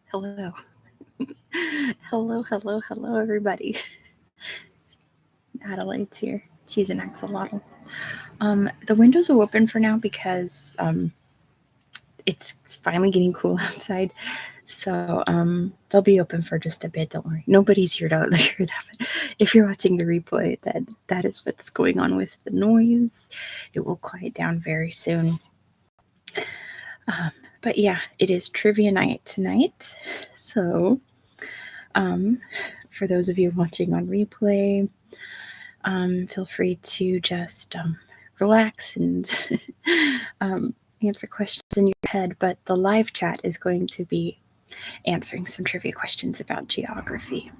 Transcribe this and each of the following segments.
Hello. Hello, everybody. Adelaide's here. She's an axolotl. The windows are open for now because it's finally getting cool outside. So they'll be open for just a bit. Don't worry. Nobody's here to hear that. If you're watching the replay, that is what's going on with the noise. It will quiet down very soon. But yeah, it is trivia night tonight. So for those of you watching on replay, feel free to just relax and answer questions in your head. But the live chat is going to be answering some trivia questions about geography.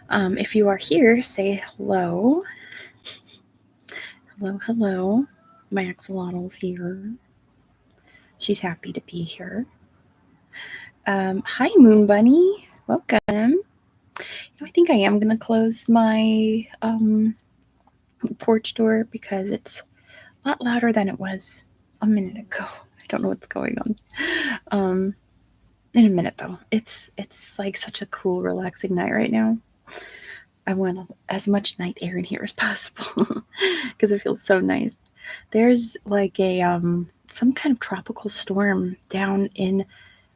If you are here, say hello. Hello. My axolotl's here. She's happy to be here. Hi, Moon Bunny. Welcome. I think I am going to close my porch door because it's a lot louder than it was a minute ago. I don't know what's going on. In a minute, though. It's like such a cool, relaxing night right now. I want as much night air in here as possible because it feels so nice. There's like a some kind of tropical storm down in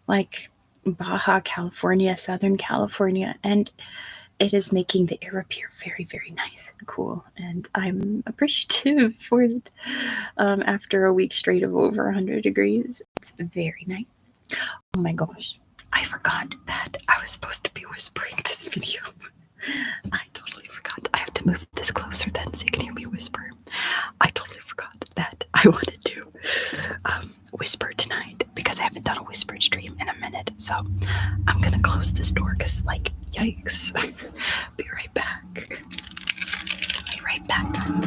like Baja California, Southern California, and it is making the air appear very, very nice and cool. And I'm appreciative for it. After a week straight of over 100 degrees, it's very nice. Oh my gosh, I forgot that I was supposed to be whispering this video. I totally forgot. I have to move this closer then so you can hear me whisper. I totally forgot that I wanted to whisper tonight because I haven't done a whispered stream in a minute. So I'm gonna close this door because, like, yikes. Be right back. Be right back, guys.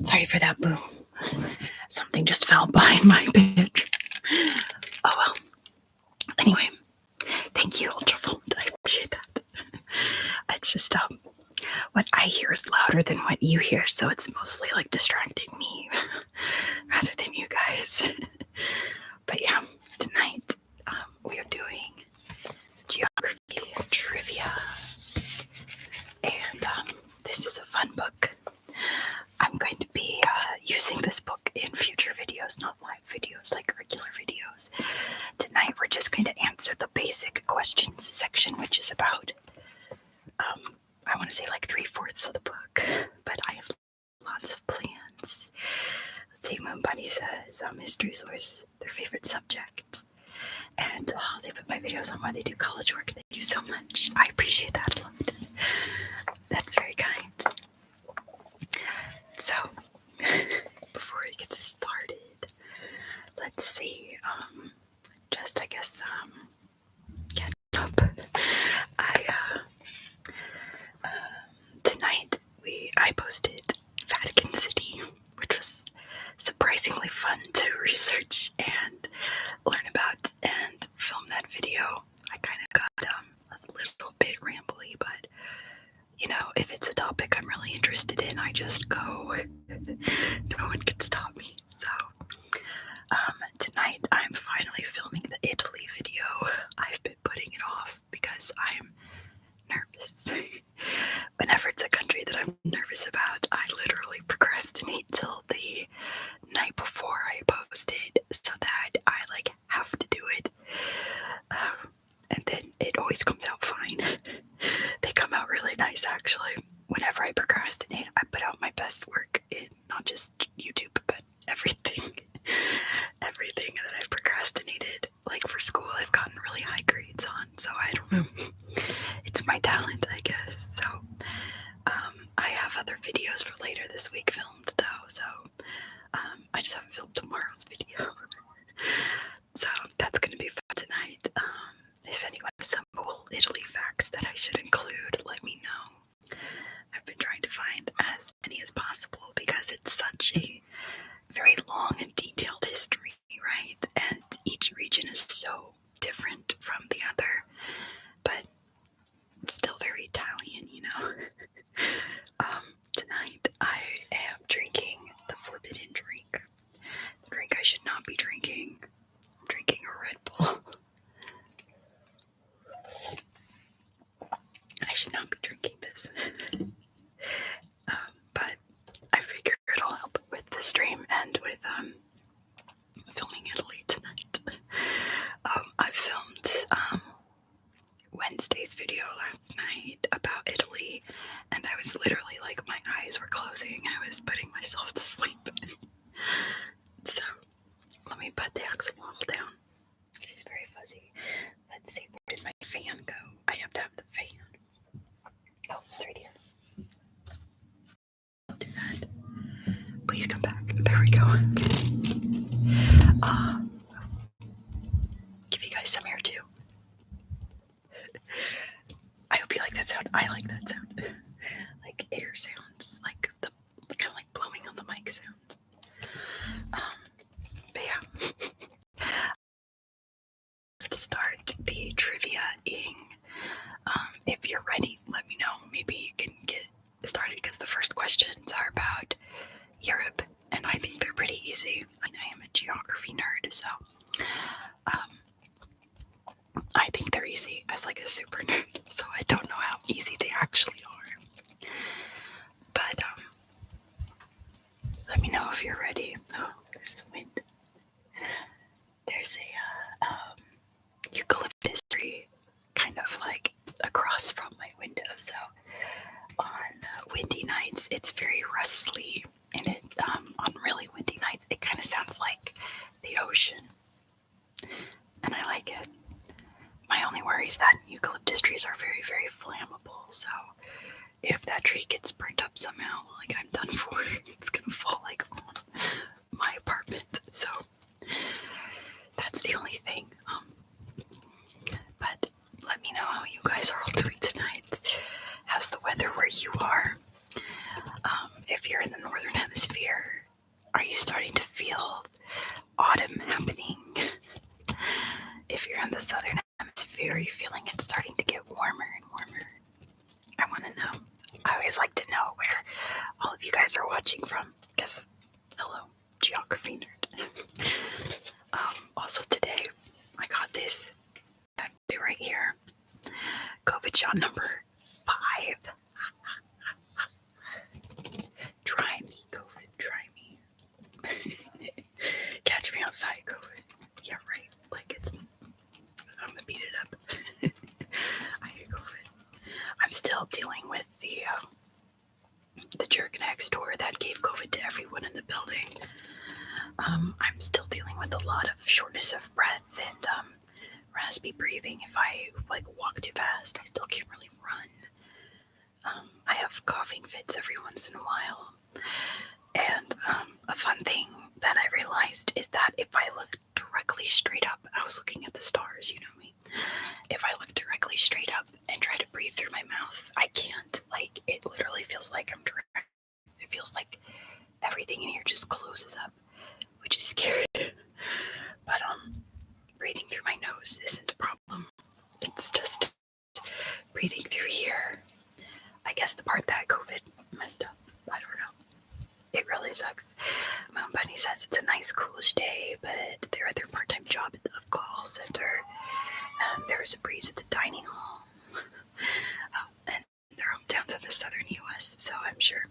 Sorry for that boom. Something just fell behind my bed. Oh well. Anyway, thank you, Ultravolt. I appreciate that. It's just what I hear is louder than what you hear, so it's mostly like distracting me rather than you guys. But yeah, tonight we are doing geography and trivia, and this is a fun book. I'm going to be using this book in future videos, not live videos like regular videos. Tonight we're just going to answer the basic questions section, which is about, I want to say like 3/4 of the book, but I have lots of plans. Let's see, Moon Bunny says mystery source, their favorite subject. And they put my videos on while they do college work. Thank you so much. I appreciate that a lot. That's very kind. So, before we get started, let's see. Just, I guess, get up. Tonight I posted Vatican City, which was surprisingly fun to research and learn about and film that video. I kind of got a little bit rambly, but if it's a topic I'm really interested in, I just go. No one can stop me. So tonight I'm finally filming the Italy video. I've been putting it off because I'm nervous. Whenever it's a country that I'm nervous about, I literally procrastinate till the night before I post it so that I have to do it. And then it always comes out fine. They come out really nice, actually. Whenever I procrastinate, I put out my best work in not just YouTube, but everything. Everything that I've procrastinated, like for school, I've gotten really high grades on, so I don't know. It's my talent, I guess. So I have other videos for later this week filmed, though, so I just haven't filmed tomorrow's video. So that's going to be fun tonight. If anyone has some cool Italy facts that I should include, let me know. I've been trying to find as many as possible because it's such a very long and detailed history, right? And each region is so different from the other, but still very should not be drinking this. But I figure it'll help with the stream and with filming Italy tonight. I filmed Wednesday's video last night about Italy, and I was literally like, my eyes were closing. I was putting myself to sleep. So let me put the axolotl down. She's very fuzzy. Let's see, where did my fan go? I have to have the fan. Oh, it's right here. I'll do that. Please come back. There we go. Give you guys some air too. I hope you like that sound. I like that sound. Like air sounds, like the kind of like blowing on the mic sounds. But yeah, to start the trivia-ing. If you're ready, let me know. Maybe you can get started because the first questions are about Europe, and I think they're pretty easy. And I am a geography nerd, so I think they're easy as like a super nerd. So I don't know how easy they actually are. But let me know if you're ready. Oh, there's wind. There's a eucalyptus tree kind of like across from my window. So on windy nights, it's very rustly, and it on really windy nights, it kind of sounds like the ocean, and I like it. My only worry is that eucalyptus trees are very, very flammable. So if that tree gets burnt up somehow, like I'm done for. It's gonna fall like on my apartment. So that's the only thing. But let me know how you guys are all doing tonight. How's the weather where you are? If you're in the northern hemisphere, are you starting to feel autumn happening? If you're in the southern hemisphere, are you feeling it starting to get warmer and warmer? I want to know. I always like to know where all of you guys are watching from, because, hello, geography nerd. Also today, I got this right here. COVID shot number 5. Try me, COVID, try me. Catch me outside, COVID. Yeah, right. Like I'm gonna beat it up. I hate COVID. I'm still dealing with the jerk next door that gave COVID to everyone in the building. I'm still dealing with a lot of shortness of breath and raspy breathing. If I like walk too fast, I still can't really run. I have coughing fits every once in a while. And a fun thing that I realized is that if I look directly straight up, I was looking at the stars, you know me. If I look directly straight up and try to breathe through my mouth, I can't. Like, it literally feels like I'm drowning. It feels like everything in here just closes up, which is scary. But breathing through my nose isn't a problem. It's just breathing through here. I guess the part that COVID messed up. I don't know. It really sucks. Moon Bunny says it's a nice, coolish day, but they're at their part-time job at the call center. There is a breeze at the dining hall. And their hometowns in the southern U.S., so I'm sure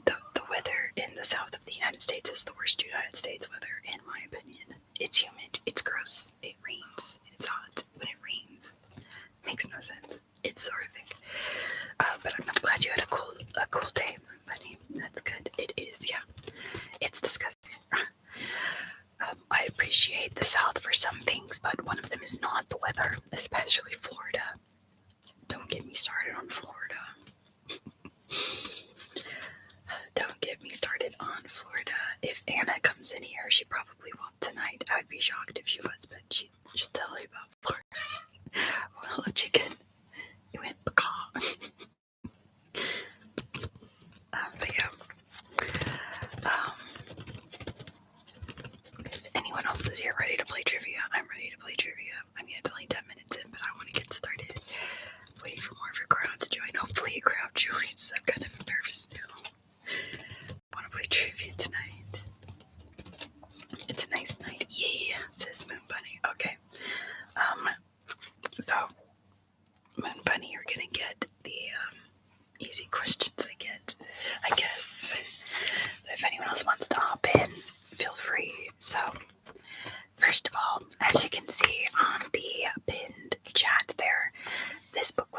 the weather in the south of the United States is the worst United States weather, in my opinion. It's humid. It's gross. It rains. It's hot when it rains. Makes no sense. It's horrific. But I'm glad you had a cool day, buddy. That's good. It is, yeah. It's disgusting. I appreciate the South for some things, but one of them is not the weather, especially Florida. Don't get me started on Florida. Don't get me started on Florida. If Anna comes in here, she probably won't tonight. I would be shocked if she was, but she'll tell you about Florida. Well, a chicken. It went pecan. But yeah. If anyone else is here ready to play trivia, I'm ready to play trivia. I mean, it's only 10 minutes in, but I want to get started. Waiting for more of a crowd to join. Hopefully a crowd joins. I'm kind of nervous now. I want to play trivia tonight. It's a nice night. Yeah, says Moon Bunny. Okay. So, Moon Bunny, you're gonna get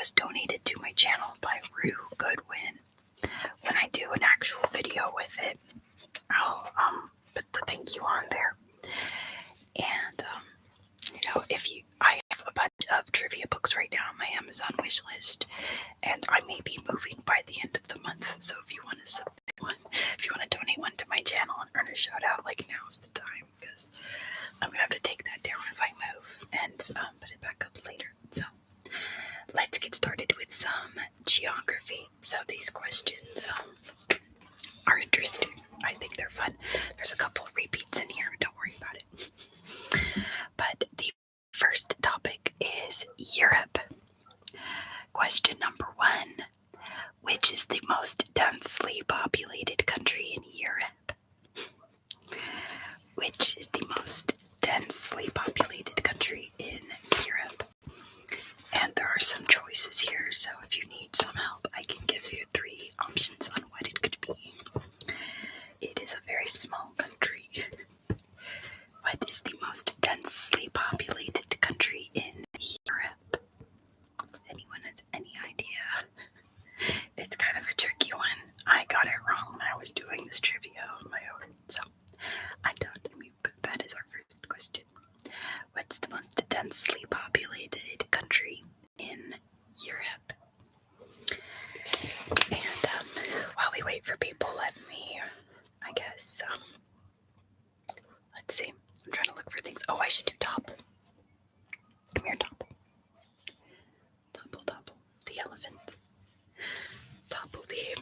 was donated to my channel by Rue Goodwin. When I do an actual video with it, I'll put the thank you on there. And I have a bunch of trivia books right now on my Amazon wish list, and I may be moving by the end of the month. So if you want to submit one, if you want to donate one to my channel and earn a shout out, like, now's the time, because I'm gonna have to take that down if I move and put it back up later. So let's get started with some geography. So these questions are interesting. I think they're fun. There's a couple repeats in here, but don't worry about it. But the first topic is Europe. Question number 1. Which is the most densely populated country in Europe? Which is the most densely populated country in Europe? And there are some choices here, so if you need some help, I can give you 3 options on what it could be. It is a very small country. What is the most densely populated country in Europe? Anyone has any idea? It's kind of a tricky one. I got it wrong when I was doing this trivia on my own, so I don't. But that is our first question. What's the most densely populated country in Europe? And while we wait for people, let me, I guess, let's see. I'm trying to look for things. Oh, I should do Topple. Come here, Topple. Topple. The elephant. Topple the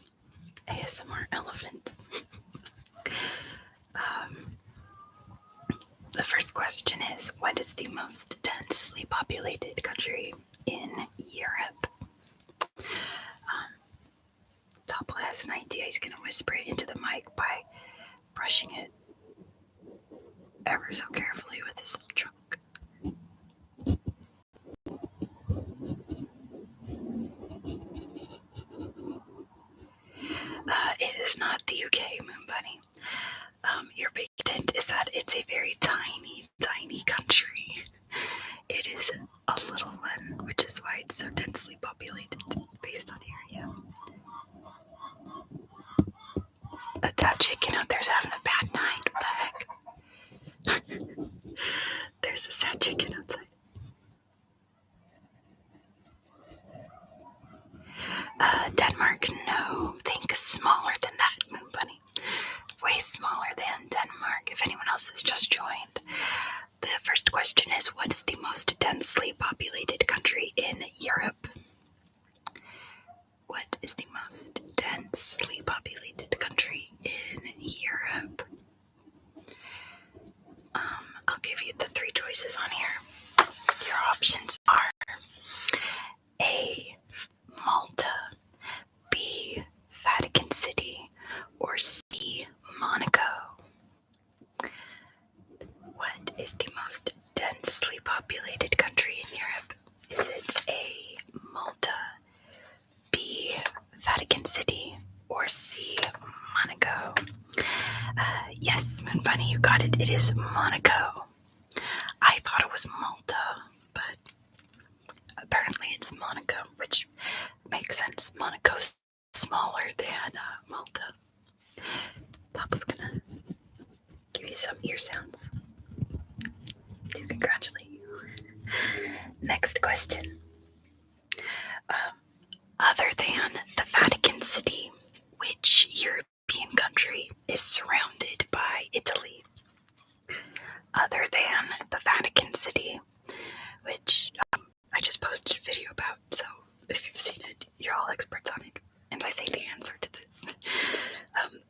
ASMR elephant. The first question is, what is the most densely populated country in Europe? Topple has an idea. He's going to whisper it into the mic by brushing it ever so carefully with his little trunk. It is not the UK, Moon Bunny. Your big hint is that it's a very tiny, tiny country. It is a little one, which is why it's so densely populated based on area. That chicken out there's having a bad night. What the heck? There's a sad chicken outside. Denmark, no. Think smaller than that, Moon Bunny. Way smaller than Denmark. If anyone else has just joined, the first question is, what is the most densely populated country in Europe? What is the most densely populated country in Europe? I'll give you the 3 choices on here. Your options are A, Malta, B, Vatican City, or C, Monaco. What is the most densely populated country in Europe? Is it A, Malta, B, Vatican City, or C, Monaco? Yes, Moon Bunny, you got it. It is Monaco. I thought it was Malta, but apparently it's Monaco, which makes sense. Monaco's smaller than Malta. Topple's gonna give you some ear sounds to congratulate you. Next question. Other than the Vatican City, which European country is surrounded by Italy? Other than the Vatican City, which I just posted a video about, so if you've seen it, you're all experts on it. And I say the answer to this.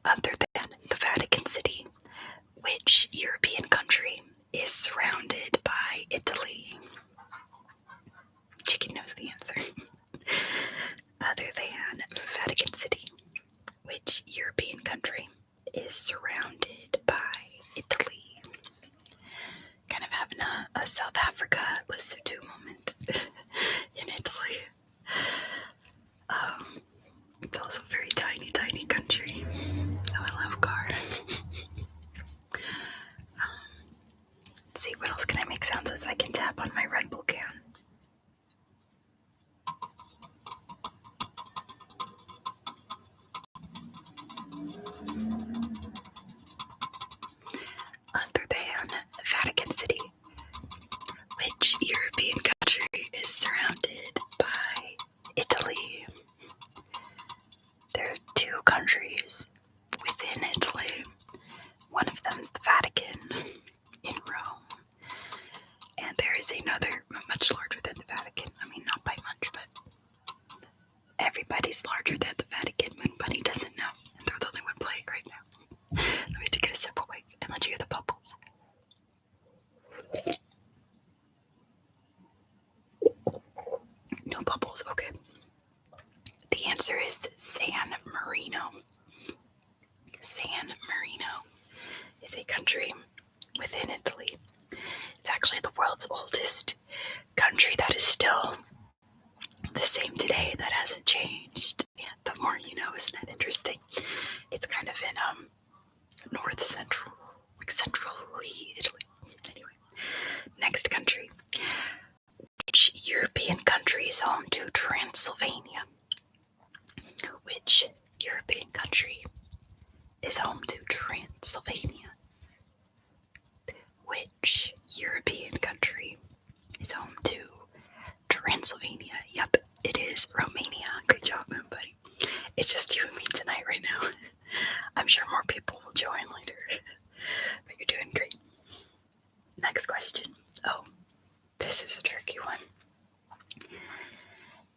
Other than the Vatican City, which European country is surrounded by Italy? Chicken knows the answer. Other than Vatican City, which European country is surrounded by Italy? Kind of having a South Africa, Lesotho moment in Italy. Everybody's larger than the Vatican. Moon Bunny doesn't know. And they're the only one playing right now. Let me take a sip away and let you hear the bubbles. No bubbles, okay. The answer is San Marino. San Marino is a country within Italy. It's actually the world's oldest country that is still the same today, that hasn't changed. Yeah, the more you know, isn't that interesting? It's kind of in north central, like centrally Italy. Anyway, next country. Which European country is home to Transylvania? Which European country is home to Transylvania? Which European country is home to Transylvania? Yep, it is Romania. Great job, Moon Buddy. It's just you and me tonight right now. I'm sure more people will join later, but you're doing great. Next question. Oh, this is a tricky one.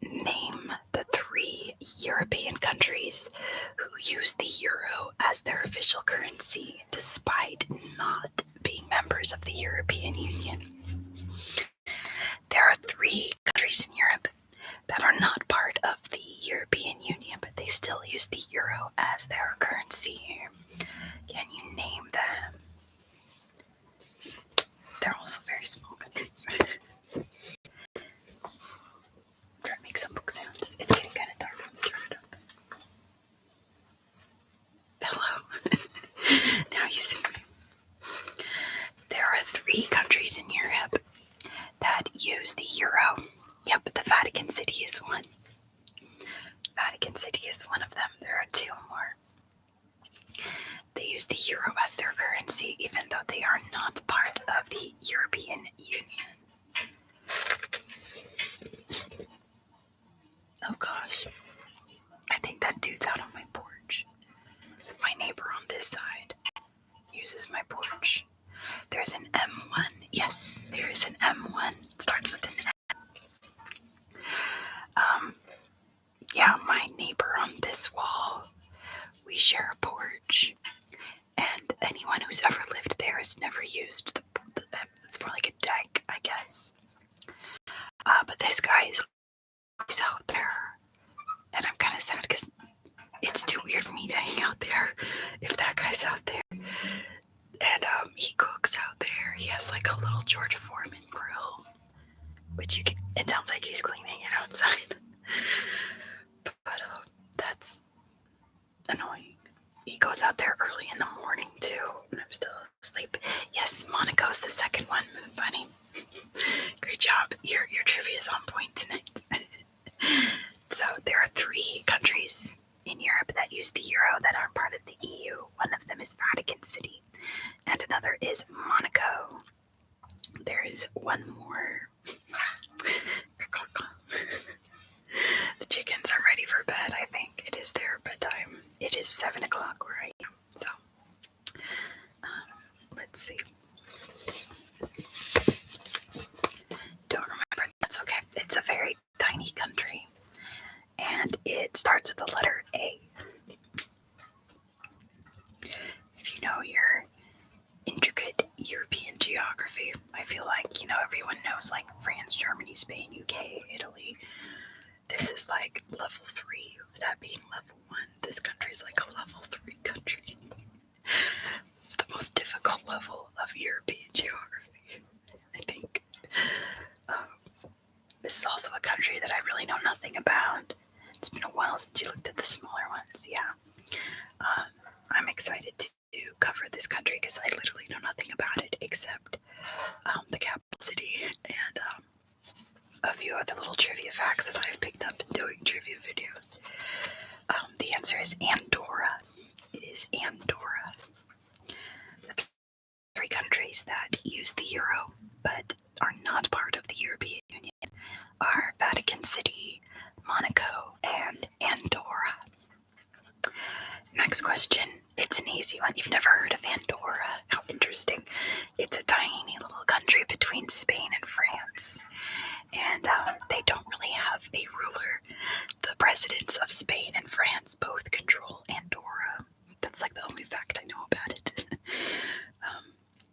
Name the 3 European countries who use the euro as their official currency despite not being members of the European Union. There are 3 countries in Europe that are not part of the European Union, but they still use the euro as their currency. Can you name them? They're also very small countries. Try to make some book sounds. It's getting kind of dark. Let me turn it up. Hello. Now you see me. There are 3 countries in Europe that use the euro. Yep, the Vatican City is one. Vatican City is one of them. There are 2 more. They use the euro as their currency, even though they are not part of the European Union. Oh gosh. I think that dude's out on my porch. My neighbor on this side uses my porch. There's an M1. Yes, there is an M1. It starts with an M. Yeah, my neighbor on this wall, we share a porch. And anyone who's ever lived there has never used the it's more like a deck, I guess. But this guy is out there. And I'm kind of sad because it's too weird for me to hang out there if that guy's out there. And he cooks out there. He has like a little George Foreman grill, which it sounds like he's cleaning it outside. But that's annoying. He goes out there early in the morning too, and I'm still asleep. Yes, Monaco's the second one, Moon Bunny. Great job. Your trivia's on point tonight. So there are 3 countries in Europe that use the euro that aren't part of the EU. One of them is Vatican City, and another is Monaco. There is one more. The chickens are ready for bed, I think. It is their bedtime. It is 7 o'clock where I am. So, let's see. Don't remember. That's okay. It's a very tiny country. And it starts with the letter A. If you know your intricate European geography, I feel like, everyone knows like France, Germany, Spain, UK, Italy. This is like level 3, that being level 1. This country is like a level 3 country. The most difficult level of European geography, I think. This is also a country that I really know nothing about. It's been a while since you looked at the smaller ones, yeah. I'm excited to cover this country because I literally know nothing about it except the capital city and a few other little trivia facts that I've picked up in doing trivia videos. The answer is Andorra. It is Andorra. The 3 countries that use the euro but are not part of the European Union are Vatican City, Monaco, and Andorra. Next question. It's an easy one. You've never heard of Andorra. How interesting. It's a tiny little country between Spain and France. And they don't really have a ruler. The president Spain and France both control Andorra. That's like the only fact I know about it.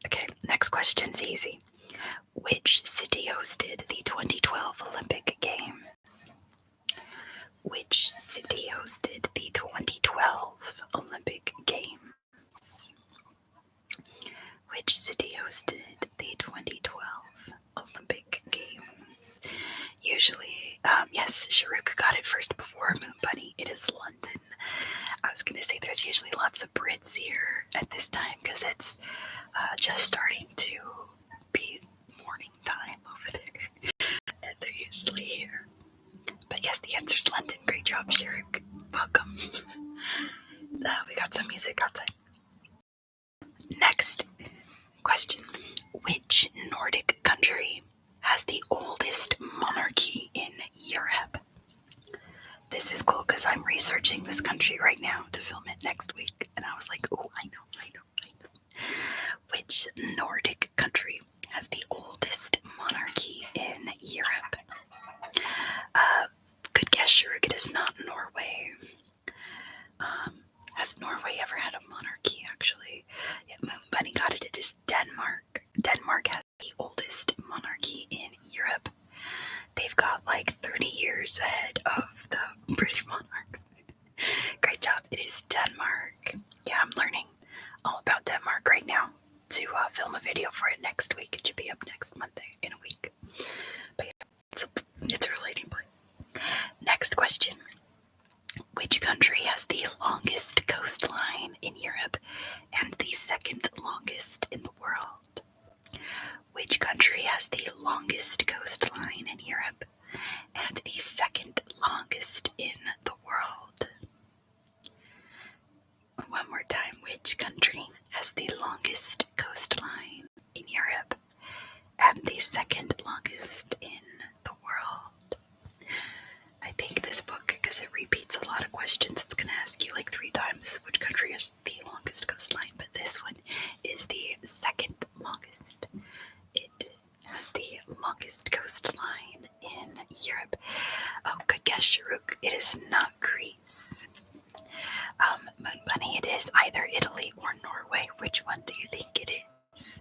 Okay, next question's easy. Which city hosted the 2012 Olympic Games? Which city hosted the 2012 Olympic Games? Which city hosted the 2012 Olympic Games? Usually, yes, Sharuk got it first before Moon Bunny. It is London. I was going to say there's usually lots of Brits here at this time because it's just starting to be morning time over there. And they're usually here. But yes, the answer's London. Great job, Sharuk. Welcome. We got some music outside. Next question. Which Nordic country has the oldest monarchy in Europe? This is cool because I'm researching this country right now to film it next week. And I was like, oh, I know. Which Nordic country has the oldest monarchy in Europe? Good guess, Sharuk. It is not Norway. Has Norway ever had a monarchy, actually? Yeah, Moon Bunny got it. It is Denmark. Denmark has the oldest monarchy in Europe. They've got like 30 years ahead of the British monarchs. Great job. It is Denmark. Yeah, I'm learning all about Denmark right now to film a video for it next week. It should be up next Monday in a week. But yeah, it's a relating place. Next question. Which country has the longest coastline in Europe and the second longest in the world? Which country has the longest coastline in Europe and the second longest in the world? One more time. Which country has the longest coastline in Europe and the second longest in the world? I think this book, because it repeats a lot of questions, it's going to ask you like 3 times which country has the longest coastline, but this one is the second longest. It has the longest coastline in Europe. Oh, good guess, Sharuk. It is not Greece. Moon Bunny, it is either Italy or Norway. Which one do you think it is?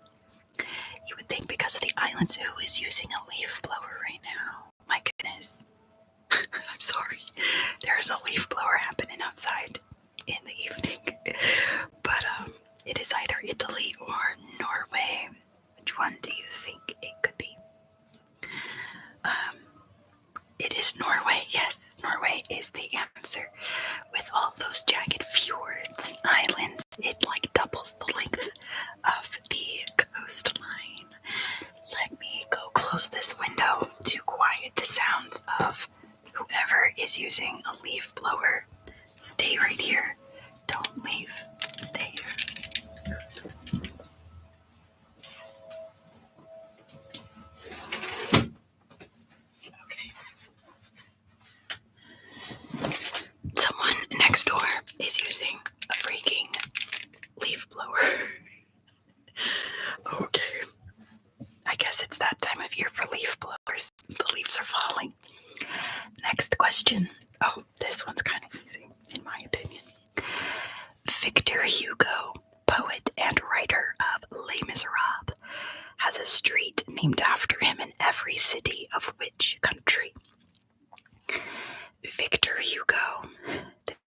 You would think because of the islands. Who is using a leaf blower right now? My goodness. I'm sorry. There's a leaf blower happening outside in the evening. But it is either Italy or Norway. Which one do you think it could be? It is Norway. Yes, Norway is the answer. With all those jagged fjords and islands, it like doubles the length of the coastline. Let me go close this window to quiet the sounds of whoever is using a leaf blower. Stay right here. Don't leave. Stay here. Okay. Someone next door is using a freaking leaf blower. Okay. I guess it's that time of year for leaf blowers. The leaves are falling. Next question. Oh, this one's kind of easy, in my opinion. Victor Hugo, poet and writer of Les Miserables, has a street named after him in every city of which country? Victor Hugo.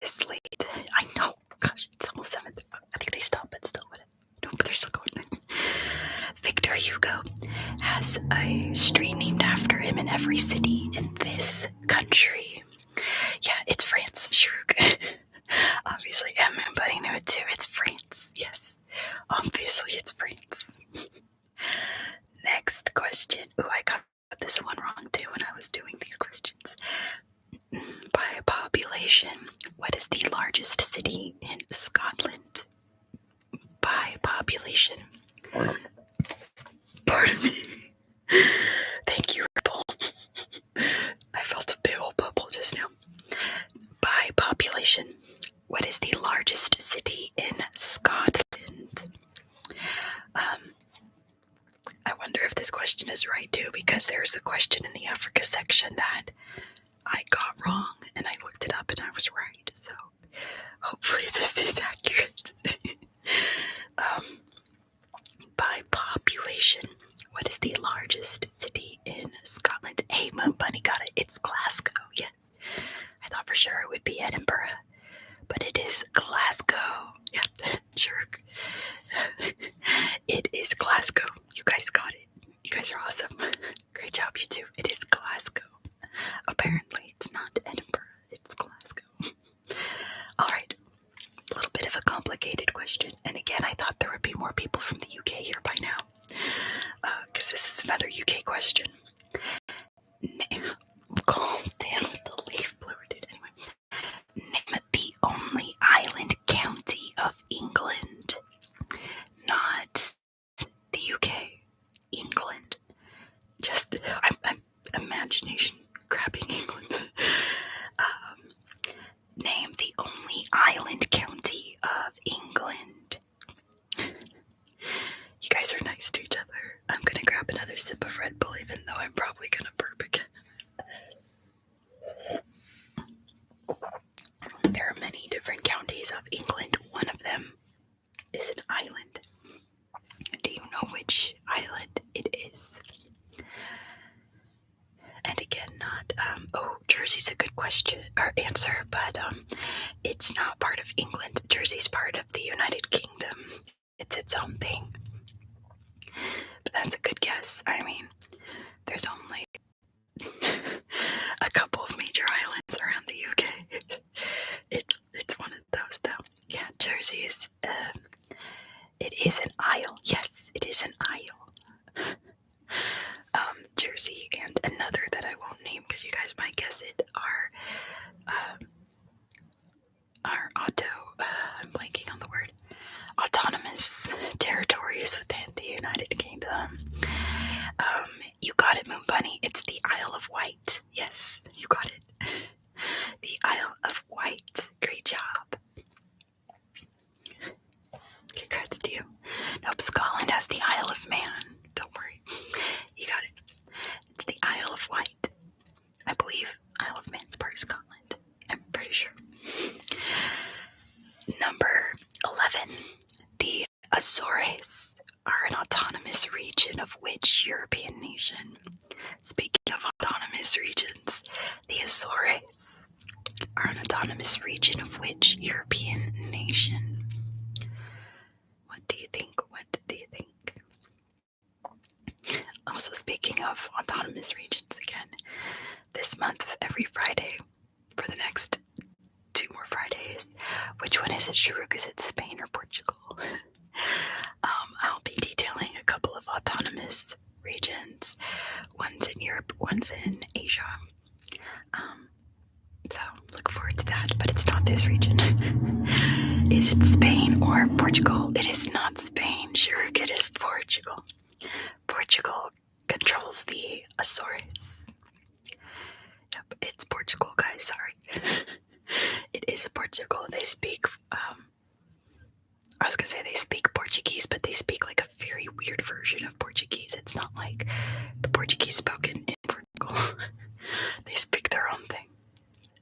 This late. I know. Gosh, it's almost 7. I think they stopped, but still. No, but they're still going. Victor Hugo has a street named after him in every city in this country. Yeah, it's France, Sharuk. Obviously, everybody knew it too. It's France. Yes, obviously it's France. Next question. Ooh, I got this one wrong too when I was doing these questions. By population, what is the largest city in Scotland? By population. Pardon me. Thank you, Ripple. I felt a big old bubble just now. By population, what is the largest city in Scotland? I wonder if this question is right too, because there's a question in the Africa section that I got wrong, and I looked it up and I sure it would be Edinburgh, but it is Glasgow. Yeah, sure. It is Glasgow. You guys got it. You guys are awesome. Great job, you two. It is Glasgow. Apparently, it's not Edinburgh. It's Glasgow. All right. A little bit of a complicated question. And again, I thought there would be more people from the UK here by now. Because this is another UK question. Calm down with the leaf blower, dude. Anyway. Name the only island county of England. Not the UK. England. Just, I'm imagination grabbing England. Name the only island county of England. You guys are nice to each other. I'm gonna grab another sip of Red Bull, even though I'm probably gonna burp again. There are many different counties of England. One of them is an island. Do you know which island it is? And again, not, Jersey's a good question, or answer, but, it's not part of England. Jersey's part of the United Kingdom. It's its own thing. But that's a good guess. I mean, there's only a couple of major islands around the UK. It's one of those, though. Yeah, Jersey's, it is an isle. Yes, it is an isle. Jersey and another that I won't name because you guys might guess it are I'm blanking on the word, autonomous territories within the United Kingdom. You got it, Moon Bunny. It's the Isle of Wight. Yes, you got it. The Isle of Wight. Great job. Congrats to you. Nope, Scotland has the Isle of Man. Don't worry. You got it. It's the Isle of Wight. I believe Isle of Man's part of Scotland. I'm pretty sure. Number 11. The Azores are an autonomous region of which European nation? Speaking of autonomous regions, the Azores are an autonomous region of which European nation? What do you think? What do you think? Also, speaking of autonomous regions again, this month, every Friday, for the next 2 more Fridays, which one is it, Sharuk? Is it Spain or Portugal? I'll be detailing a couple of autonomous regions. One's in Europe, one's in Asia. So look forward to that, but it's not this region. Is it Spain or Portugal? It is not Spain, Sharuk. It is Portugal. Portugal controls the Azores. Yep, it's Portugal, guys. Sorry. It is Portugal. They speak, I was gonna say they speak Portuguese, but they speak like a very weird version of Portuguese. It's not like the Portuguese spoken in Portugal. They speak their own thing.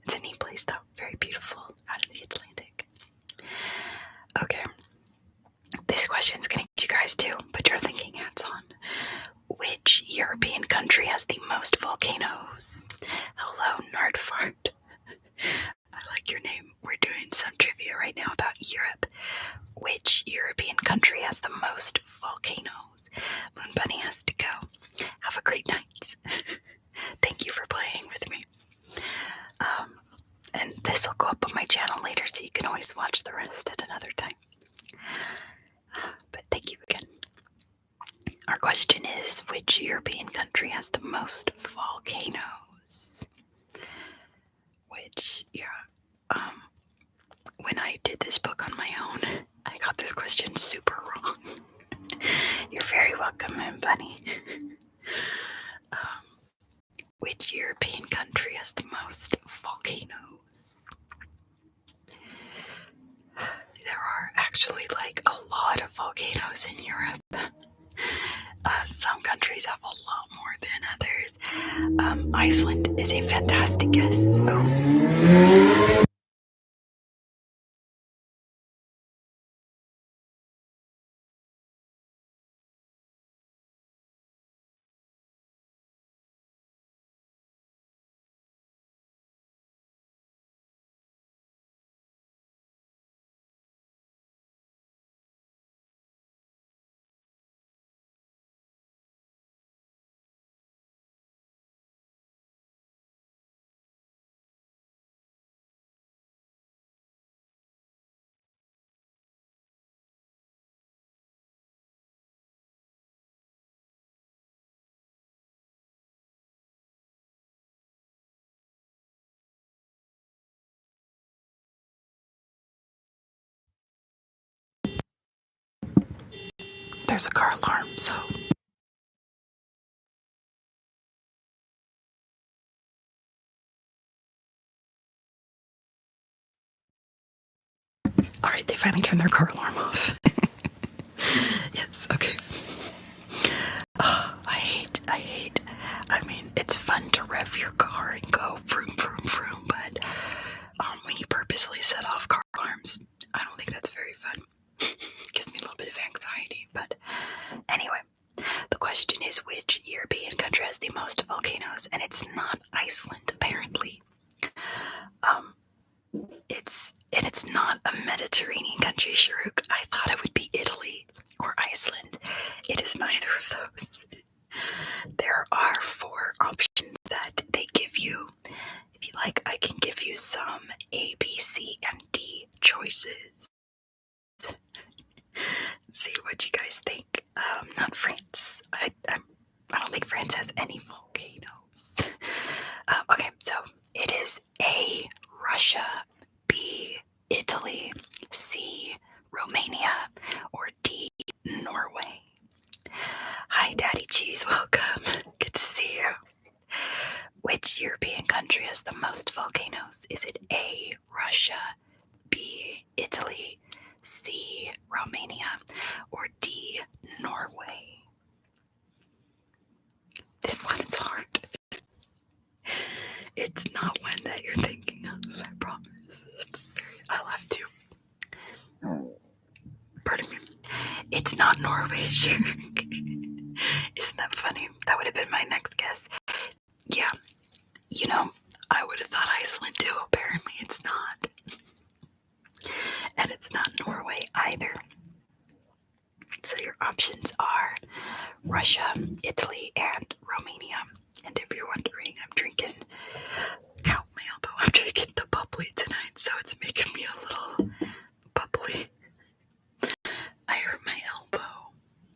It's a neat place, though. Very beautiful out in the Atlantic. Okay. This question's gonna get you guys too. Put your thinking hats on. Which European country has the most volcanoes? Hello, Nerdfart. I like your name. We're doing some trivia right now about Europe. Which European country has the most volcanoes? Moon Bunny has to go. Have a great night. Thank you for playing with me. And this will go up on my channel later, so you can always watch the rest at another time. But thank you again. Our question is, which European country has the most volcanoes? Which, yeah, when I did this book on my own, I got this question super wrong. You're very welcome, Moon Bunny. Which European country has the most volcanoes? There are actually like a lot of volcanoes in Europe. Some countries have a lot more than others. Iceland is a fantastic guess. Oh. there's a car alarm, so. Alright, they finally turned their car alarm off. Yes, okay. Oh, I hate. I mean, it's fun to rev your car and go vroom, vroom, vroom, but when you purposely set off car alarms, I don't think that's very fun. Gives me a little bit of anxiety, but anyway. The question is, which European country has the most volcanoes? And it's not Iceland, apparently. It's not a Mediterranean country, Sharuk. I thought it would be Italy or Iceland. It is neither of those. There are 4 options that they give you. If you like, I can give you some A, B, C, and D choices. See what you guys think. Not France. I don't think France has any volcanoes. Okay, so it is A, Russia, B, Italy, C, Romania, or D, Norway. Hi, Daddy Cheese, welcome. Good to see you. Which European country has the most volcanoes? Is it A, Russia, B, Italy, C, Romania, or D, Norway? This one is hard. It's not one that you're thinking of, I promise. I'll have to. Pardon me. It's not Norway, sure. Isn't that funny? That would have been my next guess. Yeah, you know, I would have thought Iceland too. Apparently it's not. And it's not Norway either. So your options are Russia, Italy, and Romania. And if you're wondering, I'm drinking, ow, my elbow, I'm drinking the bubbly tonight, so it's making me a little bubbly. I hurt my elbow.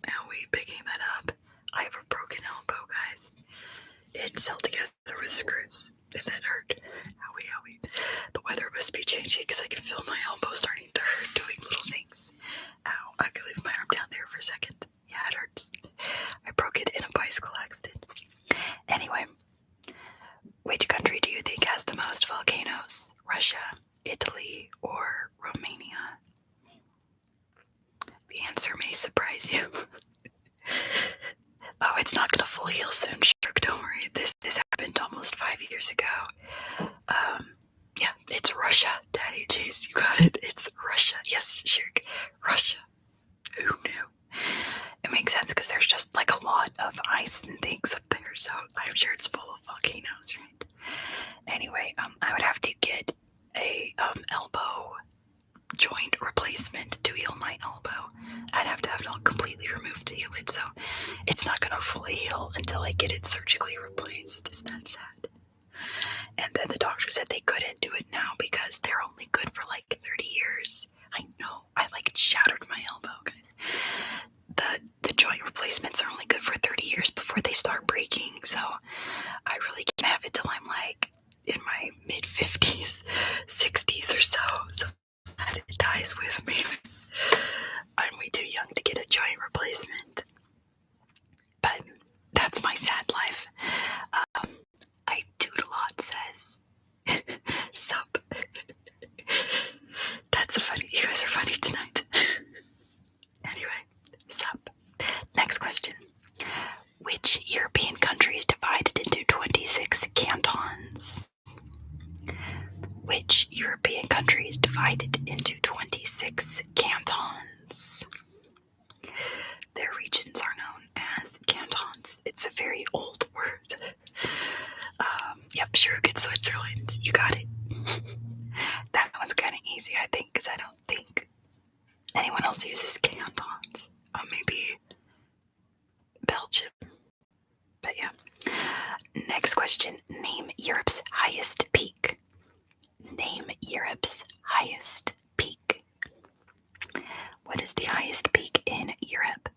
How are we picking that up? I have a broken elbow, guys. It's held together with screws, and that hurt. Owie. The weather must be changing because I can feel my elbow starting to hurt doing little things. Ow, I could leave my arm down there for a second. Yeah, it hurts. I broke it in a bicycle accident. Anyway, which country do you think has the most volcanoes? Russia, Italy, or Romania? The answer may surprise you. Oh, it's not gonna fully heal soon, Shirk, don't worry. This happened almost 5 years ago. Yeah, it's Russia. Daddy, jeez, you got it. It's Russia. Yes, Shirk. Russia. Who knew? It makes sense because there's just like a lot of ice and things up there, so I'm sure it's full of volcanoes, right? Anyway, I would have to get a elbow joint replacement to heal my elbow. I'd have to have it all completely removed to heal it, so it's not gonna fully heal until I get it surgically replaced. Is that sad? And then the doctor said they couldn't do it now because they're only good for like 30 years. I know, I like shattered my elbow, guys. The joint replacements are only good for 30 years before they start breaking, so I really can't have it till I'm like in my mid 50s, 60s or so that it dies with me. I'm way too young to get a joint replacement. But that's my sad life. I dood a lot says. Sup. That's funny. You guys are funny tonight. Anyway, sup. Next question. Which European country is divided into 26 cantons? Which European country is divided into 26 cantons? Their regions are known as cantons. It's a very old word. Yep, sure, good Switzerland. You got it. That one's kind of easy, I think, because I don't think anyone else uses cantons. Maybe Belgium. But yeah. Next question. Name Europe's highest peak. Name Europe's highest peak. What is the highest peak in Europe?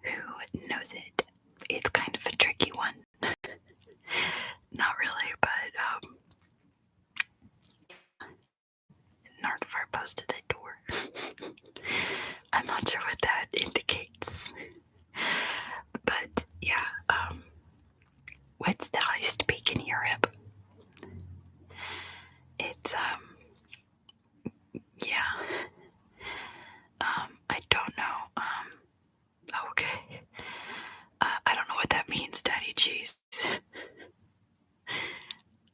Who knows it? It's kind of a tricky one. Not really, but Nardvar posted a door. I'm not sure sure what that indicates. But yeah, what's the highest peak in Europe? It's yeah. I don't know. Okay. I don't know what that means, Daddy Cheese.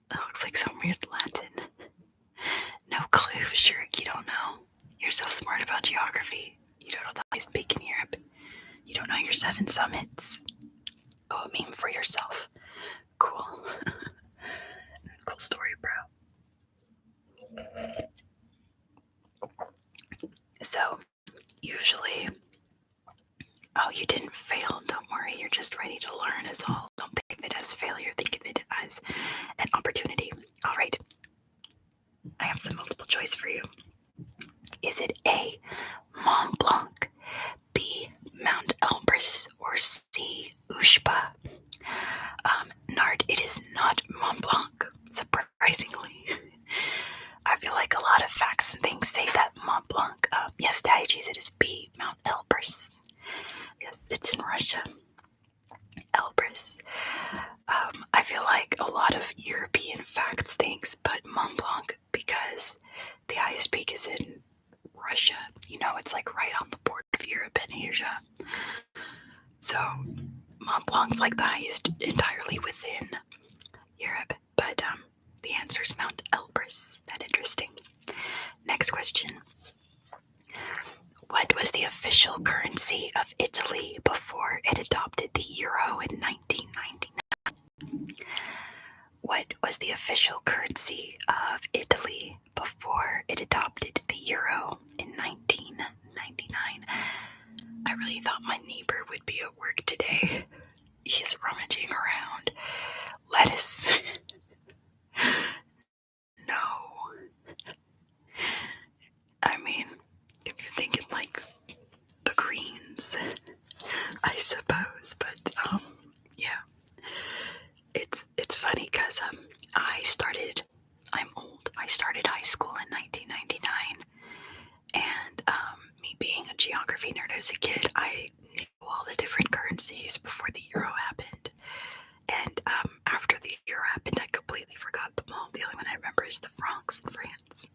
That looks like some weird Latin. No clue, sure, you don't know. You're so smart about geography. You don't know the highest peak in Europe. You don't know your 7 summits. Oh, a meme for yourself. Cool. Cool story, bro. So, usually, oh, you didn't fail. Don't worry. You're just ready to learn, is all. Don't think of it as failure. Think of it as an opportunity. All right. I have some multiple choice for you. Is it A, Mont Blanc, B, Mount Elbrus, or C, Ushba? Nard, it is not Mont Blanc, surprisingly. I feel like a lot of facts and things say that Mont Blanc. Yes, Daddy Cheese, it is B, Mount Elbrus. Yes, it's in Russia. Elbrus. I feel like a lot of European facts things put Mont Blanc because the highest peak is in Russia. You know, it's like right on the border of Europe and Asia. So Mont Blanc's like the highest entirely within Europe. But the answer is Mount Elbrus. That interesting. Next question. What was the official currency of Italy before it adopted the euro in 1999? What was the official currency of Italy before it adopted the euro in 1999? I really thought my neighbor would be at work today. He's rummaging around. Lettuce. No. I mean, if you're thinking like the greens, I suppose, but yeah. It's funny because I'm old. I started high school in 1999, and me being a geography nerd as a kid, I knew all the different currencies before the euro happened. And after the euro happened, I completely forgot them all. The only one I remember is the francs in France.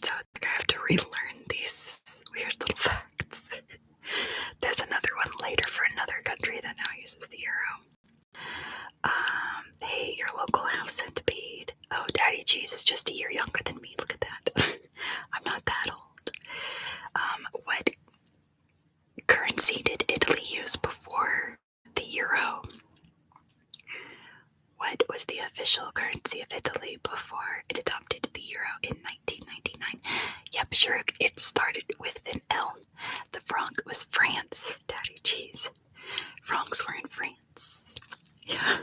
So I have to relearn these weird little facts. There's another one later for another country that now uses the euro. Hey, your local house centipede. Oh, Daddy Cheese is just a year younger than me. Look at that. I'm not that old. What currency did Italy use before the euro? What was the official currency of Italy before it adopted the euro in 1999? Yep, sure, it started with an L. The franc was France, Daddy Cheese. Francs were in France. Yeah,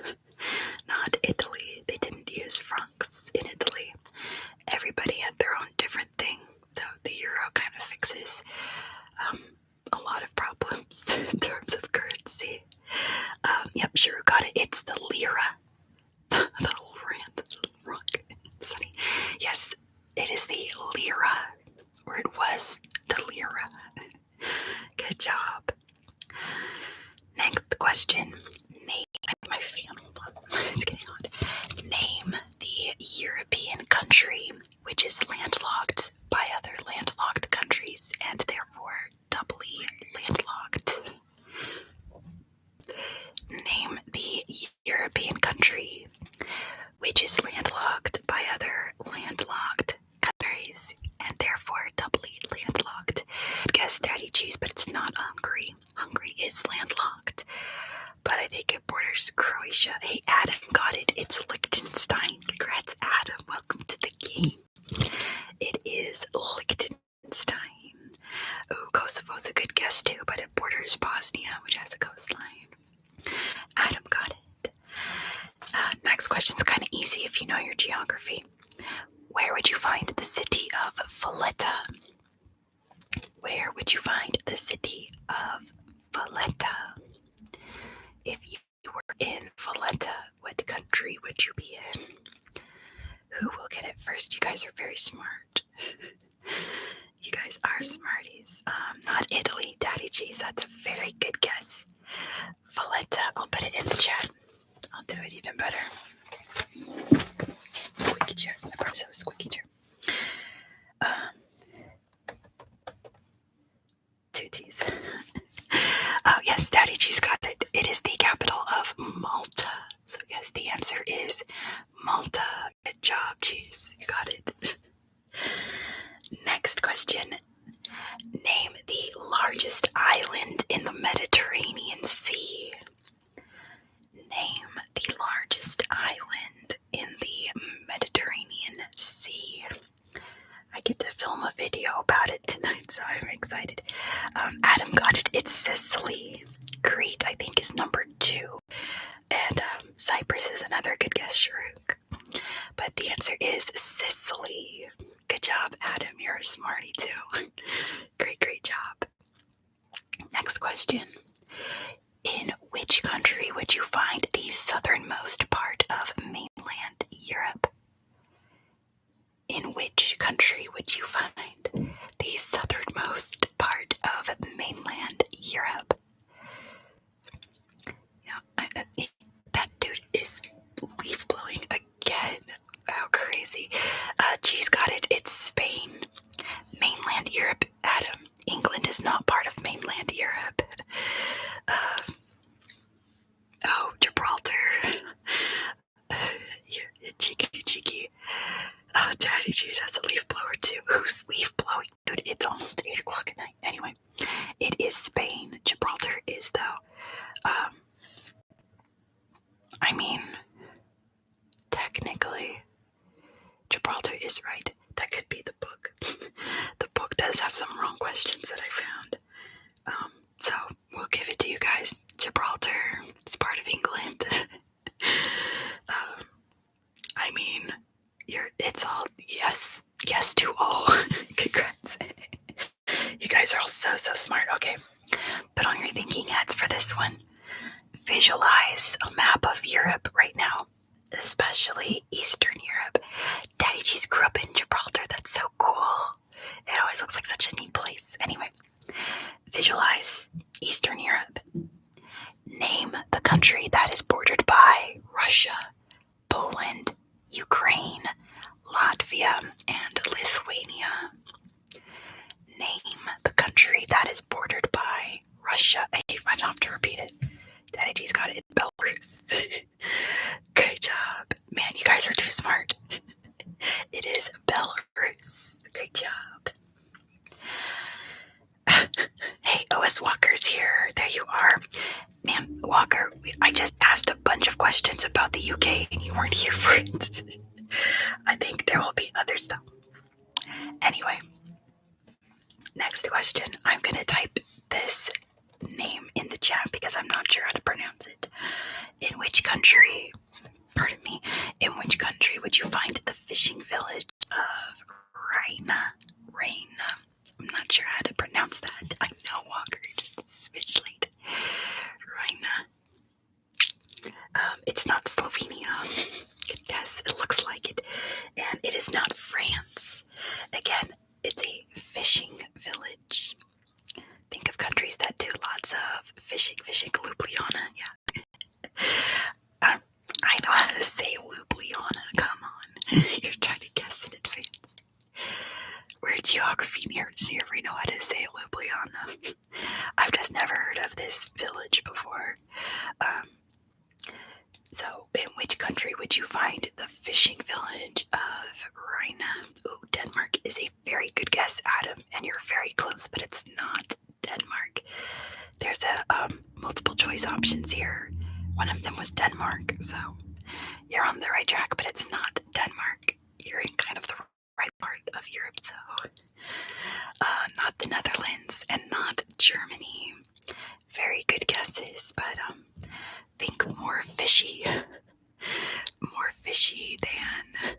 not Italy. They didn't use francs in Italy. Everybody had their own different thing, so the euro kind of fixes a lot of problems in terms of currency. Yep, sure, got it. It's the lira. The whole rant. It's funny. Yes, it is the lira, or it was the lira. Good job. Next question. Name my fan. Hold on. It's getting hot. Name the European country which is landlocked by other landlocked countries and therefore doubly landlocked. Name the European country which is landlocked by other landlocked countries and therefore doubly landlocked. Guess Daddy Cheese, but it's not Hungary. Hungary is landlocked, but I think it borders Croatia. Hey, Adam got it. It's Liechtenstein. Congrats, Adam. Welcome to the game. It is Liechtenstein. Oh, Kosovo's a good guess too, but it borders Bosnia, which has a coastline. Adam got it. Next question's kind of easy if you know your geography. Where would you find the city of Valletta? Where would you find the city of Valletta? If you were in Valletta, what country would you be in? Who will get it first? You guys are very smart. You guys are smarties. Not Italy, Daddy Cheese. That's a very good guess. Valletta. I'll put it in the chat. I'll do it even better. Squeaky chair. I promise it was squeaky chair. Two T's. Oh, yes, Daddy Cheese got it. It is the capital of Malta. So, yes, the answer is Malta. Good job, Cheese. You got it. Next question. Name the largest island in the Mediterranean Sea. Name the largest island in the Mediterranean Sea. I get to film a video about it tonight, so I'm excited. Adam got it. It's Sicily. Crete, I think, is number 2. And Cyprus is another good guess, Sharuk. But the answer is Sicily. Good job, Adam. You're a smarty, too. Great job. Next question. In which country would you find the southernmost part of mainland Europe? In which country would you find the southernmost part of mainland Europe? That dude is leaf blowing again. How crazy. Cheese got it. It's Spain. Mainland Europe, Adam. England is not part of mainland Europe. Gibraltar. Cheeky. Oh, Daddy Cheese has a leaf blower too. Who's leaf blowing? Dude, it's almost 8 o'clock at night. Anyway, it is Spain. Gibraltar is, though. I mean, technically, Gibraltar is right. That could be the book. The book does have some wrong questions that I found. So we'll give it to you guys. Gibraltar, it's part of England. I mean, it's all yes to all. Congrats. You guys are all so smart. Okay, put on your thinking hats for this one. Visualize a map of Europe right now, especially Eastern Europe. Daddy Cheese grew up in Gibraltar. That's so cool. It always looks like such a neat place. Anyway, visualize Eastern Europe. Name the country that is bordered by Russia, Poland, Ukraine, Latvia, and Lithuania. Name the country that is bordered by Russia. I don't have to repeat it. Daddy G's got it. Belarus. Great job. Man, you guys are too smart. It is Belarus. Great job. Hey, OS Walker's here. There you are. Man, Walker, I just asked a bunch of questions about the UK and you weren't here for it. I think there will be others, though. Anyway, next question. I'm going to type this name in the chat because I'm not sure how to pronounce it. In which country would you find the fishing village of Raina? I'm not sure how to pronounce that. I know, Walker, just a smidge late. Raina. It's not Slovenia. Good guess. It looks like it. And it is not France. Again, it's a fishing village. Think of countries that do lots of fishing. Ljubljana, yeah. I know how to say Ljubljana. Come on. You're trying to guess in advance. We're geography nerds. You ever know how to say Ljubljana? I've just never heard of this village before. So, in which country would you find the fishing village of Raina? Oh, Denmark is a very good guess, Adam, and you're very close, but it's not Denmark. There's multiple choice options here. One of them was Denmark, so you're on the right track, but it's not Denmark. You're in kind of the right part of Europe, though. Not the Netherlands and not Germany. Very good guesses, but think more fishy than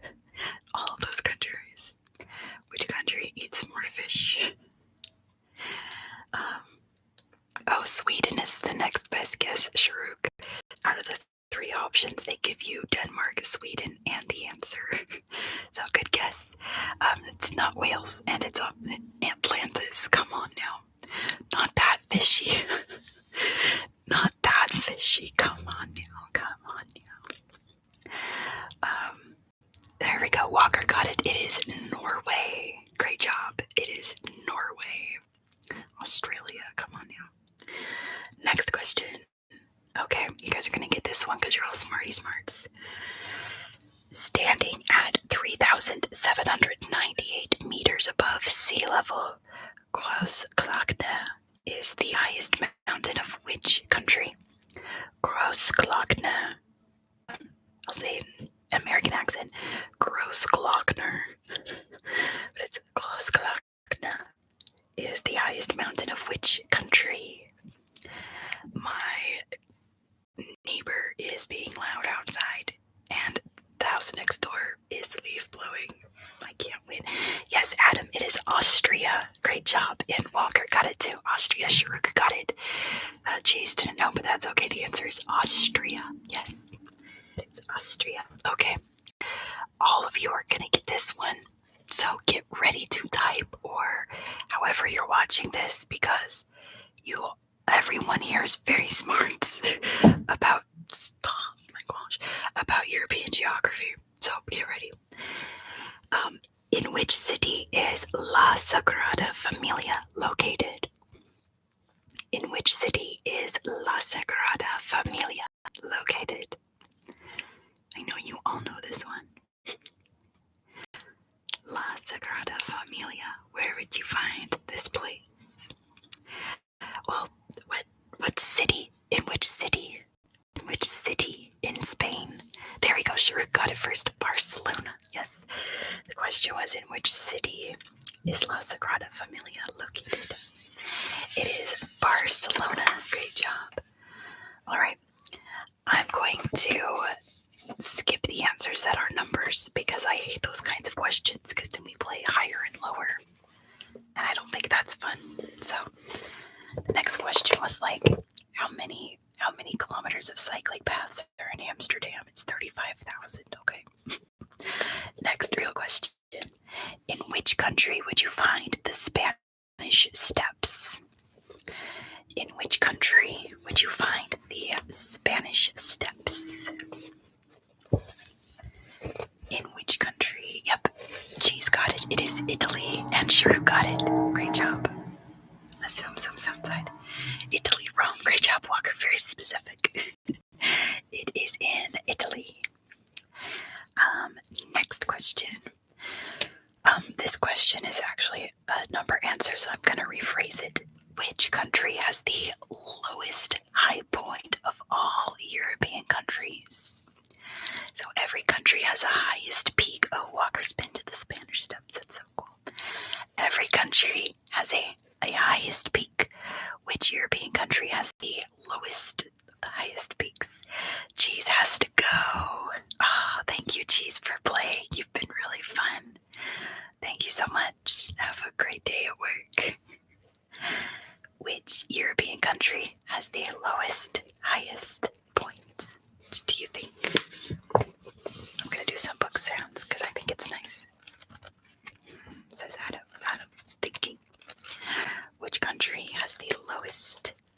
all of those countries. Which country eats more fish? Sweden is the next best guess, Sharuk. Out of the 3 options, they give you Denmark, Sweden, and the answer. So good guess. It's not Wales, and it's is Norway. Great job. It is Norway. Australia, come on now. Next question. Okay, you guys are gonna get this one because you're all smarty smarts. Standing at 3,798 meters above sea level, Großglockner is the highest mountain of which country? Großglockner. I'll say it in American accent. Großglockner. But it's Großglockner is the highest mountain of which country? My neighbor is being loud outside, and the house next door is the leaf blowing. I can't win. Yes, Adam, it is Austria. Great job. And Walker got it too. Austria. Sharuk got it. Chase didn't know, but that's okay. The answer is Austria. Yes, it's Austria. Okay. All of you are going to get this one. So get ready to type, or however you're watching this, because everyone here is very smart about about European geography. So get ready. In which city is La Sagrada Familia located? In which city is La Sagrada Familia located? I know you all know this one. La Sagrada Familia. Where would you find this place? Well, what city? In which city? In which city in Spain? There we go. Sharuk got it first. Barcelona. Yes. The question was, in which city is La Sagrada Familia located? It is Barcelona. Great job. All right. I'm going to skip the answers that are numbers because I hate those kinds of questions, because then we play higher and lower, and I don't think that's fun. So the next question was like, how many kilometers of cycling paths are in Amsterdam? It's 35,000. Okay. Next real question. In which country would you find the Spanish Steps? In which country would you find the Spanish Steps? In which country? Yep, she's got it. It is Italy, and Shrew got it. Great job. Zooms outside. Italy, Rome. Great job, Walker. Very specific. It is in Italy. Next question. This question is actually a number answer, so I'm going to rephrase it. Which country has the lowest high point of all European countries? So every country has a highest peak. Oh, Walker's been to the Spanish Steps. That's so cool. Every country has a highest peak. Which European country has the highest peaks? Cheese has to go. Oh, thank you, Cheese, for playing. You've been really fun. Thank you so much. Have a great day at work. Which European country has the highest point? Do you think? I'm going to do some book sounds because I think it's nice. Says Adam. Adam's thinking. Which country has the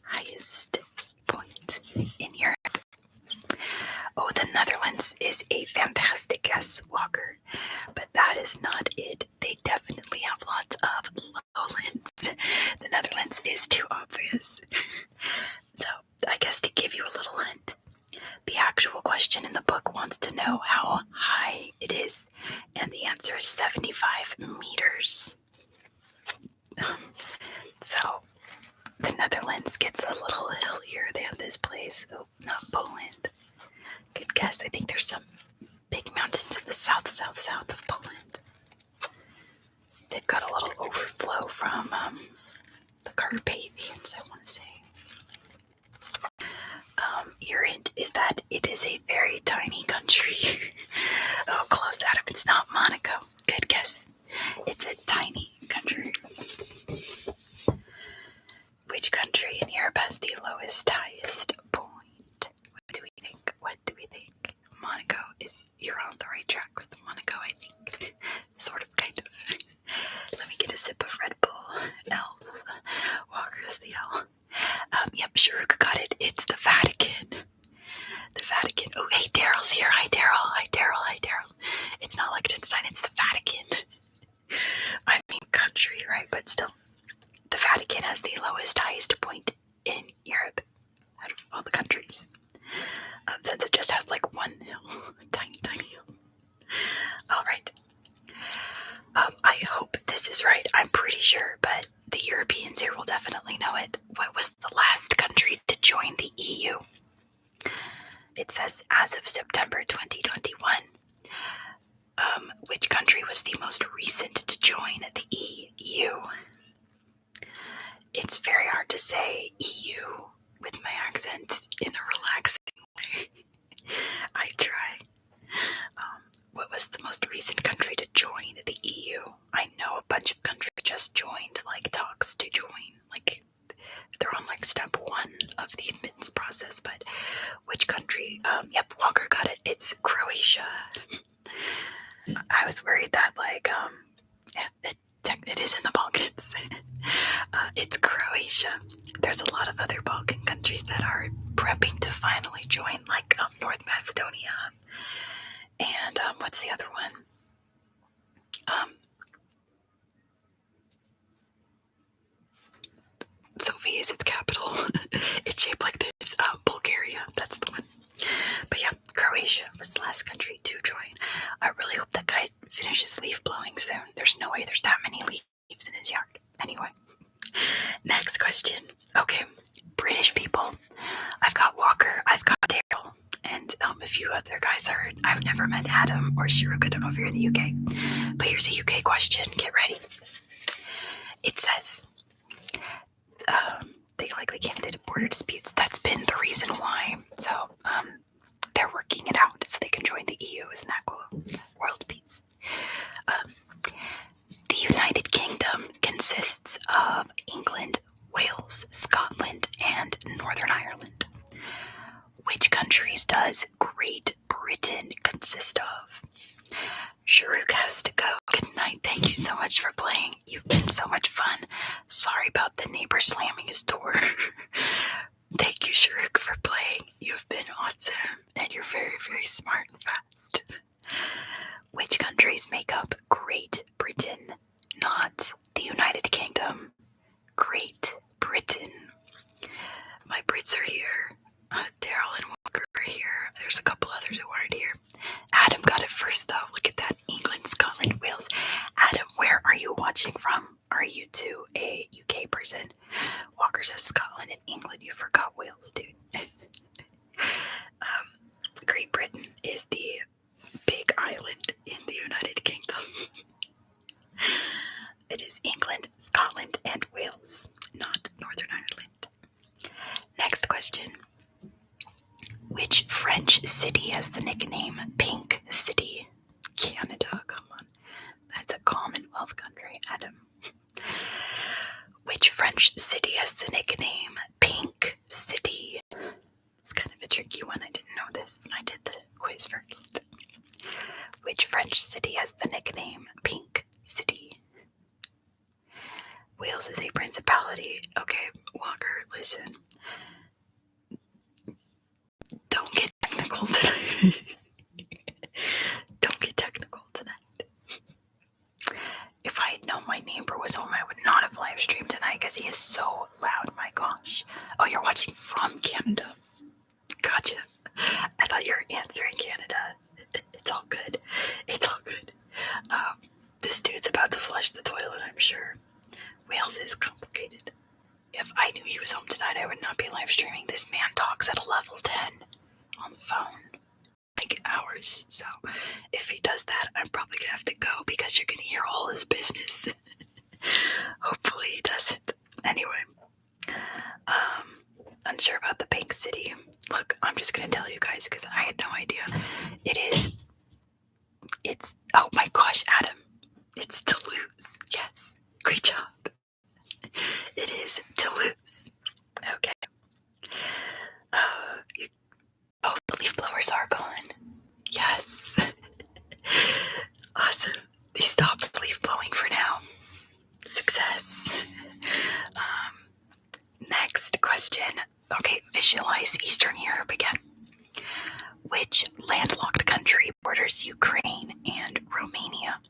highest point in Europe? Oh, the Netherlands is a fantastic guess, Walker. But that is not it. They definitely have lots of lowlands. The Netherlands is too obvious. So, I guess to give you a little hint, the actual question in the book wants to know how high it is, and the answer is 75 meters. So, the Netherlands gets a little hillier than this place. Oh, not Poland. Good guess. I think there's some big mountains in the south of Poland. They've got a little overflow from the Carpathians, I want to say. Your hint is that it is a very tiny country. Oh, close, Adam. It's not Monaco. Good guess. It's a tiny country. Which country in Europe has the highest point? What do we think? Monaco is. You're on the right track with Monaco, I think. Sort of, kind of. Let me get a sip of Red Bull. L's. Walker's the L. Yep, Sharuk got it. It's the Vatican. The Vatican. Oh, hey, Daryl's here. Hi, Daryl. It's not Liechtenstein, but still. The Vatican has the highest point in Europe out of all the countries. Since it just has like one hill. Tiny, tiny hill. Alright. I hope this is right. I'm pretty sure, but the Europeans here will definitely know it. What was the last country to join the EU? It says, as of September 2021, which country was the most recent to join the EU? It's very hard to say EU with my accent in a relaxing way. I try. What was the most recent country to join the EU? I know a bunch of countries just joined, like talks to join, like they're on like step 1 of the admittance process, but which country? Yep, Walker got it. It's Croatia. I was worried that it is in the Balkans. It's Croatia. There's a lot of other Balkan countries that are prepping to finally join, like North Macedonia. And what's the other one? Sofia is its capital. It's shaped like this. Bulgaria, that's the one. But yeah, Croatia was the last country to join. I really hope that guy finishes leaf blowing soon. There's no way there's that many leaves in his yard. Anyway, next question. Okay, British people. I've got Walker, I've got Daryl, and a few other guys are. I've never met Adam or Shiruk. I don't know if you're in the UK. But here's a UK question. Get ready. It says, they likely candidated border disputes. That's been the reason why. So, they're working it out so they can join the EU. Isn't that cool? World peace. The United Kingdom consists of England, Wales, Scotland, and Northern Ireland. Which countries does Great Britain consist of? Shiruk has to go. Good night. Thank you so much for playing. You've been so much fun. Sorry about the neighbor slamming his door. Thank you, Shiruk, for playing. You've been awesome, and you're very, very smart and fast. Which countries make up Great Britain? Not the United Kingdom. Great Britain. My Brits are here. Daryl and Walker are here. There's a couple others who aren't here. Adam got it first, though. Look at that. England, Scotland, Wales. Adam, where are you watching from? Are you to a UK person? Walker says Scotland and England. You forgot Wales, dude. Great Britain is the big island in the United Kingdom. It is England, Scotland, and Wales, not Northern Ireland. Next question. Which French city has the nickname Pink City? Canada, come on. That's a Commonwealth country, Adam. Which French city has the nickname Pink City? It's kind of a tricky one. I didn't know this when I did the quiz first. Which French city has the nickname Pink City? Wales is a principality. Okay, Walker, listen. Don't get technical tonight. Don't get technical tonight. If I had known my neighbor was home, I would not have live streamed tonight because he is so loud. My gosh. Oh, you're watching from Canada. Gotcha. I thought you were answering Canada. It's all good. It's all good. This dude's about to flush the toilet, I'm sure. Wales is complicated. If I knew he was home tonight, I would not be live streaming. This man talks at a level 10 on the phone. Like hours. So if he does that, I'm probably gonna have to go because you're gonna hear all his business. Hopefully he doesn't. Anyway. Unsure about the Pink City. Look, I'm just gonna tell you guys because I had no idea. It's oh my gosh, Adam. It's Toulouse. Yes. Great job. It is Toulouse. Okay. The leaf blowers are gone. Yes. Awesome. They stopped leaf blowing for now. Success. Next question. Okay, visualize Eastern Europe again. Which landlocked country borders Ukraine and Romania?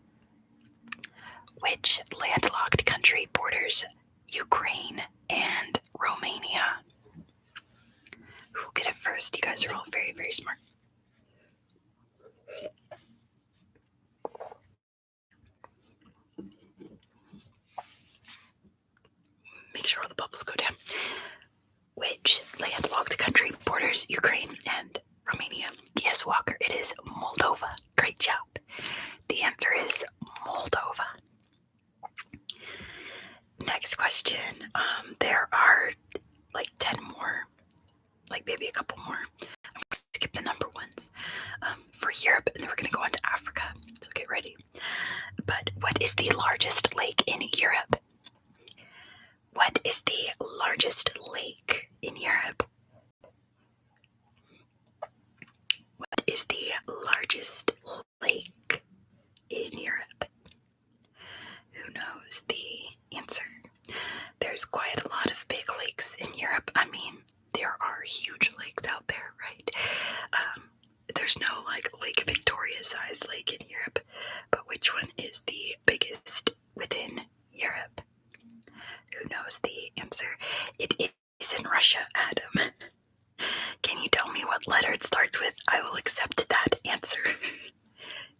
Which landlocked country borders Ukraine and Romania. Who'll get it first? You guys are all very, very smart. Make sure all the bubbles go down. Which landlocked country borders Ukraine and Romania? Yes, Walker, it is Moldova. Great job. The answer is Moldova. Next question. There are like 10 more, like maybe a couple more. I'm going to skip the number ones for Europe, and then we're going to go on to Africa. So get ready. But what is the largest lake in Europe? What is the largest lake in Europe? What is the largest lake in Europe? Who knows the answer? There's quite a lot of big lakes in Europe. I mean, there are huge lakes out there, right? There's no like Lake Victoria sized lake in Europe, but which one is the biggest within Europe? Who knows the answer? It is in Russia, Adam. Can you tell me what letter it starts with? I will accept that answer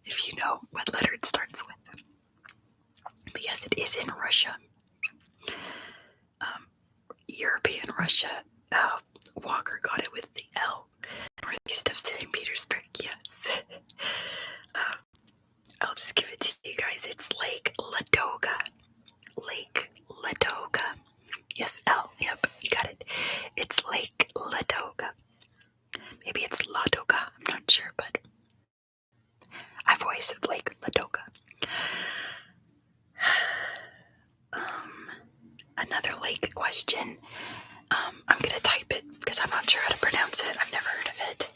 if you know what letter it starts with. But yes, it is in Russia. European Russia. Walker got it with the L. Northeast of St. Petersburg, yes. I'll just give it to you guys. It's Lake Ladoga. Lake Ladoga. Yes, L. Yep, you got it. It's Lake Ladoga. Maybe it's Ladoga. I'm not sure, but I've always said Lake Ladoga. Another lake question. I'm going to type it because I'm not sure how to pronounce it. I've never heard of it.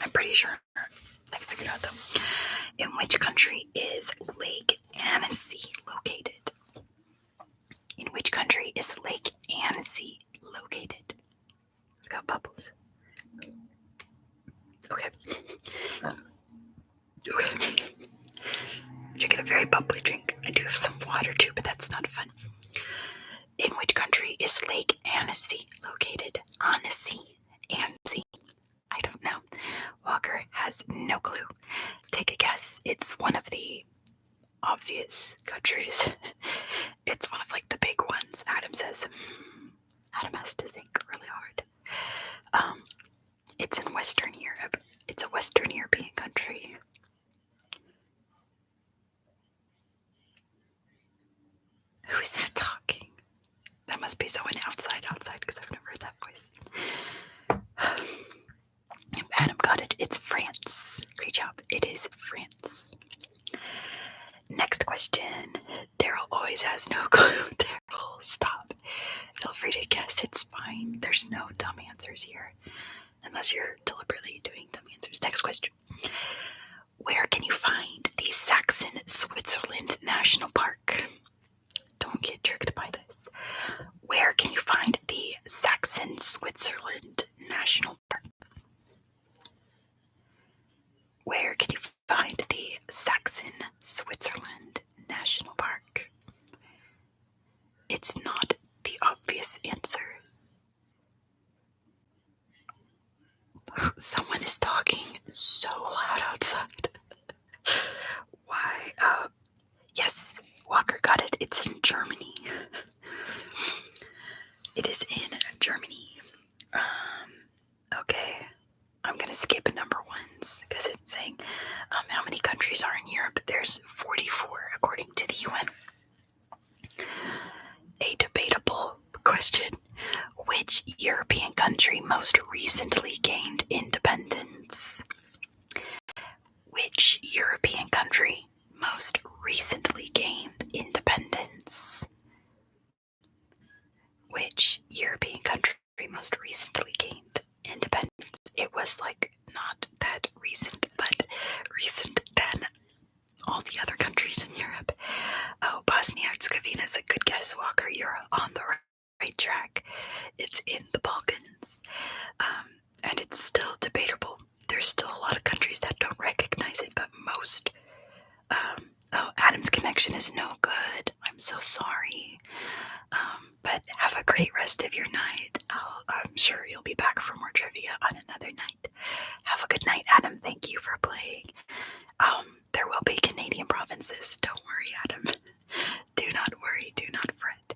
I'm pretty sure I can figure it out though. In which country is Lake Annecy located? In which country is Lake Annecy located? I've got bubbles. Okay. Okay. Drinking a very bubbly drink. I do have some water too, but that's not fun. In which country is Lake Annecy located? Annecy. Annecy. I don't know. Walker has no clue. Take a guess. It's one of the obvious countries. It's one of like the big ones. Adam says. Adam has to think really hard. It's in Western Europe. It's a Western European country. Who is that talking? That must be someone outside, because I've never heard that voice. Adam got it. It's France. Great job. It is France. Next question. Daryl always has no clue. Daryl, stop. Feel free to guess. It's fine. There's no dumb answers here. Unless you're deliberately doing dumb answers. Next question. Where can you find the Saxon Switzerland National Park? Don't get tricked by this. Where can you find the Saxon Switzerland National Park? Where can you find the Saxon Switzerland National Park? It's not the obvious answer. Someone is talking so loud outside. Why? Yes, Walker got it. It's in Germany. It is in Germany. Okay. I'm going to skip number ones because it's saying how many countries are in Europe. There's 44 according to the UN. A debatable question. Which European country most recently gained independence? Which European country most recently gained independence? Which European country most recently gained independence? It was like not that recent, but recent than all the other countries in Europe. Oh, Bosnia-Herzegovina is a good guess, Walker. You're on the right track. It's in the Balkans, and it's still debatable. There's still a lot of countries that don't recognize it, but most. Oh, Adam's connection is no good. I'm I'm so sorry. But have a great rest of your night. I'm sure you'll be back for more trivia on another night. Have a good night, Adam. Thank you for playing. There will be Canadian provinces. Don't worry, Adam. Do not worry. Do not fret.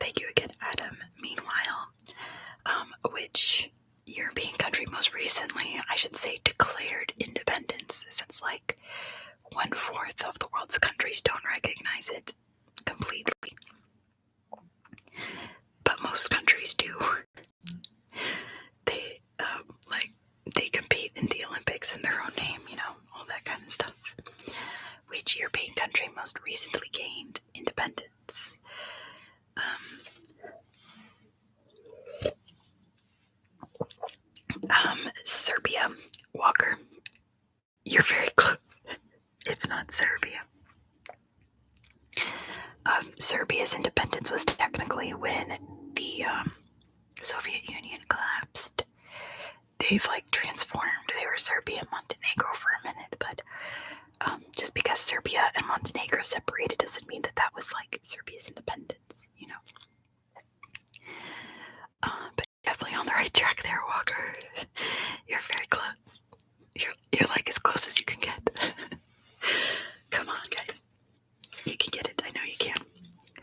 Thank you again, Adam. Meanwhile, which European country most recently, I should say, declared independence, since like 1/4 of the world's countries don't recognize it completely. But most countries do. They compete in the Olympics in their own name, all that kind of stuff. Which European country most recently gained independence? Serbia. Walker, you're very close. It's not Serbia. Serbia's independence was technically when the Soviet Union collapsed. They've transformed. They were Serbia and Montenegro for a minute, but just because Serbia and Montenegro separated doesn't mean that was Serbia's independence, But definitely on the right track there, Walker. You're very close. You're as close as you can get. Come on, guys. You can get it. I know you can.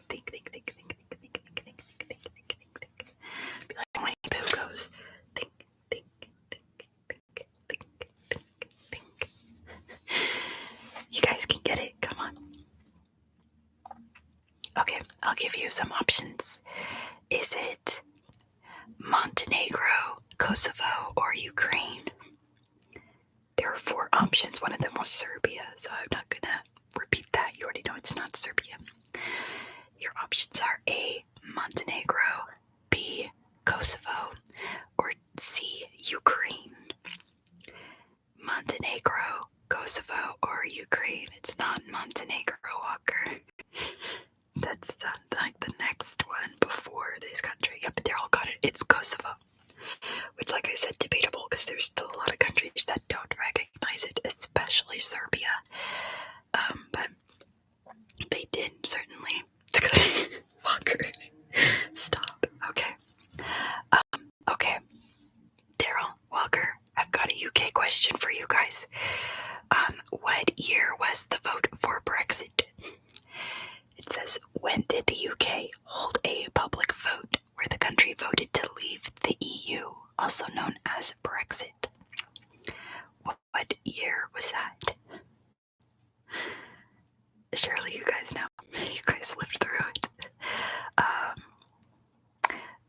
Think. Be like Winnie Pooh goes. Think. You guys can get it. Come on. Okay, I'll give you some options. Is it Montenegro, Kosovo, or Ukraine? There are 4 options. One of them was Serbia, so I'm not gonna repeat that. You already know it's not Serbia. Your options are A, Montenegro, B, Kosovo, or C, Ukraine. Montenegro, Kosovo, or Ukraine. It's not Montenegro, Walker. That's the next one before this country. Yep, they're all got it. It's Kosovo. Which, like I said, debatable because there's still a lot of countries that don't recognize it, especially Serbia. But they did, certainly. Walker, stop. Okay. Okay. Daryl, Walker, I've got a UK question for you guys. What year was the vote for Brexit? It says, when did the UK hold a public vote where the country voted to leave the EU, also known as Brexit? What year was that? Surely you guys know. You guys lived through it.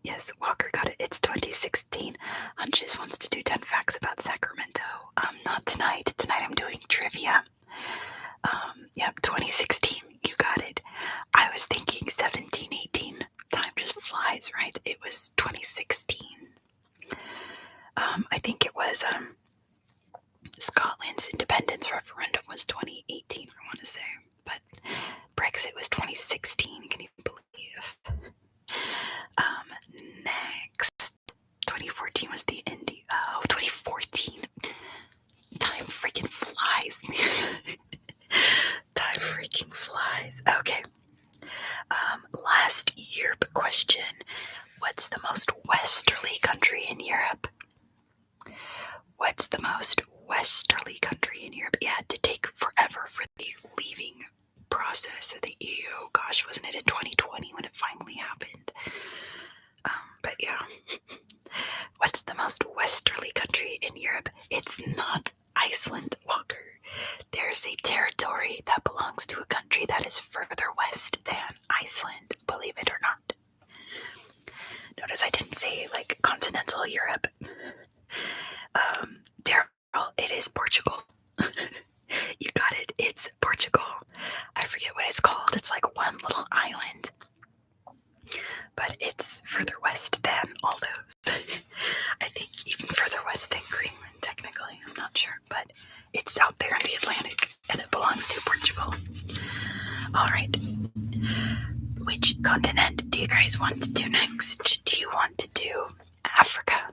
Yes, Walker got it. It's 2016. Hunches wants to do 10 facts about Sacramento. Not tonight. Tonight I'm doing trivia. Yep, 2016. You got it. I was thinking 17, 18. Time just flies, right? It was 2016. I think it was Scotland's independence referendum was 2018, I want to say. But Brexit was 2016. Can you believe? Next. 2014 was the India. Oh, 2014. Time freaking flies, man. Time freaking flies. Okay. Last Europe question. What's the most westerly country in Europe? What's the most westerly country in Europe? It had to take forever for the leaving process of the EU. Gosh, wasn't it in 2020 when it finally happened? But yeah. What's the most westerly country in Europe? It's not Iceland, Walker. There's a territory that belongs to a country that is further west than Iceland, believe it or not. Notice I didn't say continental Europe. Daryl, it is Portugal. You got it. It's Portugal. I forget what it's called. It's one little island. But it's further west than all those. I think even further west than Greenland, technically. I'm not sure. But it's out there in the Atlantic, and it belongs to Portugal. Alright. Which continent do you guys want to do next? Do you want to do Africa,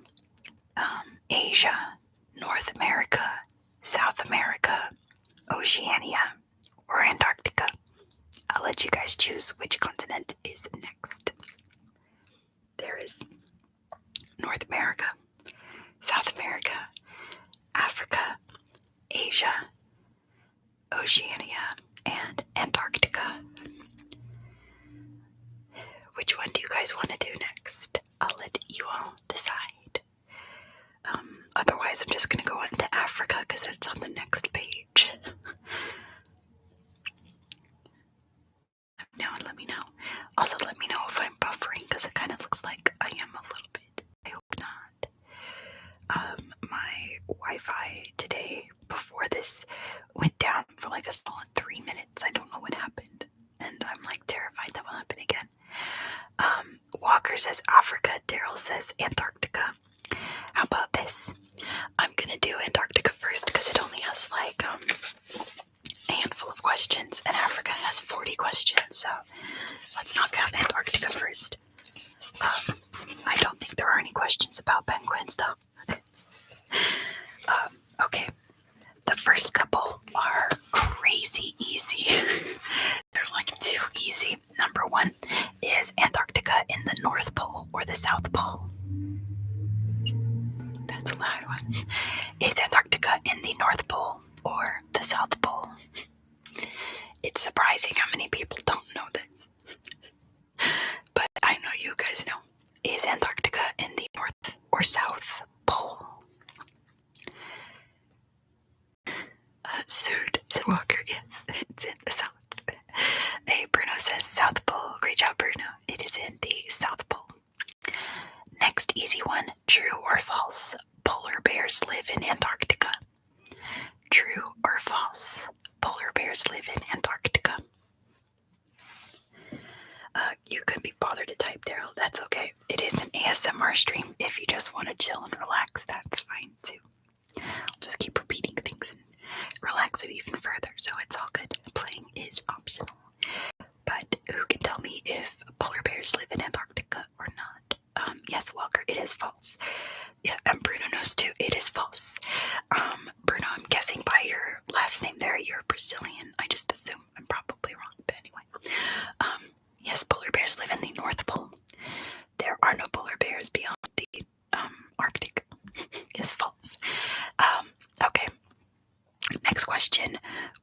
Asia, North America, South America, Oceania, or Antarctica? I'll let you guys choose which continent is next. There is North America, South America, Africa, Asia, Oceania, and Antarctica. Which one do you guys want to do next? I'll let you all decide. Otherwise, I'm just going to go on to Africa because it's on the next page. Let me know. Also, let me know if I'm buffering because it kind of looks like I am a little bit. I hope not. My Wi-Fi today, before this, went down for like a solid 3 minutes. I don't know what happened, and I'm like terrified that will happen again. Walker says Africa. Daryl says Antarctica. How about this? I'm gonna do Antarctica first because it only has like a handful of questions, and Africa has 40 questions. So let's knock out Antarctica first. I don't think there are any questions about penguins though. Okay. The first couple are crazy easy. They're like too easy. Number one, is Antarctica in the North Pole or the South Pole? That's a loud one. Is Antarctica in the North Pole or the South Pole? It's surprising how many people don't know this. But I know you guys know. Is Antarctica in the North or South Pole? Sued, said Walker, yes, it's in the South. Hey, Bruno says South Pole. Great job, Bruno. It is in the South Pole. Next easy one, true or false? Polar bears live in Antarctica. True or false? Polar bears live in Antarctica. You couldn't be bothered to type, Daryl. That's okay. It is an ASMR stream. If you just want to chill and relax, that's fine too. I'll just keep repeating things and relax it even further, so it's all good. Playing is optional. But who can tell me if polar bears live in Antarctica or not? Yes, Walker, it is false. Yeah, and Bruno knows too, it is false. Bruno, I'm guessing by your last name there, you're Brazilian. I just assume I'm probably wrong, but anyway. Yes, polar bears live in the North Pole. There are no polar bears beyond the Arctic. Is false. Okay. Next question.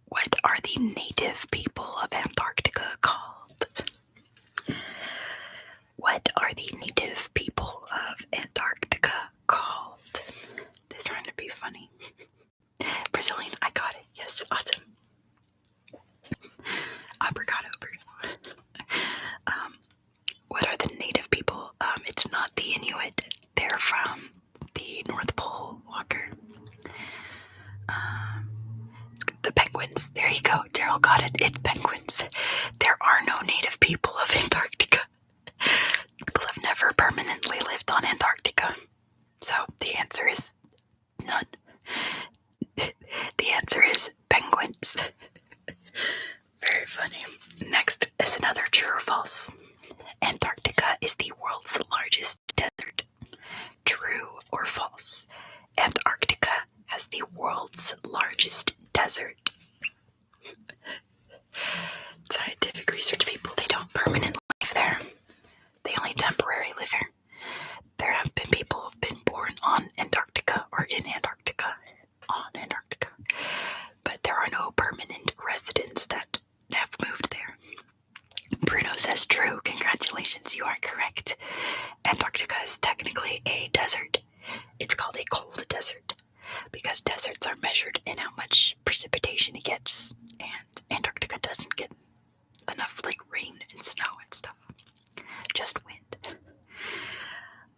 What are the native people of Antarctica called? What are the native people of Antarctica called? This is trying to be funny. Brazilian, I got it. Yes, awesome. Obrigado, Bruno. What are the native people? It's not the Inuit. They're from the North Pole, Walker. The penguins. There you go. Daryl got it. It's penguins. There are no native people of Antarctica. People have never permanently lived on Antarctica. So the answer is none. The answer is penguins. Very funny. Next is another true or false. Antarctica is the world's largest desert. True or false? Antarctica has the world's largest desert. Scientific research people, they don't permanently live there. They only temporarily live there. There have been people who have been born on Antarctica or in Antarctica. On Antarctica. But there are no permanent residents that have moved there. Bruno says true. Congratulations, you are correct. Antarctica is technically a desert. It's called a cold desert because deserts are measured in how much precipitation it gets, and Antarctica doesn't get enough like rain and snow and stuff. Just wind.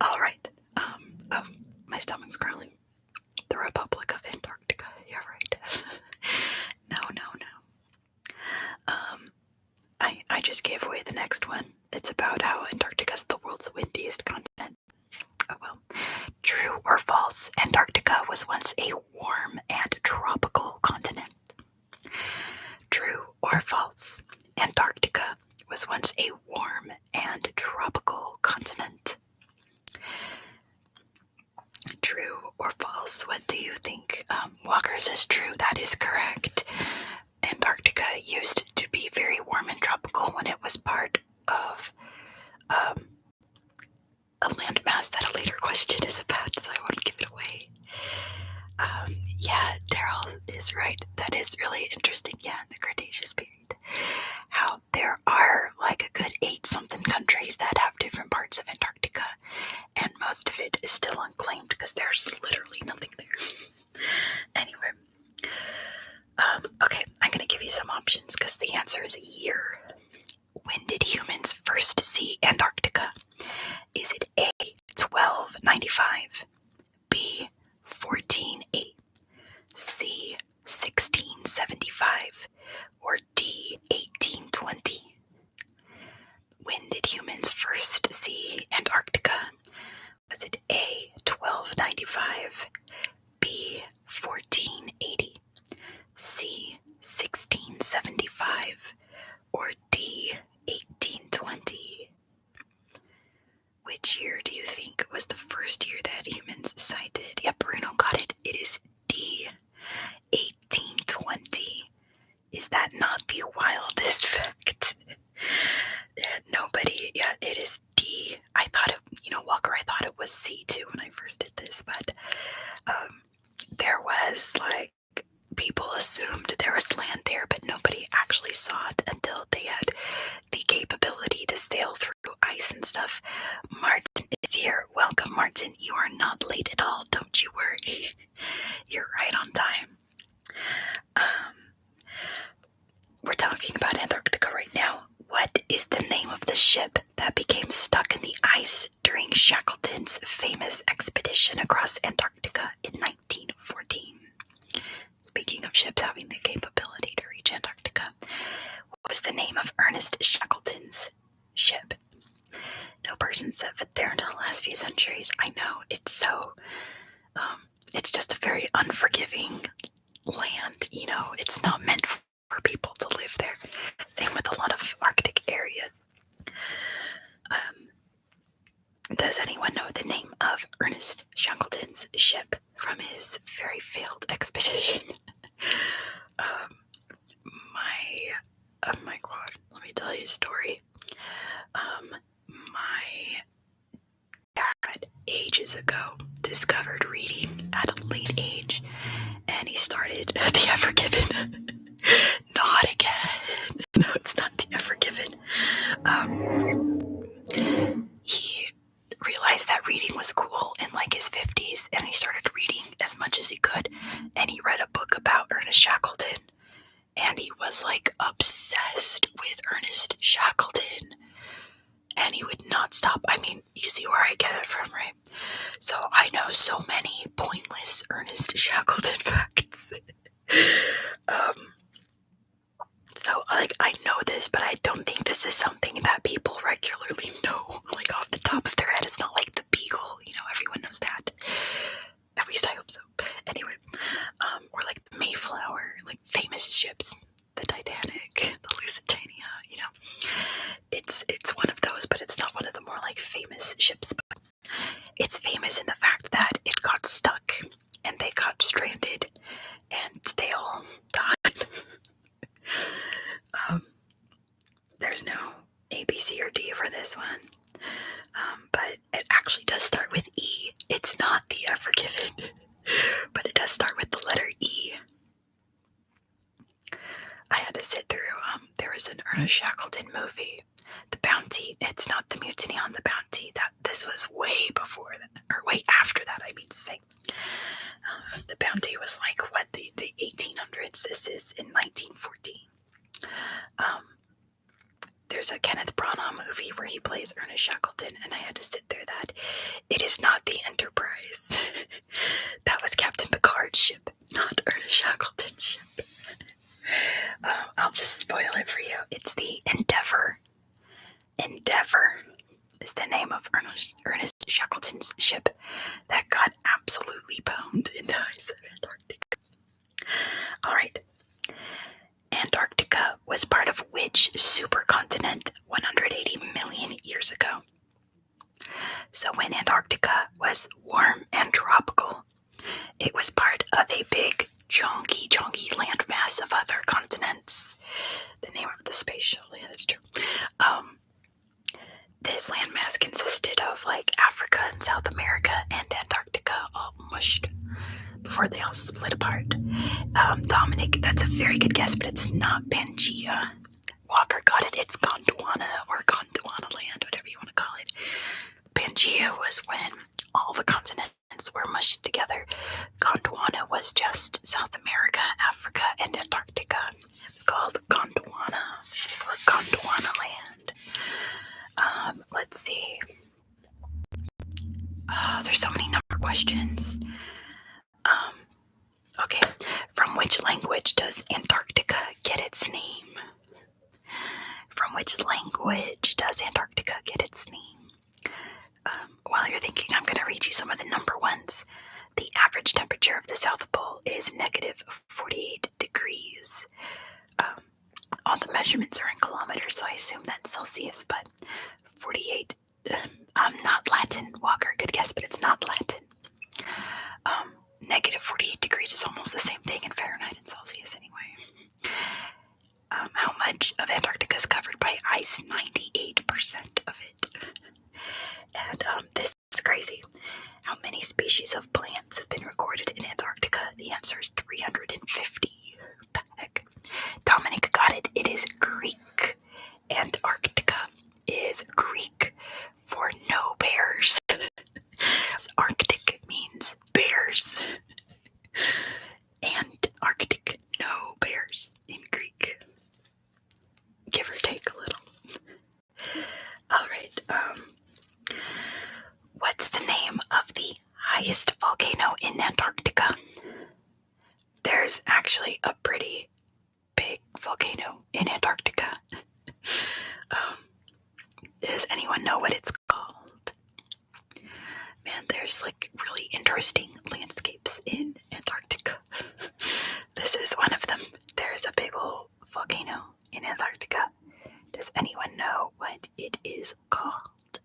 Alright. Oh, my stomach's growling. The Republic of Antarctica. Yeah, right. No. I just gave away the next one. It's about how Antarctica is the world's windiest continent. Oh well. True or false? Antarctica was once a warm and tropical continent. True or false? Antarctica was once a warm and tropical continent. True or false? What do you think? Walker says true. That is correct. Antarctica used Charles is right. That is really interesting. Yeah, the Cretaceous period. How there are like a good 8-something countries that have different parts of Antarctica, and most of it is still unclaimed because there's literally nothing there. Anyway, okay, I'm gonna give you some options because the answer is a year. When did humans first see Antarctica? Is it A, 1295, B, 1480, C, 1675, or D, 1820? When did humans first see Antarctica? Was it A, 1295, B, 1480, C, 1675, or D, 1820? Which year do you think was the first year that humans sighted? Yeah, Bruno got it. It is D, 1820. Is that not the wildest fact? Nobody, yeah, it is D. I thought it, Walker, I thought it was C too when I first did this, but there was like, people assumed there was land there, but nobody actually saw it until they had the capability to sail through ice and stuff. Martin is here. Welcome, Martin. You are not late at all. Don't you worry. You're right on time. We're talking about Antarctica right now. What is the name of the ship that became stuck in the ice during Shackleton's famous expedition across Antarctica in 1914? Speaking of ships having the capability to reach Antarctica, what was the name of Ernest Shackleton's ship? No person set foot there until the last few centuries. I know, it's so, it's just a very unforgiving land, it's not meant for people to live there. Same with a lot of Arctic areas. Does anyone know the name of Ernest Shackleton's ship from his very failed expedition? Oh my god, let me tell you a story. My dad, ages ago, discovered reading at a late age, and he started The Ever Given. Not again. No, it's not The Ever Given. He realized that reading was cool in like his 50s, and he started reading as much as he could, and he read a book about Ernest Shackleton, and he was like obsessed with Ernest Shackleton, and he would not stop. I mean, you see where I get it from, right? So I know so many pointless Ernest Shackleton facts. So, like, I know this, but I don't think this is something that people regularly know, like, off the top of their head. It's not like the Beagle, everyone knows that. At least I hope so. Anyway, or like the Mayflower, like famous ships, the Titanic, the Lusitania, It's one of those, but it's not one of the more, like, famous ships. But it's famous in the fact that it got stuck, and they got stranded, and they all died. There's no A, B, C, or D for this one. But it actually does start with E. It's not The Ever Given, but it does start with the letter E. I had to sit through, there was an Ernest Shackleton movie, The Bounty. It's not The Mutiny on the Bounty. This was way before that, or way after that, I mean to say. The Bounty was like, the 1800s. This is in 1914. There's a Kenneth Branagh movie where he plays Ernest Shackleton, and I had to sit there that it is not the Enterprise. That was Captain Picard's ship, not Ernest Shackleton's ship. I'll just spoil it for you. It's the Endeavour. Endeavour is the name of Ernest Shackleton's ship that got absolutely pwned in the ice of Antarctica. Alright. Antarctica was part of which supercontinent 180 million years ago? So when Antarctica was warm and tropical, it was part of a big, chunky landmass of other continents. The name of the space shuttle, yeah, that's true. This landmass consisted of like Africa and South America and Antarctica all mushed before they all split apart. Dominic, that's a very good guess, but it's not Pangea. Walker got it. It's Gondwana or Gondwana land, whatever you want to call it. Pangea was when all the continents were mushed together. Gondwana was just South America, Africa, and Antarctica. It's called Gondwana or Gondwana land. Let's see. Oh, there's so many number questions. Okay, from which language does Antarctica get its name? From which language does Antarctica get its name? While you're thinking, I'm going to read you some of the number ones. The average temperature of the South Pole is negative 48 degrees. All the measurements are in kilometers, so I assume that's Celsius, but 48, not Latin. Walker, good guess, but it's not Latin. Negative 48 degrees is almost the same thing in Fahrenheit and Celsius anyway. How much of Antarctica is covered by ice? 98% of it. And this is crazy. How many species of plants have been recorded in Antarctica? The answer is 350. What the heck? Dominic got it. It is Greek. Antarctica is Greek for no bears. Arctic means bears. And Arctic, no bears in Greek. Give or take a little. Alright, what's the name of the highest volcano in Antarctica? There's actually a pretty big volcano in Antarctica. Does anyone know what it's called? Man, there's like really interesting landscapes in Antarctica. This is one of them. There's a big old volcano in Antarctica. Does anyone know what it is called?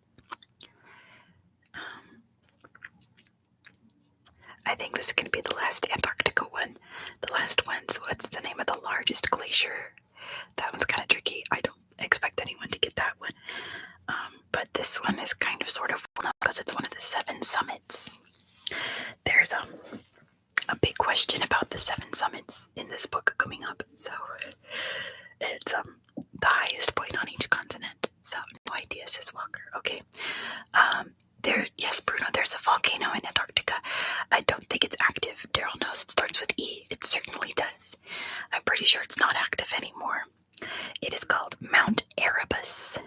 I think this is going to be the last Antarctica one. The last one's what's the name of the largest glacier? That one's kind of tricky. I don't expect anyone to get that one. But this one is kind of sort of well known because it's one of the 7 summits. There's a big question about the 7 summits in this book coming up. So it's the highest point on each continent. So no idea, says Walker. Okay. Yes, Bruno, there's a volcano in Antarctica. I don't think it's active. Daryl knows it starts with E. It certainly does. I'm pretty sure it's not active anymore. It is called Mount Erebus.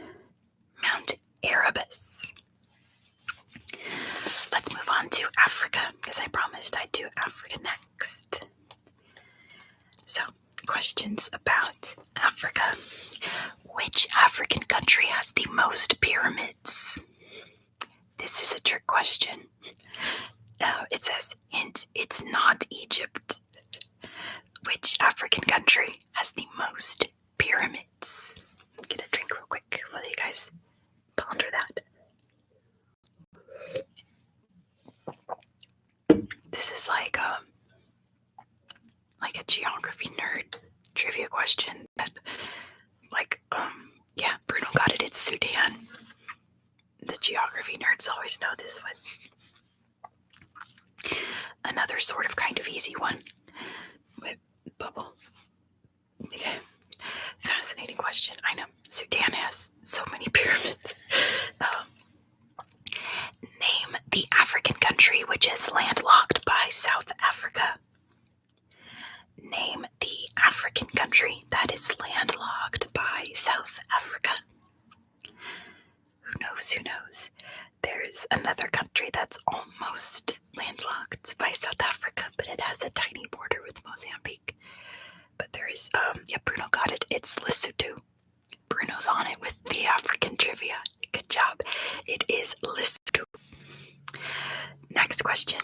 Mount Erebus. Let's move on to Africa, because I promised I'd do Africa next. So, questions about Africa. Which African country has the most pyramids? This is a trick question. It says, hint, it's not Egypt. Which African country has the most pyramids? Get a drink real quick while you guys ponder that. This is like a geography nerd trivia question. But yeah, Bruno got it. It's Sudan. The geography nerds always know this one. Another sort of kind of easy one. Wait, bubble. Okay. Fascinating question. I know. Sudan has so many pyramids. Name the African country which is landlocked by South Africa. Name the African country that is landlocked by South Africa. Who knows? Who knows? There's another country that's almost landlocked by South Africa, but it has a tiny border with Mozambique. But there is, Bruno got it. It's Lesotho. Bruno's on it with the African trivia. Good job. It is Lesotho. Next question.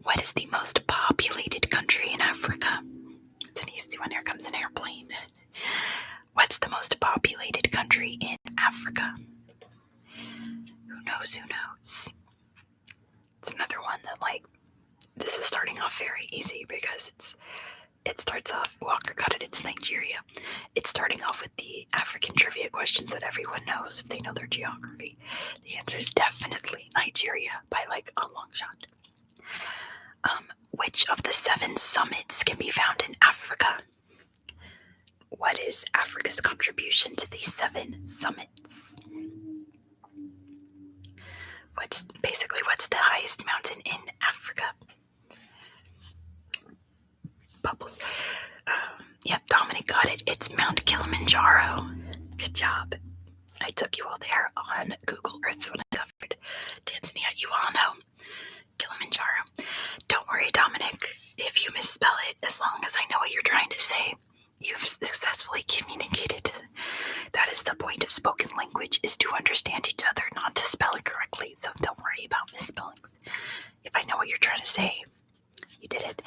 What is the most populated country in Africa? It's an easy one. Here comes an airplane. What's the most populated country in Africa? Who knows? Who knows? It's another one that, this is starting off very easy because it starts off, Walker got it, it's Nigeria. It's starting off with the African trivia questions that everyone knows if they know their geography. The answer is definitely Nigeria by a long shot. Which of the 7 summits can be found in Africa? What is Africa's contribution to these 7 summits? What's the highest mountain in Africa? Bubbles. Yep, Dominic got it. It's Mount Kilimanjaro. Good job. I took you all there on Google Earth when I covered Tanzania. You all know Kilimanjaro. Don't worry, Dominic, if you misspell it, as long as I know what you're trying to say, you've successfully communicated. That is the point of spoken language, is to understand each other, not to spell it correctly. So don't worry about misspellings. If I know what you're trying to say, you did it.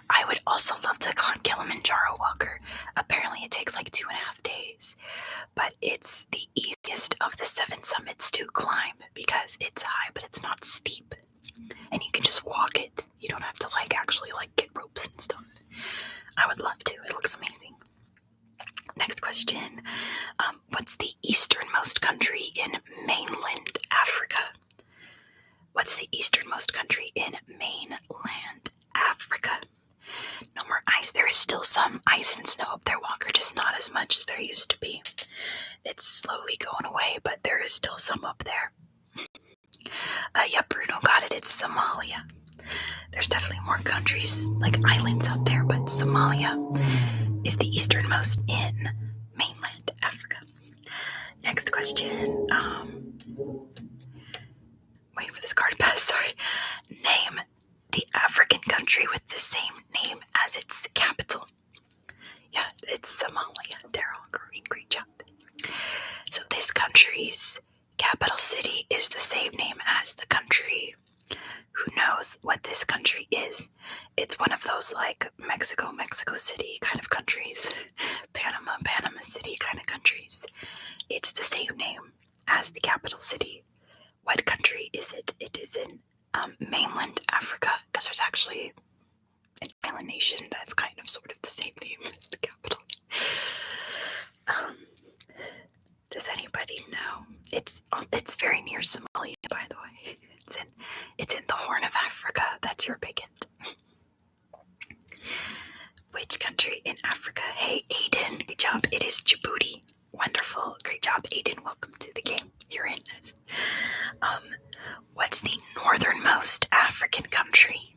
I would also love to climb Kilimanjaro, Walker. Apparently it takes like 2.5 days, but it's the easiest of the 7 summits to climb because it's high, but it's not steep. And you can just walk it. You don't have to actually get ropes and stuff. I would love to. It looks amazing. Next question. What's the easternmost country in mainland Africa? What's the easternmost country in mainland Africa? No more ice. There is still some ice and snow up there, Walker, just not as much as there used to be. It's slowly going away, but there is still some up there. Yeah, Bruno got it. It's Somalia. There's definitely more countries, islands out there, but Somalia is the easternmost in mainland Africa. Next question. Wait for this card to pass, sorry. Name the African country with the same name as its capital. Yeah, it's Somalia. Daryl, great job. So this country's capital city is the same name as the country. Who knows what this country is? It's one of those Mexico City kind of countries. Panama City kind of countries. It's the same name as the capital city. What country is it? It is in mainland Africa, because there's actually an island nation that's kind of sort of the same name as the capital. Does anybody know? It's very near Somalia, by the way. It's in the Horn of Africa. That's your big hint. Which country in Africa? Hey, Aiden, good job. It is Djibouti. Wonderful. Great job, Aiden. Welcome to the game. You're in. What's the northernmost African country?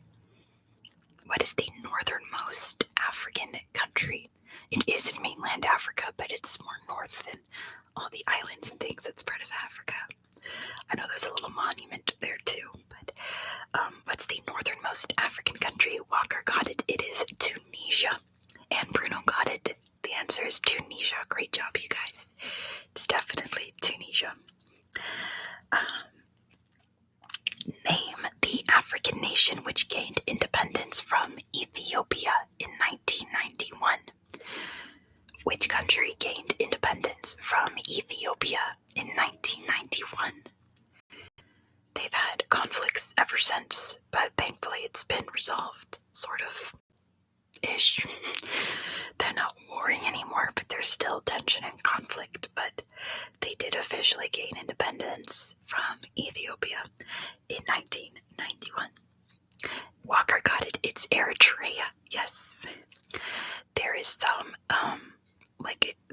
What is the northernmost African country? It is in mainland Africa, but it's more north than all the islands and things that spread of Africa. I know there's a little monument there too, but what's the northernmost African country? Walker got it. It is Tunisia. And Bruno got it. The answer is Tunisia. Great job, you guys. It's definitely Tunisia. Name the African nation which gained independence from Ethiopia in 1991. Which country gained independence from Ethiopia in 1991? They've had conflicts ever since, but thankfully it's been resolved, sort of, ish. They're not warring anymore, but there's still tension and conflict, but they did officially gain independence from Ethiopia in 1991. Walker got it. It's Eritrea. Yes. There is some,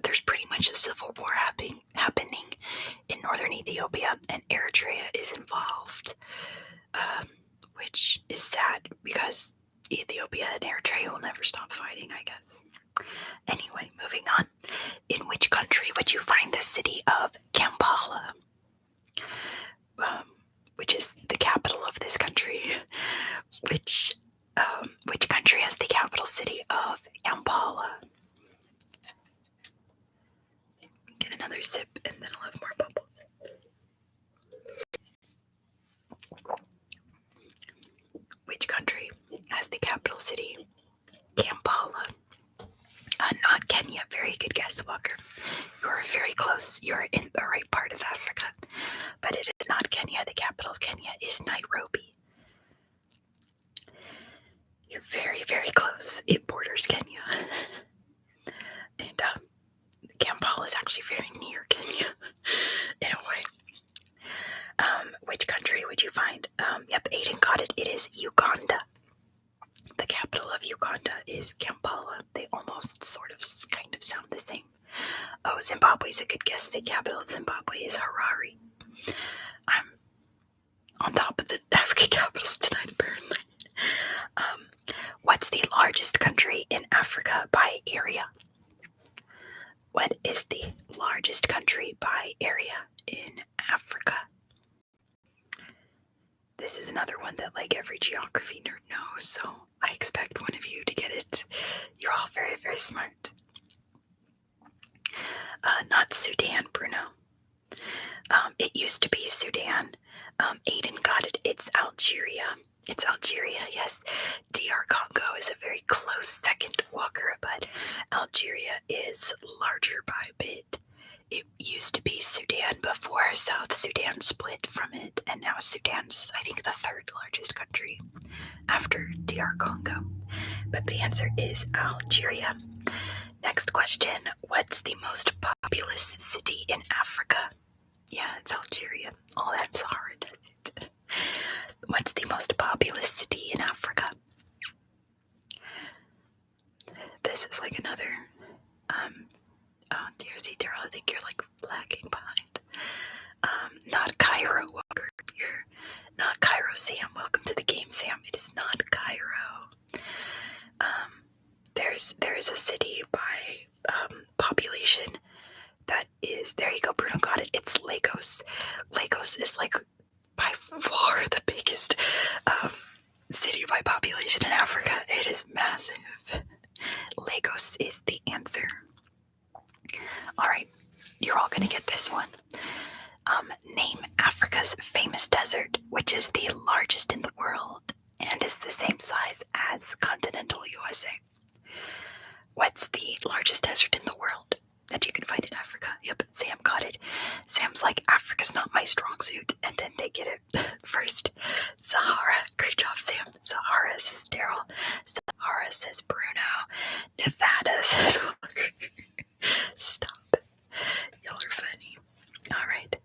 there's pretty much a civil war happening in northern Ethiopia, and Eritrea is involved, which is sad because Ethiopia and Eritrea will never stop fighting, I guess. Anyway, moving on. In which country would you find the city of Kampala? Which is the capital of this country. Which country has the capital city of Kampala? Get another sip and then I'll have more bubbles. Which country has the capital city Kampala? Not Kenya. Very good guess, Walker. You're very close. You're in the right part of Africa. But it is not Kenya. The capital of Kenya is Nairobi. You're very, very close. It borders Kenya. And Kampala is actually very near Kenya, in a way. Which country would you find? Yep, Aiden got it. It is Uganda. is Kampala. They almost sort of kind of sound the same. Oh, Zimbabwe's a good guess. The capital of Zimbabwe is Harare. I'm on top of the African capitals tonight, apparently. What's the largest country in Africa by area? What is the largest country by area in Africa? This is another one that like every geography nerd knows, so I expect one of you to get it. You're all very, very smart. Not Sudan, Bruno. It used to be Sudan. Aiden got it. It's Algeria. It's Algeria, yes. DR Congo is a very close second, Walker, but Algeria is larger by a bit. It used to be Sudan before South Sudan split from it, and now Sudan's, I think, the third largest country after DR Congo. But the answer is Algeria. Next question. What's the most populous city in Africa? Yeah, it's Algeria. Oh, that's Sahara Desert. What's the most populous city in Africa? This is like another, oh dear, see, Daryl, I think you're like lagging behind. Not Cairo, Walker. You're not Cairo, Sam. Welcome to the game, Sam. It is not Cairo. There is a city by population that is, there you go, Bruno got it. It's Lagos. Lagos is like by far the biggest city by population in Africa. It is massive. Lagos is the answer. Alright, you're all gonna get this one. Name Africa's famous desert, which is the largest in the world and is the same size as continental USA. What's the largest desert in the world that you can find in Africa? Yep, Sam got it. Sam's like, Africa's not my strong suit, and then they get it first. Sahara. Great job, Sam. Sahara says Daryl. Sahara says Bruno. Nevada says Walker. Stop. Y'all are funny. Alright.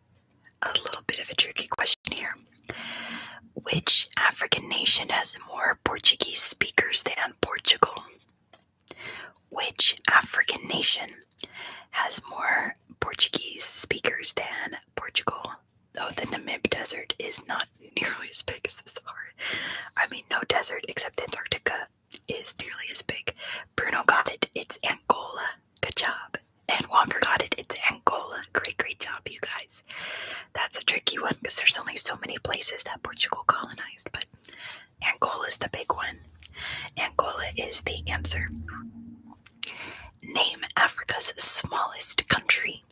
A little bit of a tricky question here. Which African nation has more Portuguese speakers than Portugal? Which African nation has more Portuguese speakers than Portugal? Oh, the Namib Desert is not nearly as big as the Sahara. I mean, no desert except Antarctica is nearly as big. Bruno got it. It's Angola. Good job. And Walker got it. It's Angola. Great job, you guys. That's a tricky one because there's only so many places that Portugal colonized, but Angola's the big one. Angola is the answer. Name Africa's smallest country.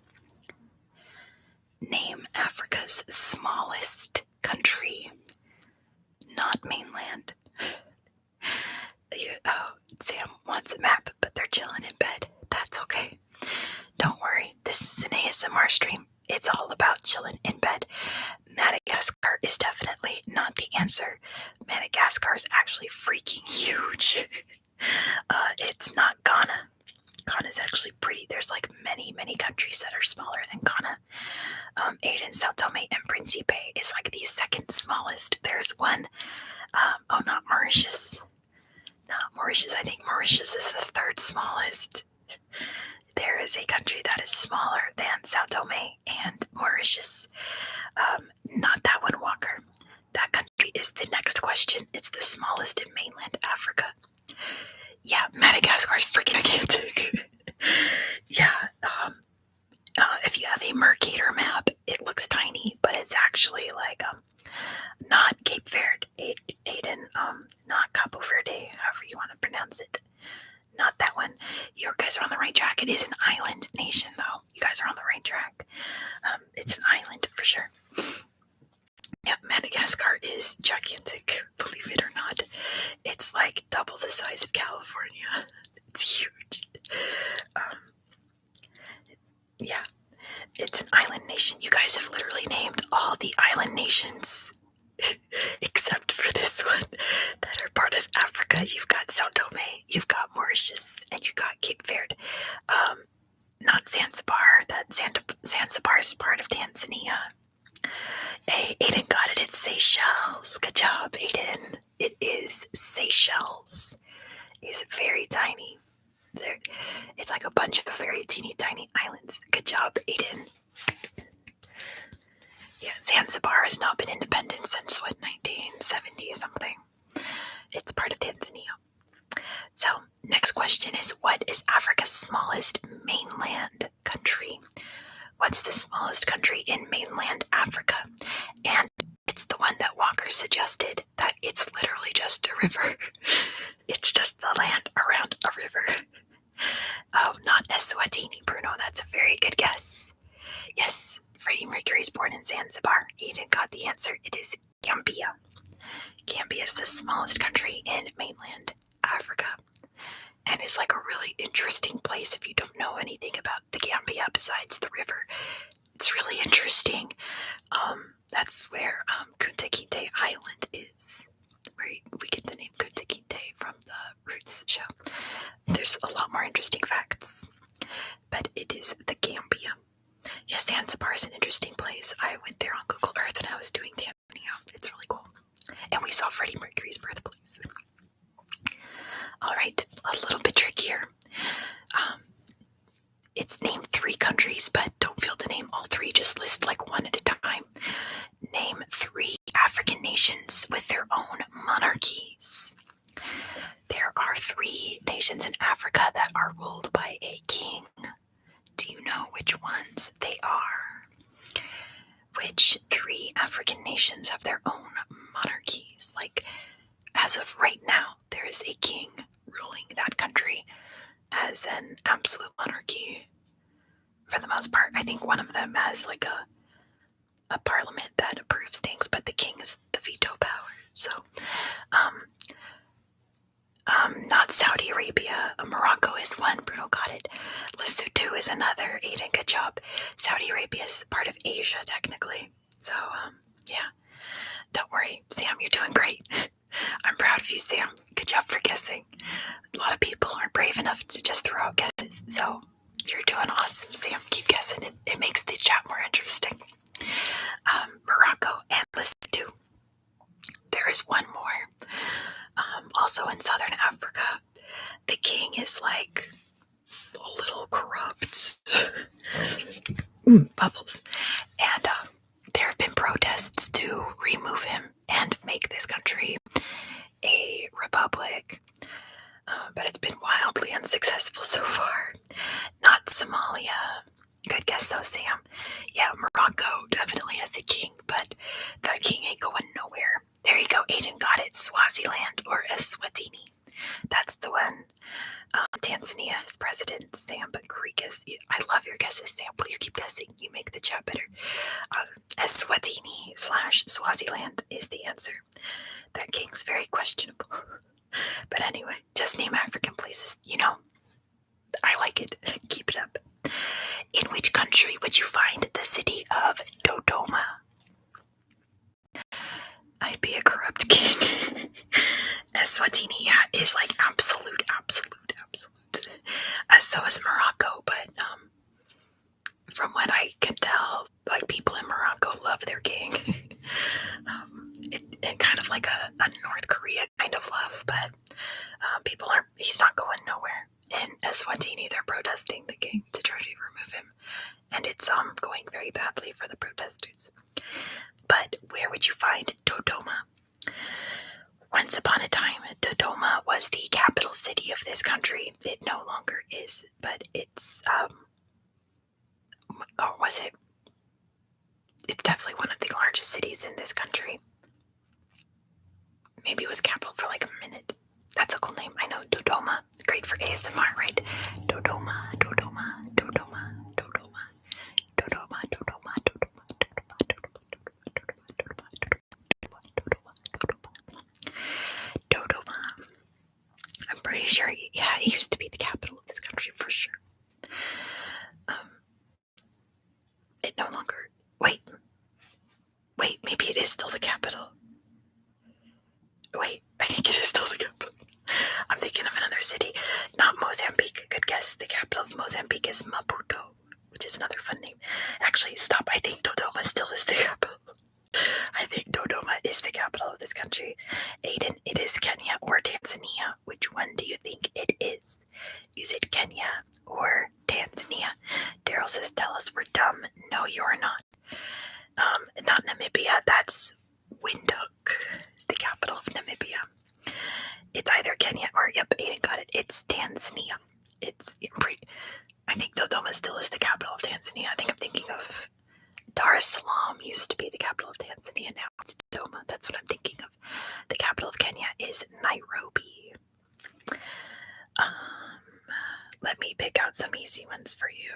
Name Africa's smallest country. Not mainland. Oh, Sam wants a map, but they're chilling in bed. That's okay. Don't worry. This is an ASMR stream. It's all about chilling in bed. Madagascar is definitely not the answer. Madagascar is actually freaking huge. It's not Ghana. Ghana's actually pretty. There's like many countries that are smaller than Ghana. Aiden, Sao Tome, and Principe is like the second smallest. There's one, not Mauritius. Not Mauritius. I think Mauritius is the third smallest. There is a country that is smaller than Sao Tome and Mauritius. Not that one, Walker. That country is the next question. It's the smallest in mainland Africa. Yeah, Madagascar is freaking gigantic. Yeah, if you have a Mercator map, it looks tiny, but it's actually like not Cape Verde, Aiden, not Cabo Verde, however you want to pronounce it. Not that one. You guys are on the right track. It is an island nation, though. You guys are on the right track. It's an island for sure. Yeah, Madagascar is gigantic, believe it or not. It's like double the size of California. It's huge. Yeah, it's an island nation. You guys have literally named all the island nations except for this one that are part of Africa. You've got Sao Tome, you've got Mauritius, and you've got Cape Verde. Not Zanzibar. That Zanzibar is part of Tanzania. Hey, Aiden got it. It's Seychelles. Good job, Aiden. It is Seychelles. is very tiny. It's like a bunch of very teeny tiny islands. Good job, Aiden. Yeah, Zanzibar has not been independent since, 1970 something. It's part of Tanzania. So, next question is, what is Africa's smallest mainland country? What's the smallest country in mainland Africa? And it's the one that Walker suggested, that it's literally just a river. It's just the land around a river. Oh, not Eswatini, Bruno. That's a very good guess. Yes, Freddie Mercury's born in Zanzibar. Aiden got the answer. It is Gambia. Gambia is the smallest country in mainland Africa. And it's like a really interesting place if you don't know anything about the Gambia besides the river. It's really interesting. That's where Kunta Kinte Island is, where we get the name Kunta Kinte from the Roots show. There's a lot more interesting facts, but it is the Gambia. Yes, Zanzibar is an interesting place. I went there on Google Earth and I was doing Tanzania. It's really cool. And we saw Freddie Mercury's birthplace. All right, a little bit trickier. It's named 3 countries, but don't feel to name all 3. Just list like one at a time. Name 3 African nations with their own monarchies. There are 3 nations in Africa that are ruled by a king. Do you know which ones they are? Which 3 African nations have their own monarchies? Like, as of right now, there is a king ruling that country as an absolute monarchy. For the most part, I think one of them has like a parliament that approves things, but the king is the veto power. So, not Saudi Arabia. Morocco is one. Bruno got it. Lesotho is another. Aiden, good job. Saudi Arabia is part of Asia, technically. So, yeah. Don't worry, Sam, you're doing great. I'm proud of you, Sam. Good job for guessing. A lot of people aren't brave enough to just throw out guesses, so you're doing awesome, Sam. Keep guessing. It makes the chat more interesting. Morocco and Lesotho. There is one more. Also in southern Africa. The king is like a little corrupt. Bubbles. And there have been protests to remove him and make this country a republic. But it's been wildly unsuccessful so far. Not Somalia. Good guess though, Sam. Yeah, Morocco definitely has a king, but that king ain't going nowhere. There you go, Aiden got it. Swaziland or Eswatini. That's the one. Tanzania is president, Sam, but Greek is... I love your guesses, Sam. Please keep guessing. You make the chat better. Eswatini / Swaziland is the answer. That king's very questionable. But anyway, just name African places. You know, I like it. Keep it up. In which country would you find the city of Dodoma? I'd be a corrupt king. Eswatini, is like absolute. So is Morocco, but from what I can tell, like people in Morocco love their king. It kind of like a North Korea kind of love, but he's not going nowhere. In Eswatini, they're protesting the king to try to remove him, and it's going very badly for the protesters. But where would you find Dodoma? Once upon a time, Dodoma was the capital city of this country. It no longer is, but it's or was it? It's definitely one of the largest cities in this country. Maybe it was capital for like a minute. That's a cool name. I know, Dodoma. It's great for ASMR, right? Dodoma, Dodoma, Dodoma, Dodoma, Dodoma, Dodoma, Dodoma, Dodoma. I'm pretty sure, it used to be the capital of this country for sure. It no longer. Wait, maybe it is still the capital. Wait, I think it is still the capital. I'm thinking of another city. Not Mozambique. Good guess. The capital of Mozambique is Maputo, which is another fun name. Actually, stop. I think Dodoma still is the capital. I think Dodoma is the capital of this country. Aiden, it is Kenya or Tanzania. Which one do you think? Is it Kenya or Tanzania? Daryl says, tell us we're dumb. No, you're not. Not Namibia. That's Windhoek. It's the capital of Namibia. It's either Kenya or, yep, Aiden got it. It's Tanzania. I think Dodoma still is the capital of Tanzania. I think I'm thinking of Dar es Salaam used to be the capital of Tanzania. Now it's Dodoma. That's what I'm thinking of. The capital of Kenya is Nairobi. Let me pick out some easy ones for you.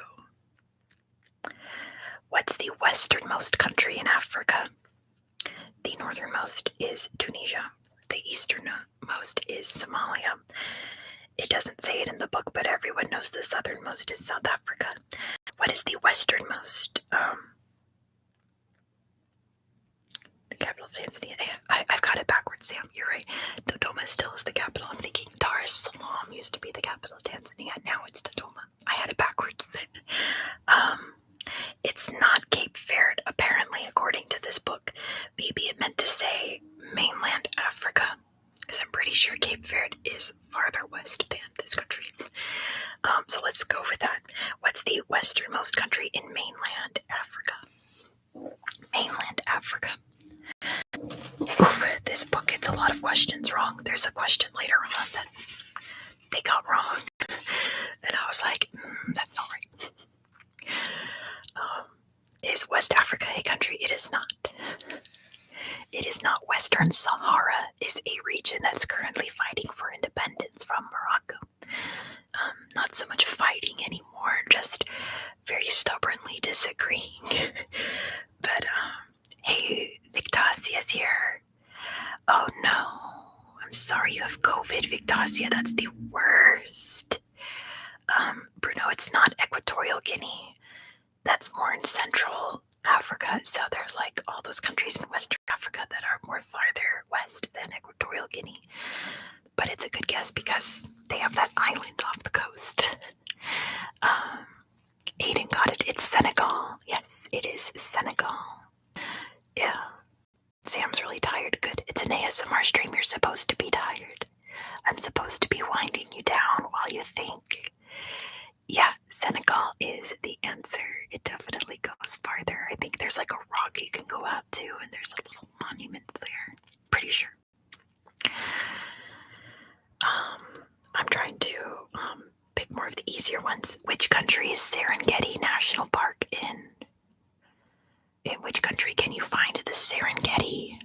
What's the westernmost country in Africa? The northernmost is Tunisia. The easternmost is Somalia. It doesn't say it in the book, but everyone knows the southernmost is South Africa. What is the westernmost? The capital of Tanzania. I've got it backwards, Sam. You're right. Dodoma still is the capital. I'm thinking Dar es Salaam used to be the capital of Tanzania. Now it's Dodoma. I had it backwards. It's not Cape Verde, apparently, according to this book. Maybe it meant to say mainland Africa, because I'm pretty sure Cape Verde is farther west than this country. So let's go with that. What's the westernmost country in mainland Africa? Mainland Africa. Ooh, this book gets a lot of questions wrong. There's a question later on that they got wrong. And I was like, that's not right. Is West Africa a country? It is not. It is not. Western Sahara is a region that's currently fighting for independence from Morocco. Not so much fighting anymore, just very stubbornly disagreeing. But, hey, Victasia's here. Oh no, I'm sorry you have COVID, Victasia. That's the worst. Bruno, it's not Equatorial Guinea. That's more in Central Africa. So there's like all those countries in Western Africa that are more farther west than Equatorial Guinea. But it's a good guess because they have that island off the coast. Aiden got it. It's Senegal. Yes, it is Senegal. Yeah. Sam's really tired. Good. It's an ASMR stream. You're supposed to be tired. I'm supposed to be winding you down while you think. Yeah, Senegal is the answer. It definitely goes farther. I think there's like a rock you can go out to, and there's a little monument there. Pretty sure. I'm trying to pick more of the easier ones. Which country is Serengeti National Park in? In which country can you find the Serengeti?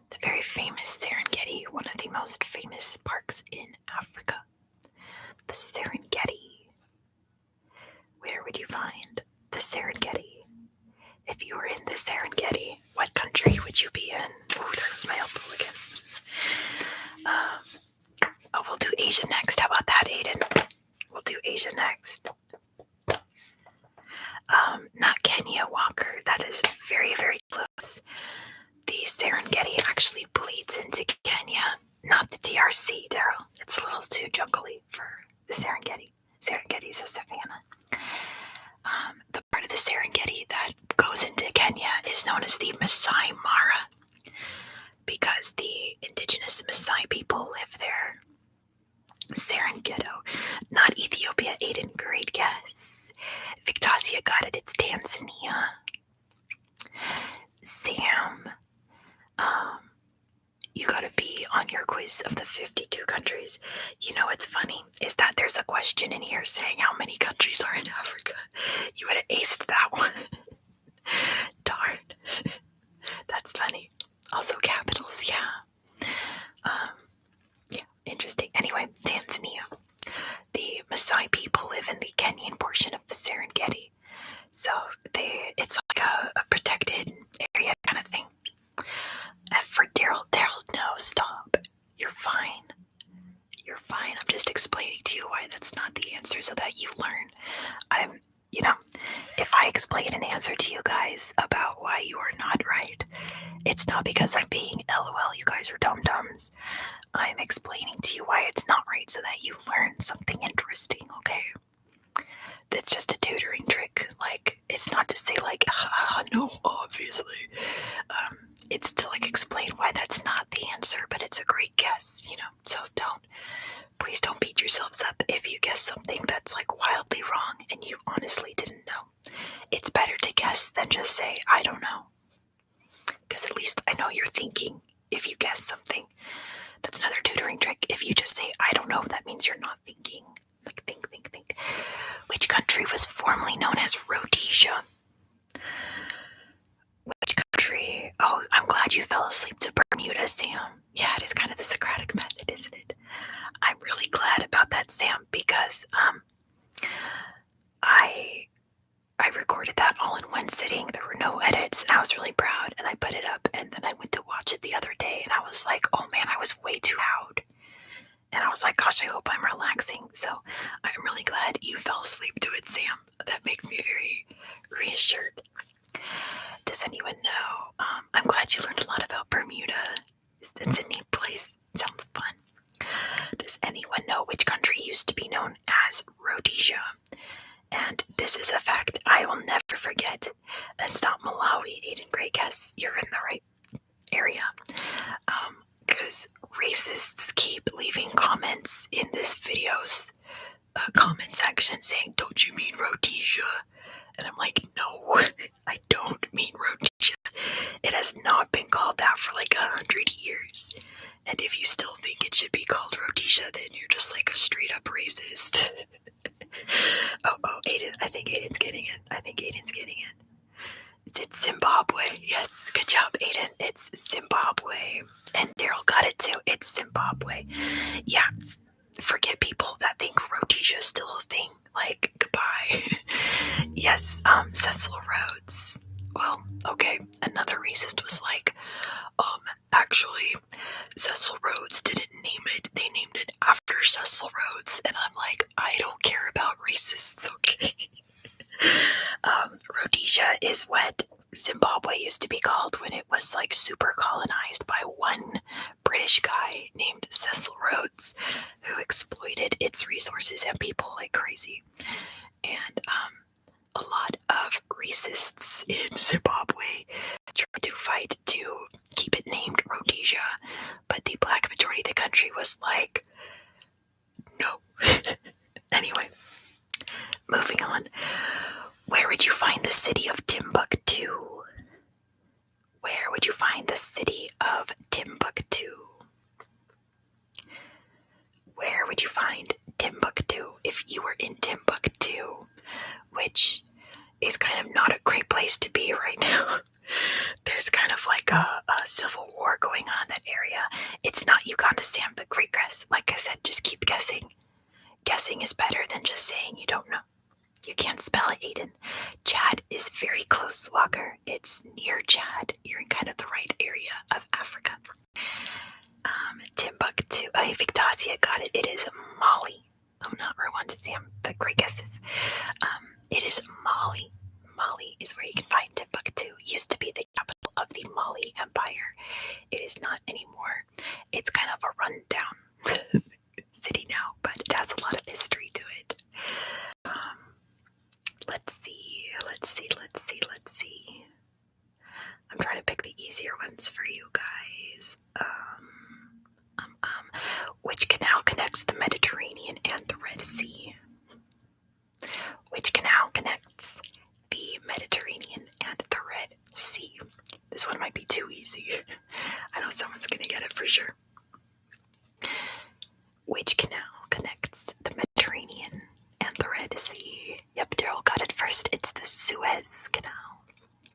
The very famous Serengeti, one of the most famous parks in Africa. The Serengeti. Where would you find the Serengeti? If you were in the Serengeti, what country would you be in? Oh, there goes my elbow again. We'll do Asia next. How about that, Aiden? We'll do Asia next. Not Kenya, Walker. That is very, very close. The Serengeti actually bleeds into Kenya, not the DRC, Daryl. It's a little too jungly for the Serengeti. Serengeti is a savanna. The part of the Serengeti that goes into Kenya is known as the Masai Mara because the indigenous Masai people live there. Serengeti, not Ethiopia. Aiden, great guess. Victasia got it. It's Tanzania. Sam, you gotta be on your quiz of the 52 countries. You know what's funny is that there's a question in here saying how many countries are in Africa. You would have aced that one. Darn. That's funny. Also capitals, yeah. Yeah, interesting. Anyway, Tanzania. The Maasai people live in the Kenyan portion of the Serengeti. So it's like a protected area kind of thing. For Daryl, no, stop. You're fine. You're fine. I'm just explaining to you why that's not the answer so that you learn. If I explain an answer to you guys about why you are not right, it's not because I'm being LOL, you guys are dum-dums. I'm explaining to you why it's not right so that you learn something interesting, okay? That's just a tutoring trick. Like, it's not to say like, no, obviously. It's to like explain why that's not the answer, but it's a great guess, So please don't beat beat yourselves up if you guess something that's like wildly wrong and you honestly didn't know. It's better to guess than just say, I don't know. Because at least I know you're thinking if you guess something. That's another tutoring trick. If you just say, I don't know, that means you're not thinking. Like, think. Which country was formerly known as Rhodesia? Which country? Oh, I'm glad you fell asleep to Bermuda, Sam. Yeah, it is kind of the Socratic method, isn't it? I'm really glad about that, Sam, because I recorded that all in one sitting. There were no edits, and I was really proud, and I put it up, and then I went to watch it the other day, and I was like, oh man, I was way too loud. And I was like, gosh, I hope I'm relaxing. So I'm really glad you fell asleep to it, Sam. That makes me very reassured. Does anyone know? I'm glad you learned a lot about Bermuda. It's a neat place. It sounds fun. Does anyone know which country used to be known as Rhodesia? And this is a fact I will never forget. It's not Malawi, Aiden. Great guess. You're in the right area. Because racists keep leaving comments in this video's comment section saying, don't you mean Rhodesia? And I'm like, no, I don't mean Rhodesia. It has not been called that for like 100 years. And if you still think it should be called Rhodesia, then you're just like a straight up racist. Oh, Aiden, I think Aiden's getting it. Is it Zimbabwe? Yes, good job, Aiden. It's Zimbabwe. And Daryl got it too. It's Zimbabwe. Yeah, forget people that think Rhodesia is still a thing. Like, goodbye. Yes, Cecil Rhodes. Well, okay, another racist was like, actually, Cecil Rhodes didn't name it. They named it after Cecil Rhodes. And I'm like, I don't care about racists, okay? Rhodesia is what Zimbabwe used to be called when it was like super colonized by one British guy named Cecil Rhodes, who exploited its resources and people like crazy. And a lot of racists in Zimbabwe tried to fight to keep it named Rhodesia, but the black majority of the country was like, no. Anyway, moving on. Where would you find the city of Timbuktu? Where would you find the city of Timbuktu? Where would you find Timbuktu if you were in Timbuktu, which is kind of not a great place to be right now. There's kind of like a civil war going on in that area. It's not Uganda, Sam, but great guess. Like I said, just keep guessing. Guessing is better than just saying you don't know. You can't spell it, Aiden. Chad is very close, Walker. It's near Chad. You're in kind of the right area of Africa. Timbuktu. Oh, Victoria got it. It is Mali. I'm not Rwanda, Sam, but great guesses. It is Mali. Mali is where you can find Timbuktu. It used to be the capital of the Mali Empire. It is not anymore. It's kind of a rundown city now, but it has a lot of history to it. Let's see. I'm trying to pick the easier ones for you guys. Which canal connects the Mediterranean and the Red Sea? Which canal connects the Mediterranean and the Red Sea? This one might be too easy. I know someone's gonna get it for sure. Which canal connects the Mediterranean and the Red Sea? Yep, Daryl got it first. It's the Suez Canal.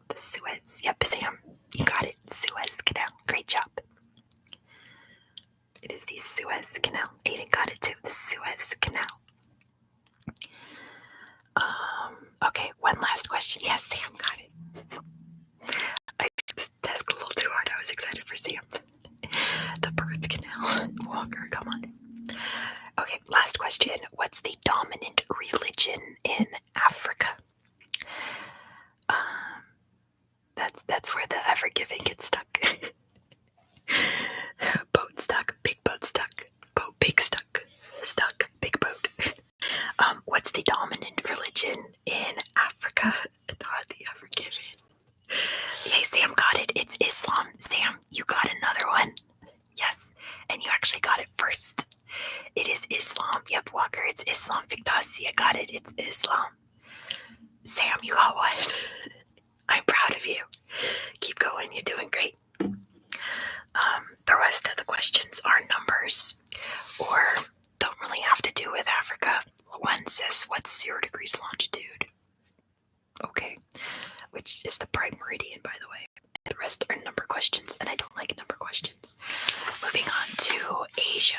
The Suez. Yep, Sam, you got it. Suez Canal. Great job. It is the Suez Canal. Aiden got it too. The Suez Canal. Okay, one last question. Yes, Sam got it. I took this desk a little too hard. I was excited for Sam. The birth canal. Walker, come on. Okay, last question. What's the dominant religion in Africa? That's where the ever giving gets stuck. Boat stuck, big boat stuck, boat big stuck, big boat. What's the dominant religion in Africa? Not the ever given. Hey, Sam got it. It's Islam. Sam, you got another one. Yes, and you actually got it first. It is Islam. Yep, Walker, it's Islam. Victosia got it. It's Islam. Sam, you got one. I'm proud of you. Keep going. You're doing great. The rest of the questions are numbers or don't really have to do with Africa. One says, what's 0 degrees longitude? Okay. Which is the prime meridian, by the way. The rest are number questions, and I don't like number questions. Moving on to Asia.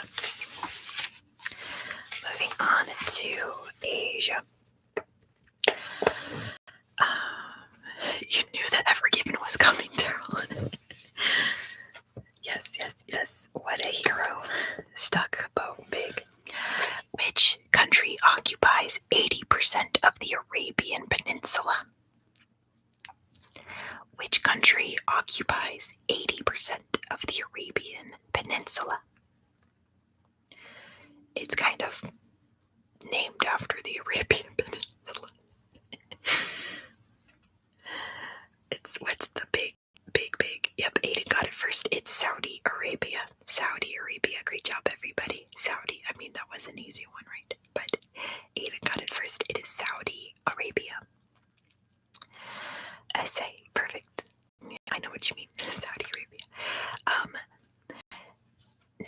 You knew that Ever Given was coming, Daryl. Yes. What a hero. Stuck boat big. Which country occupies 80% of the Arabian Peninsula? Which country occupies 80% of the Arabian Peninsula? It's kind of named after the Arabian Peninsula. What's the big? Yep, Aiden got it first. It's Saudi Arabia. Saudi Arabia. Great job, everybody. Saudi. I mean, that was an easy one, right? But Aiden got it first. It is Saudi Arabia. Essay. Perfect. I know what you mean. Saudi Arabia.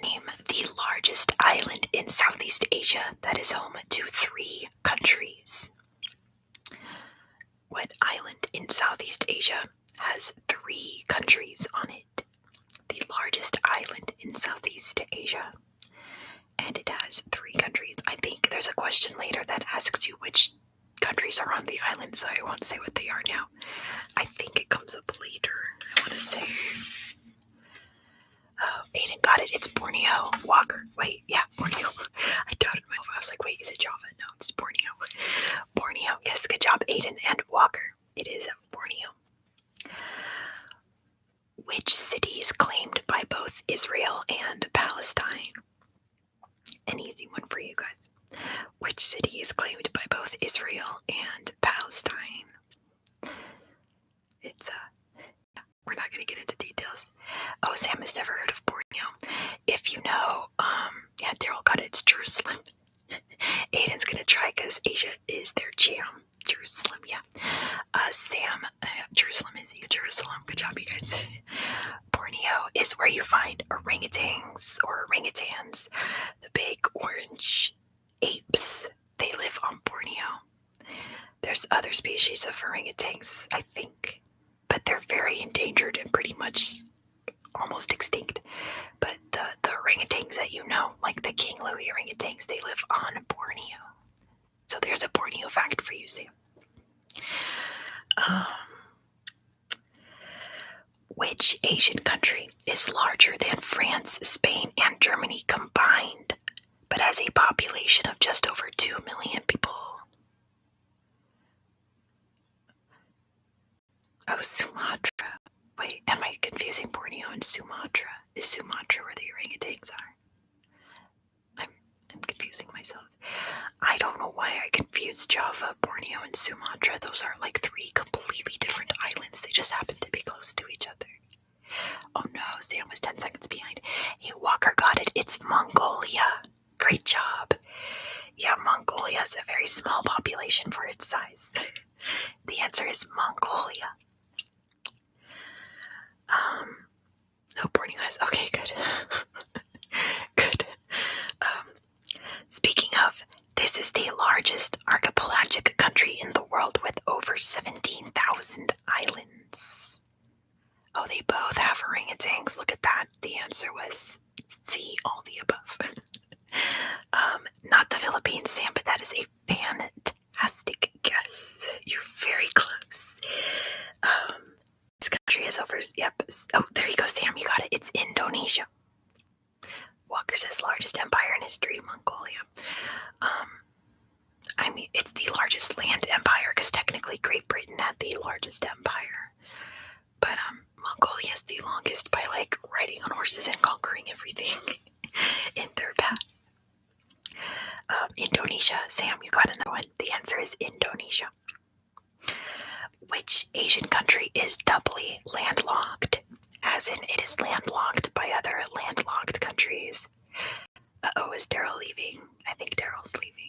Name the largest island in Southeast Asia that is home to 3 countries. What island in Southeast Asia has 3 countries on it? The largest island in Southeast Asia. And it has 3 countries. I think there's a question later that asks you which countries are on the island, so I won't say what they are now. I think it comes up later. I want to say... Oh, Aiden got it. It's Borneo. Walker. Wait, yeah, Borneo. I doubted myself. I was like, wait, is it Java? No, it's Borneo. Borneo. Yes, good job, Aiden and Walker. It is Borneo. Which city is claimed by both Israel and Palestine? An easy one for you guys. Which city is claimed by both Israel and Palestine? It's we're not going to get into details. Oh, Sam has never heard of Borneo. If you know, yeah, Daryl got it. It's Jerusalem. Aiden's going to try because Asia is their jam. Jerusalem, yeah. Sam, Jerusalem is Jerusalem. Good job, you guys. Borneo is where you find orangutans or orangutans, the big orange apes. They live on Borneo. There's other species of orangutans, I think, but they're very endangered and pretty much almost extinct. But the orangutans that you know, like the King Louis orangutans, they live on Borneo. So there's a Borneo fact for you, Sam. Which Asian country is larger than France, Spain, and Germany combined, but has a population of just over 2 million people? Oh, Sumatra. Wait, am I confusing Borneo and Sumatra? Is Sumatra where the orangutans are? I'm confusing myself. I don't know why I confused Java, Borneo, and Sumatra. Those are like 3 completely different islands. They just happen to be close to each other. Oh no, Sam was 10 seconds behind. Hey, Walker got it. It's Mongolia. Great job. Yeah, Mongolia has a very small population for its size. The answer is Mongolia. No, Borneo has... Okay, good. Good. Speaking of, this is the largest archipelagic country in the world with over 17,000 islands. Oh, they both have orangutans. Look at that. The answer was C, all the above. Not the Philippines, Sam, but that is a fantastic guess. You're very close. This country is over... Yep. Oh, there you go, Sam. You got it. It's Indonesia. Walker says largest empire in history, Mongolia. I mean, it's the largest land empire because technically Great Britain had the largest empire. But Mongolia is the longest by like riding on horses and conquering everything in their path. Indonesia. Sam, you got another one. The answer is Indonesia. Which Asian country is doubly landlocked? As in, it is landlocked by other landlocked countries. Uh-oh, is Daryl leaving? I think Daryl's leaving.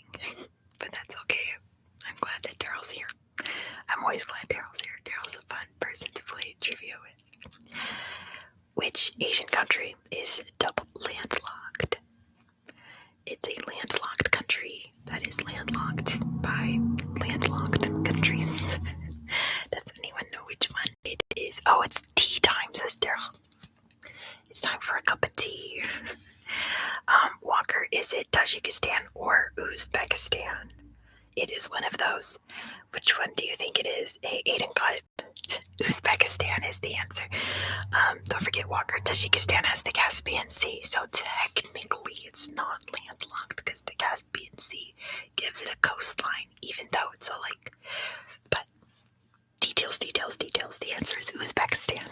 Uzbekistan. It is one of those. Which one do you think it is? Hey, Aiden got it. Uzbekistan is the answer. Don't forget, Walker, Tajikistan has the Caspian Sea, so technically it's not landlocked because the Caspian Sea gives it a coastline, even though it's a lake. But details. The answer is Uzbekistan.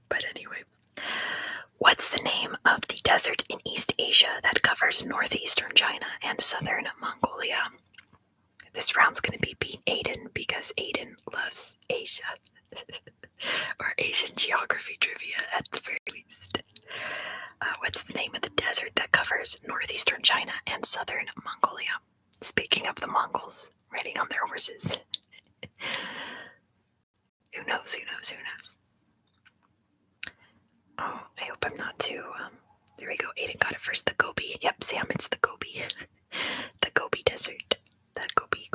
But anyway, what's the name of the desert in East Asia that covers northeastern China and southern Mongolia? This round's going to be beat Aiden because Aiden loves Asia. Or Asian geography trivia at the very least. What's the name of the desert that covers northeastern China and southern Mongolia? Speaking of the Mongols riding on their horses. Who knows? Oh, I hope I'm not too... there we go, Aiden got it first. The Gobi. Yep, Sam, it's the Gobi. The Gobi Desert. The Gobi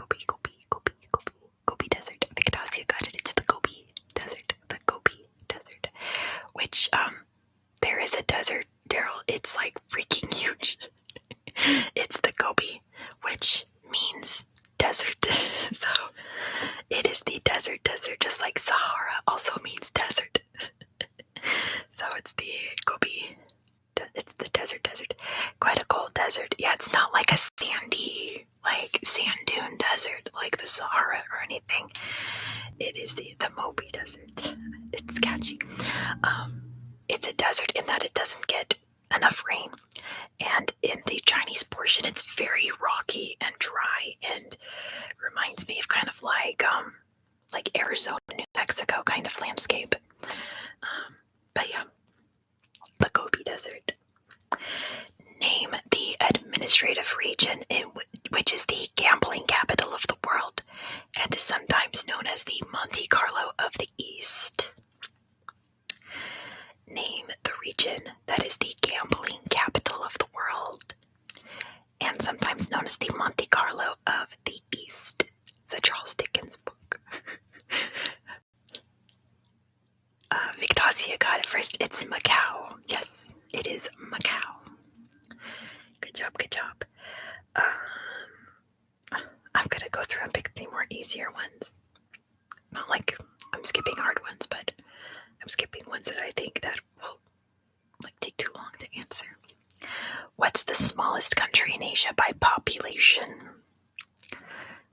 Desert. Victasia got it. It's the Gobi Desert. The Gobi Desert. Which, there is a desert, Daryl. It's like freaking huge. It's the Gobi, which means desert. So, it is the desert, just like Sahara also means desert. So it's the Gobi. It's the desert. Quite a cold desert. Yeah, it's not like a sandy, like sand dune desert like the Sahara or anything. It is the Moby Desert. It's catchy. It's a desert in that it doesn't get enough rain. And in the Chinese portion, it's very rocky and dry and reminds me of kind of like Arizona, New Mexico kind of landscape. But yeah, the Gobi Desert. Name the administrative region in which is the gambling capital of the world and is sometimes known as the Monte Carlo of the East. Name the region that is the gambling capital of the world and sometimes known as the Monte Carlo of the East. It's a Charles Dickens book. Victasia got it first. It's Macau. Yes, it is Macau. Good job. I'm gonna go through and pick the more easier ones. Not like I'm skipping hard ones, but I'm skipping ones that I think that will take too long to answer. What's the smallest country in Asia by population?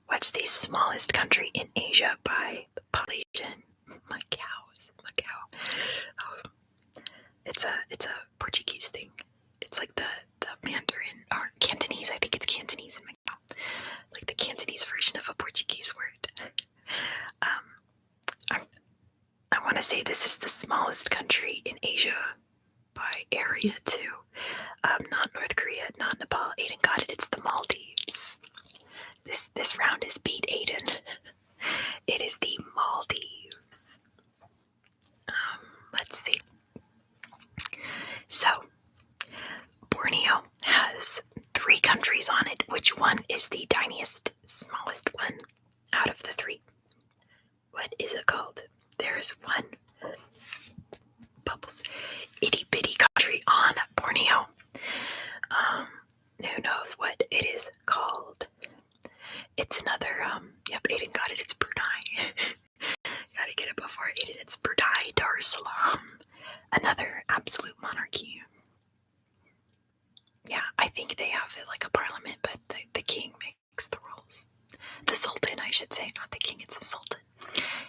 What's the smallest country in Asia by population? Macau. Oh, it's a Portuguese thing. It's like the Mandarin or Cantonese. I think it's Cantonese in Macau. Like the Cantonese version of a Portuguese word. I want to say this is the smallest country in Asia by area too. Not North Korea, not Nepal. Aiden got it. It's the Maldives. This round is beat Aiden. It is the Maldives. Let's see. So, Borneo has 3 countries on it. Which one is the tiniest, smallest one out of the 3? What is it called? There's one bubbles itty bitty country on Borneo. Who knows what it is called? It's another, yep, Aiden got it. It's Brunei. Gotta get it before Aiden. It's Brunei Darussalam. Another absolute monarchy. Yeah, I think they have it like a parliament, but the king makes the rules. The sultan, I should say, not the king, it's the sultan.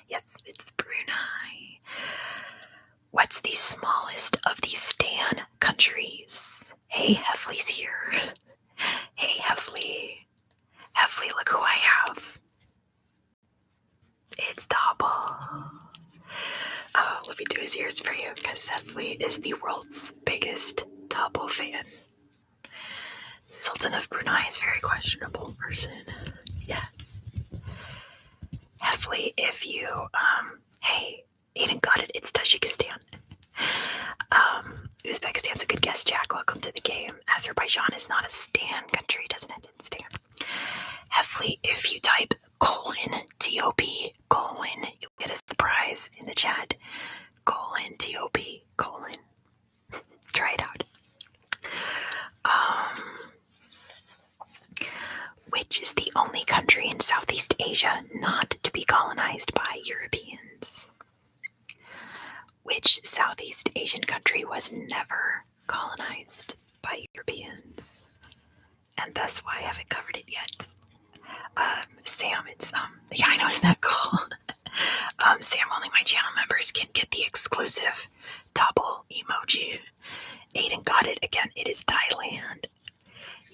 Yes, it's Brunei. What's the smallest of the Stan countries? Hey, Heffley's here. Hey, Heffley. Heffley, look who I have. It's Double. Oh, let me do his ears for you, because Heffley is the world's biggest Double fan. Sultan of Brunei is a very questionable person. Yes. Heffley, if you, hey, Aiden got it. It's Tajikistan. Uzbekistan's a good guess, Jack. Welcome to the game. Azerbaijan is not a Stan country, doesn't it? It's Stan. Heffley, if you type :TOP, you'll get a surprise in the chat. :TOP, Try it out. country in Southeast Asia not to be colonized by Europeans? Which Southeast Asian country was never colonized by Europeans? And thus why I haven't covered it yet. Sam, it's yeah, I know, isn't that cool? Sam, only my channel members can get the exclusive topple emoji. Aiden got it again. It is Thailand.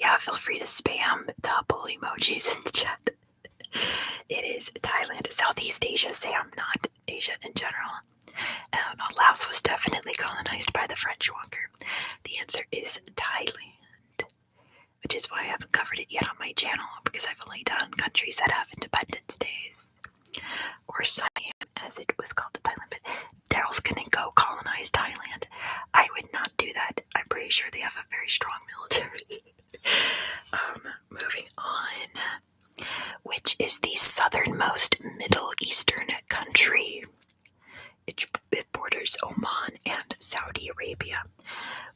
Yeah, feel free to spam topple emojis in the chat. It is Thailand, Southeast Asia, Sam, not Asia in general. No, Laos was definitely colonized by the French, Walker. The answer is Thailand, which is why I haven't covered it yet on my channel, because I've only done countries that have independence days. Or Siam, as it was called in Thailand. But Daryl's gonna go colonize Thailand. I would not do that. I'm pretty sure they have a very strong military. Moving on. Which is the southernmost Middle Eastern country? It borders Oman and Saudi Arabia.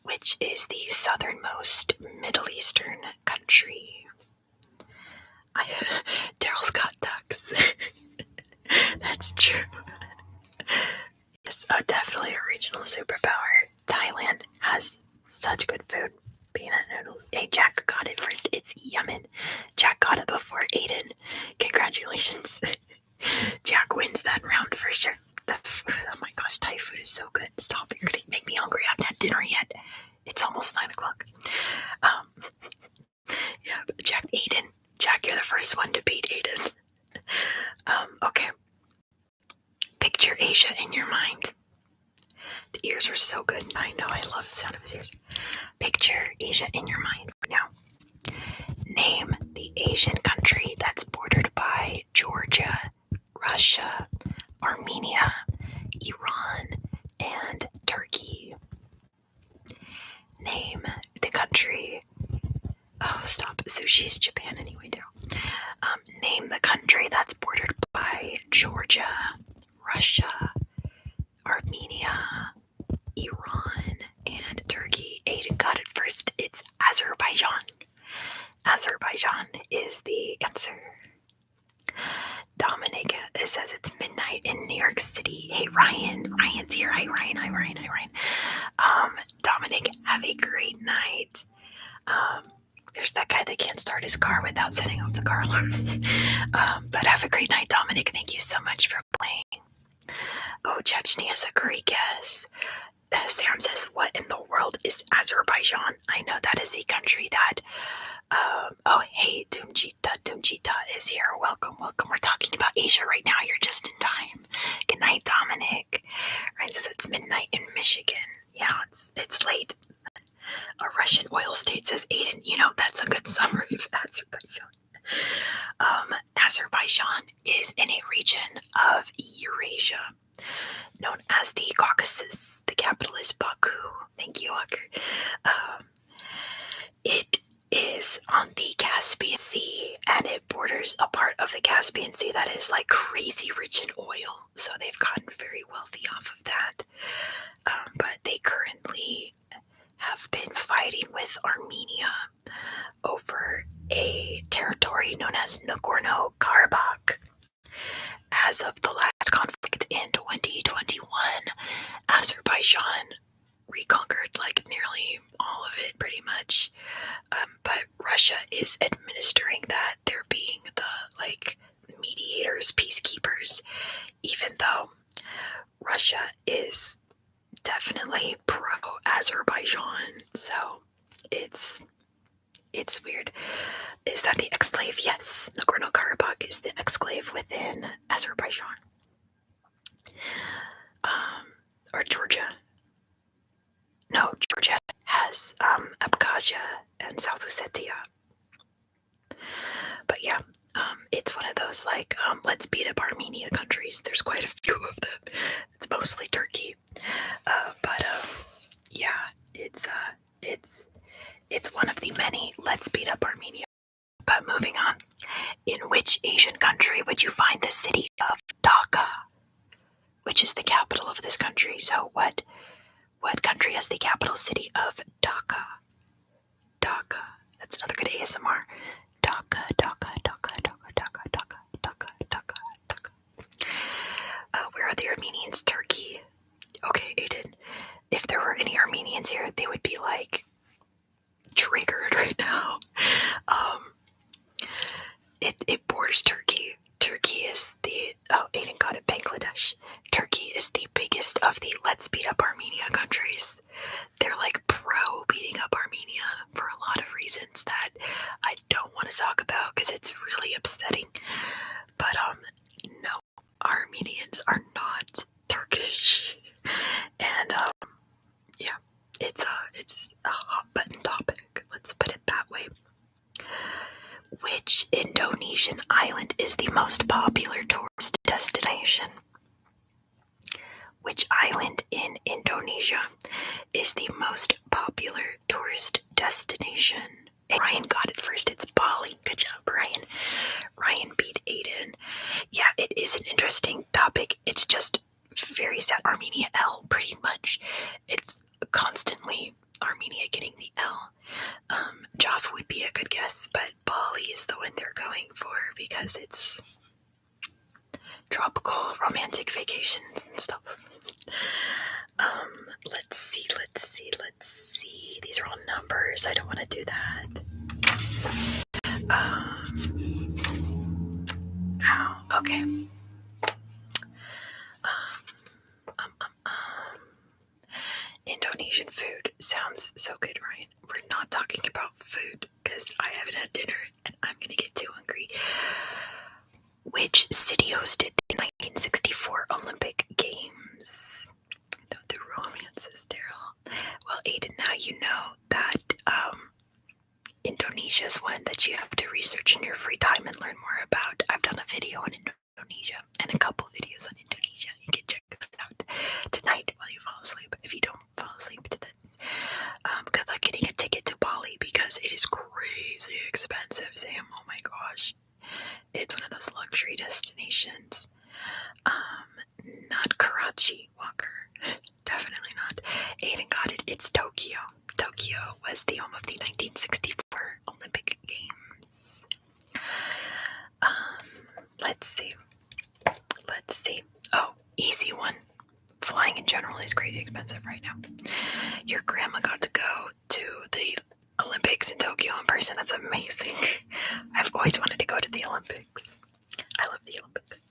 Which is the southernmost Middle Eastern country? Daryl's got ducks. That's true. Yes, definitely a regional superpower. Thailand has such good food. Peanut noodles. Hey, Jack got it first. It's Yemen. Jack got it before Aiden. Congratulations. Jack wins that round for sure. Oh my gosh, Thai food is so good. Stop. You're going to make me hungry. I haven't had dinner yet. It's almost 9 o'clock. Yeah, but Aiden. Jack, you're the first one to beat Aiden. Okay. Picture Asia in your mind. The ears are so good. I know, I love the sound of his ears. Picture Asia in your mind now. Name the Asian country that's bordered by Georgia, Russia, Armenia, Iran, and Turkey. Name the country. Oh, stop. Sushi's Japan anyway, Daryl. Name the country that's bordered by Georgia, Russia, Armenia, Iran, and Turkey. Aiden got it first. It's Azerbaijan. Azerbaijan is the answer. Dominic, it says it's midnight in New York City. Hey, Ryan. Ryan's here. Hi, Ryan. Hi, Ryan. Hi, Ryan. Dominic, have a great night. There's that guy that can't start his car without setting off the car alarm. But have a great night, Dominic. Thank you so much for playing. Oh, Chechnya is a great guess. Sam says, what in the world is Azerbaijan? I know that is a country that... oh, hey, Doomjita is here. Welcome. We're talking about Asia right now. You're just in time. Good night, Dominic. Ryan says it's midnight in Michigan. Yeah, it's late. A Russian oil state, says Aiden. You know, that's a good summary of Azerbaijan. Azerbaijan is in a region of Eurasia known as the Caucasus. The capital is Baku. Thank you, Walker. It is on the Caspian Sea, and it borders a part of the Caspian Sea that is like crazy rich in oil. So they've gotten very wealthy off of that. But they currently have been fighting with Armenia over a territory known as Nagorno-Karabakh. As of the last conflict in 2021, Azerbaijan reconquered like nearly all of it pretty much. But Russia is administering that. They're being the like mediators, peacekeepers, even though Russia is definitely pro-Azerbaijan. So it's weird. Is that the exclave? Yes, Nagorno-Karabakh is the exclave within Azerbaijan. Or Georgia. No, Georgia has Abkhazia and South Ossetia. But yeah, it's one of those like let's beat up Armenia countries. There's quite a few of them. It's mostly Turkey. But yeah, it's one of the many let's beat up Armenia. But moving on, in which Asian country would you find the city of Dhaka, which is the capital of this country? So what country has the capital city of Dhaka? Dhaka. That's another good ASMR. Dhaka, Dhaka, Dhaka, Dhaka, Dhaka. Where's Turkey? Turkey is the, oh, Aiden got it, Bangladesh. Turkey is the biggest of the let's beat up Armenia countries. They're like pro beating up Armenia for a lot of reasons that I don't want to talk about because it's really upsetting. But no, Armenians are not Turkish. And yeah, it's a hot button topic. Let's put it that way. Which Indonesian island is the most popular tourist destination? Which island in Indonesia is the most popular tourist destination? And Ryan got it first. It's Bali. Good job, Ryan. Ryan beat Aiden. Yeah, it is an interesting topic. It's just very sad. Armenia L, pretty much. It's constantly Armenia getting the L. Java would be a good guess, but Bali is the one they're going for because it's tropical romantic vacations and stuff. Let's see. These are all numbers. I don't want to do that. Okay. Indonesian food sounds so good, Ryan. We're not talking about food because I haven't had dinner and I'm gonna get too hungry. Which city hosted the 1964 Olympic Games? Don't do romances, Daryl. Well, Aiden, now you know that Indonesia is one that you have to research in your free time and learn more about. I've done a video on Indonesia and a couple videos on Indonesia. You can check that out tonight while you fall asleep. If you don't fall asleep to this, good luck getting a ticket to Bali because it is crazy expensive, Sam. Oh my gosh. It's one of those luxury destinations. Not Karachi, Walker. Definitely not. Aiden got it. It's Tokyo. Tokyo was the home of the 1964 Olympic Games. Let's see. Oh, easy one. Flying in general is crazy expensive right now. Your grandma got to go to the Olympics in Tokyo in person. That's amazing. I've always wanted to go to the Olympics. I love the Olympics.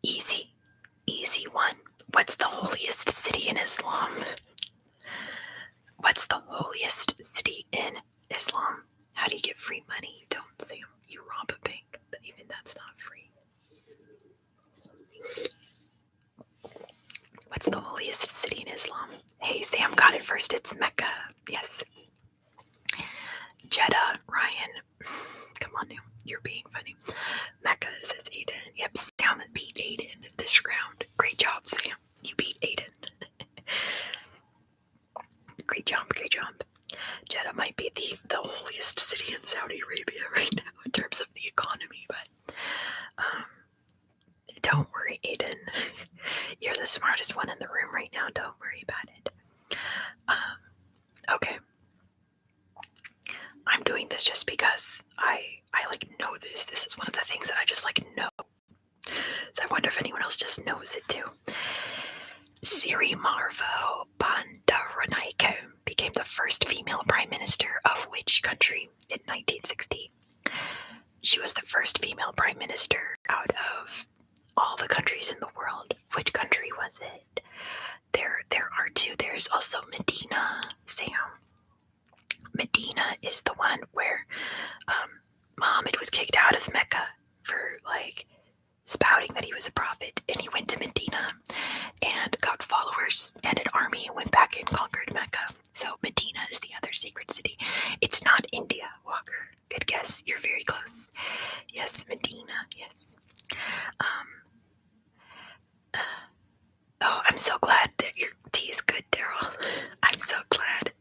Easy one. What's the holiest city in Islam? What's the holiest city in Islam? How do you get free money? You don't, Sam. You rob a bank. But even that's not free. What's the holiest city in Islam? Hey, Sam got it first. It's Mecca. Yes. Jeddah, Ryan. Come on now. You're being funny. Mecca says Aiden. Yep, Sam beat Aiden this round. Great job, Sam. You beat Aiden. Great job. Jeddah might be the holiest city in Saudi Arabia right now in terms of the economy, but don't worry, Aiden. You're the smartest one in the room right now. Don't worry about it. Okay. I'm doing this just because I like know this. This is one of the things that I just like know. So I wonder if anyone else just knows it too. Siri Marvo Bandaranaike became the first female prime minister of which country in 1960? She was the first female prime minister out of all the countries in the world. Which country was it? There are two. There's also Medina, Sam. Medina is the one where Muhammad was kicked out of Mecca for like spouting that he was a prophet, and he went to Medina and got followers and an army and went back and conquered Mecca. So Medina is the other sacred city. It's not India, Walker. Good guess. You're very close. Yes, Medina. Yes. Oh, I'm so glad that your tea is good, Daryl. I'm so glad.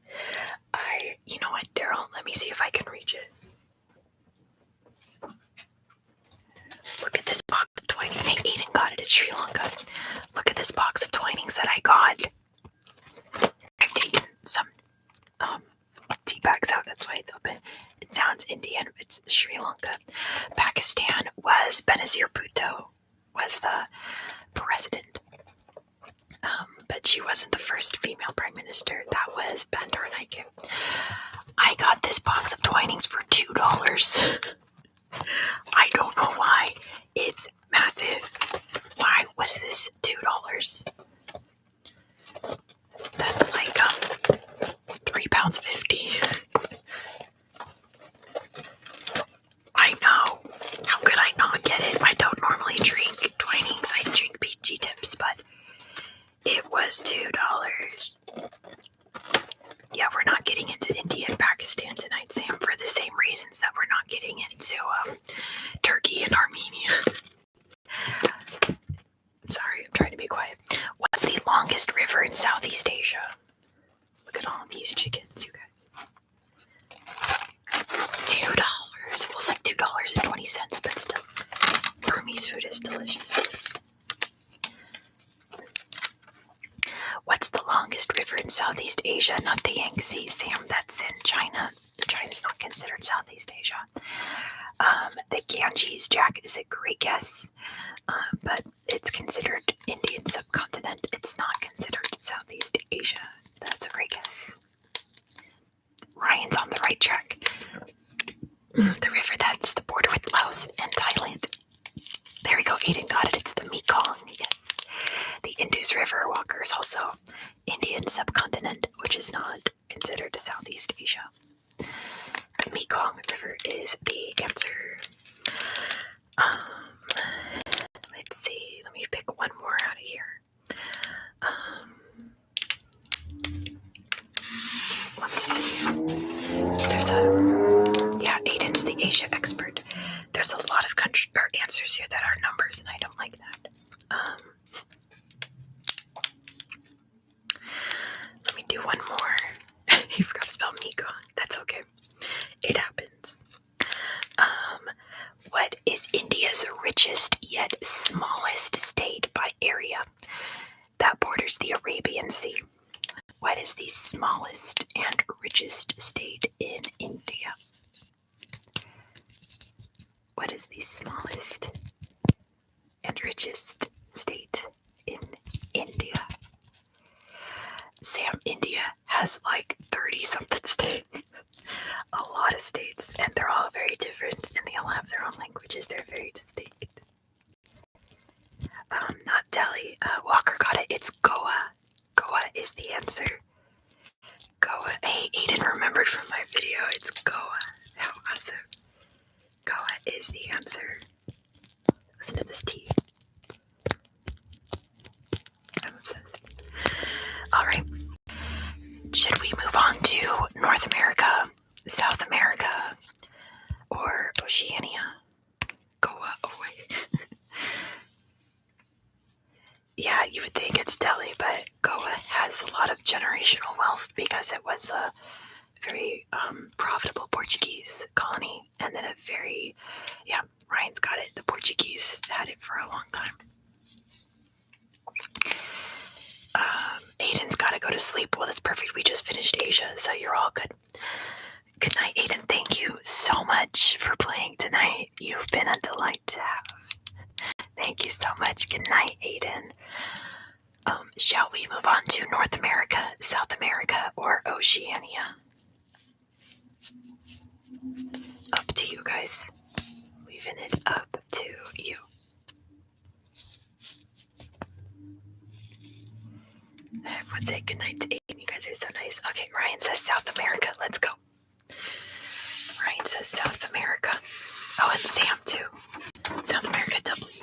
You know what, Daryl? Let me see if I can reach it. Look at this box of Twinings. Hey, Aiden got it at Sri Lanka. Look at this box of Twinings that I got. I've taken some tea bags out. That's why it's open. It sounds Indian. It's Sri Lanka. Pakistan was Benazir Bhutto was the president. But she wasn't the first female prime minister. That was Bandaranaike. I got this box of Twinings for $2. river in Southeast Asia? Look at all these chickens, you guys. $2. It was like $2.20, but still. Burmese food is delicious. What's the longest river in Southeast Asia? Not the Yangtze, Sam. That's in China. China's not considered Southeast Asia. The Ganges, Jack, is a great guess, but it's considered Indian subcontinent. It's not considered Southeast Asia. That's a great guess. Ryan's on the right track. The river that's the border with Laos and Thailand. There we go. Aiden got it. It's the Mekong. Yes. The Indus River Walker is also Indian subcontinent, which is not considered Southeast Asia. The Mekong River is the answer. Let's see. Let me pick one more out of here. Let me see. There's Aiden's the Asia expert. There's a lot of answers here that are numbers, and I don't like that. Let me do one more. You forgot to spell Mekong. That's okay. It happens. What is India's richest yet smallest state by area that borders the Arabian Sea? What is the smallest and richest state in India? What is the smallest and richest state in India? Sam, India has like 30-something states. A lot of states, and they're all very different, and they all have their own languages. They're very distinct. Not Delhi. Walker got it. It's Goa. Goa is the answer. Goa. Hey, Aiden remembered from my video. It's Goa. How awesome. Goa is the answer. Listen to this tea. I'm obsessed. Alright. Should we move on to North America, South America, or Oceania? Goa. Oh, wait. Yeah, you would think it's Delhi, but Goa has a lot of generational wealth because it was a very profitable Portuguese colony, and then Ryan's got it. The Portuguese had it for a long time. Aiden's got to go to sleep. Well, that's perfect. We just finished Asia, so you're all good. Good night, Aiden. Thank you so much for playing tonight. You've been a delight to have. Thank you so much. Good night, Aiden. Shall we move on to North America, South America, or Oceania? Up to you guys. Leaving it up to you. Everyone say goodnight to Aiden. You guys are so nice. Okay, Ryan says South America. Let's go. Ryan says South America. Oh, and Sam too. South America W.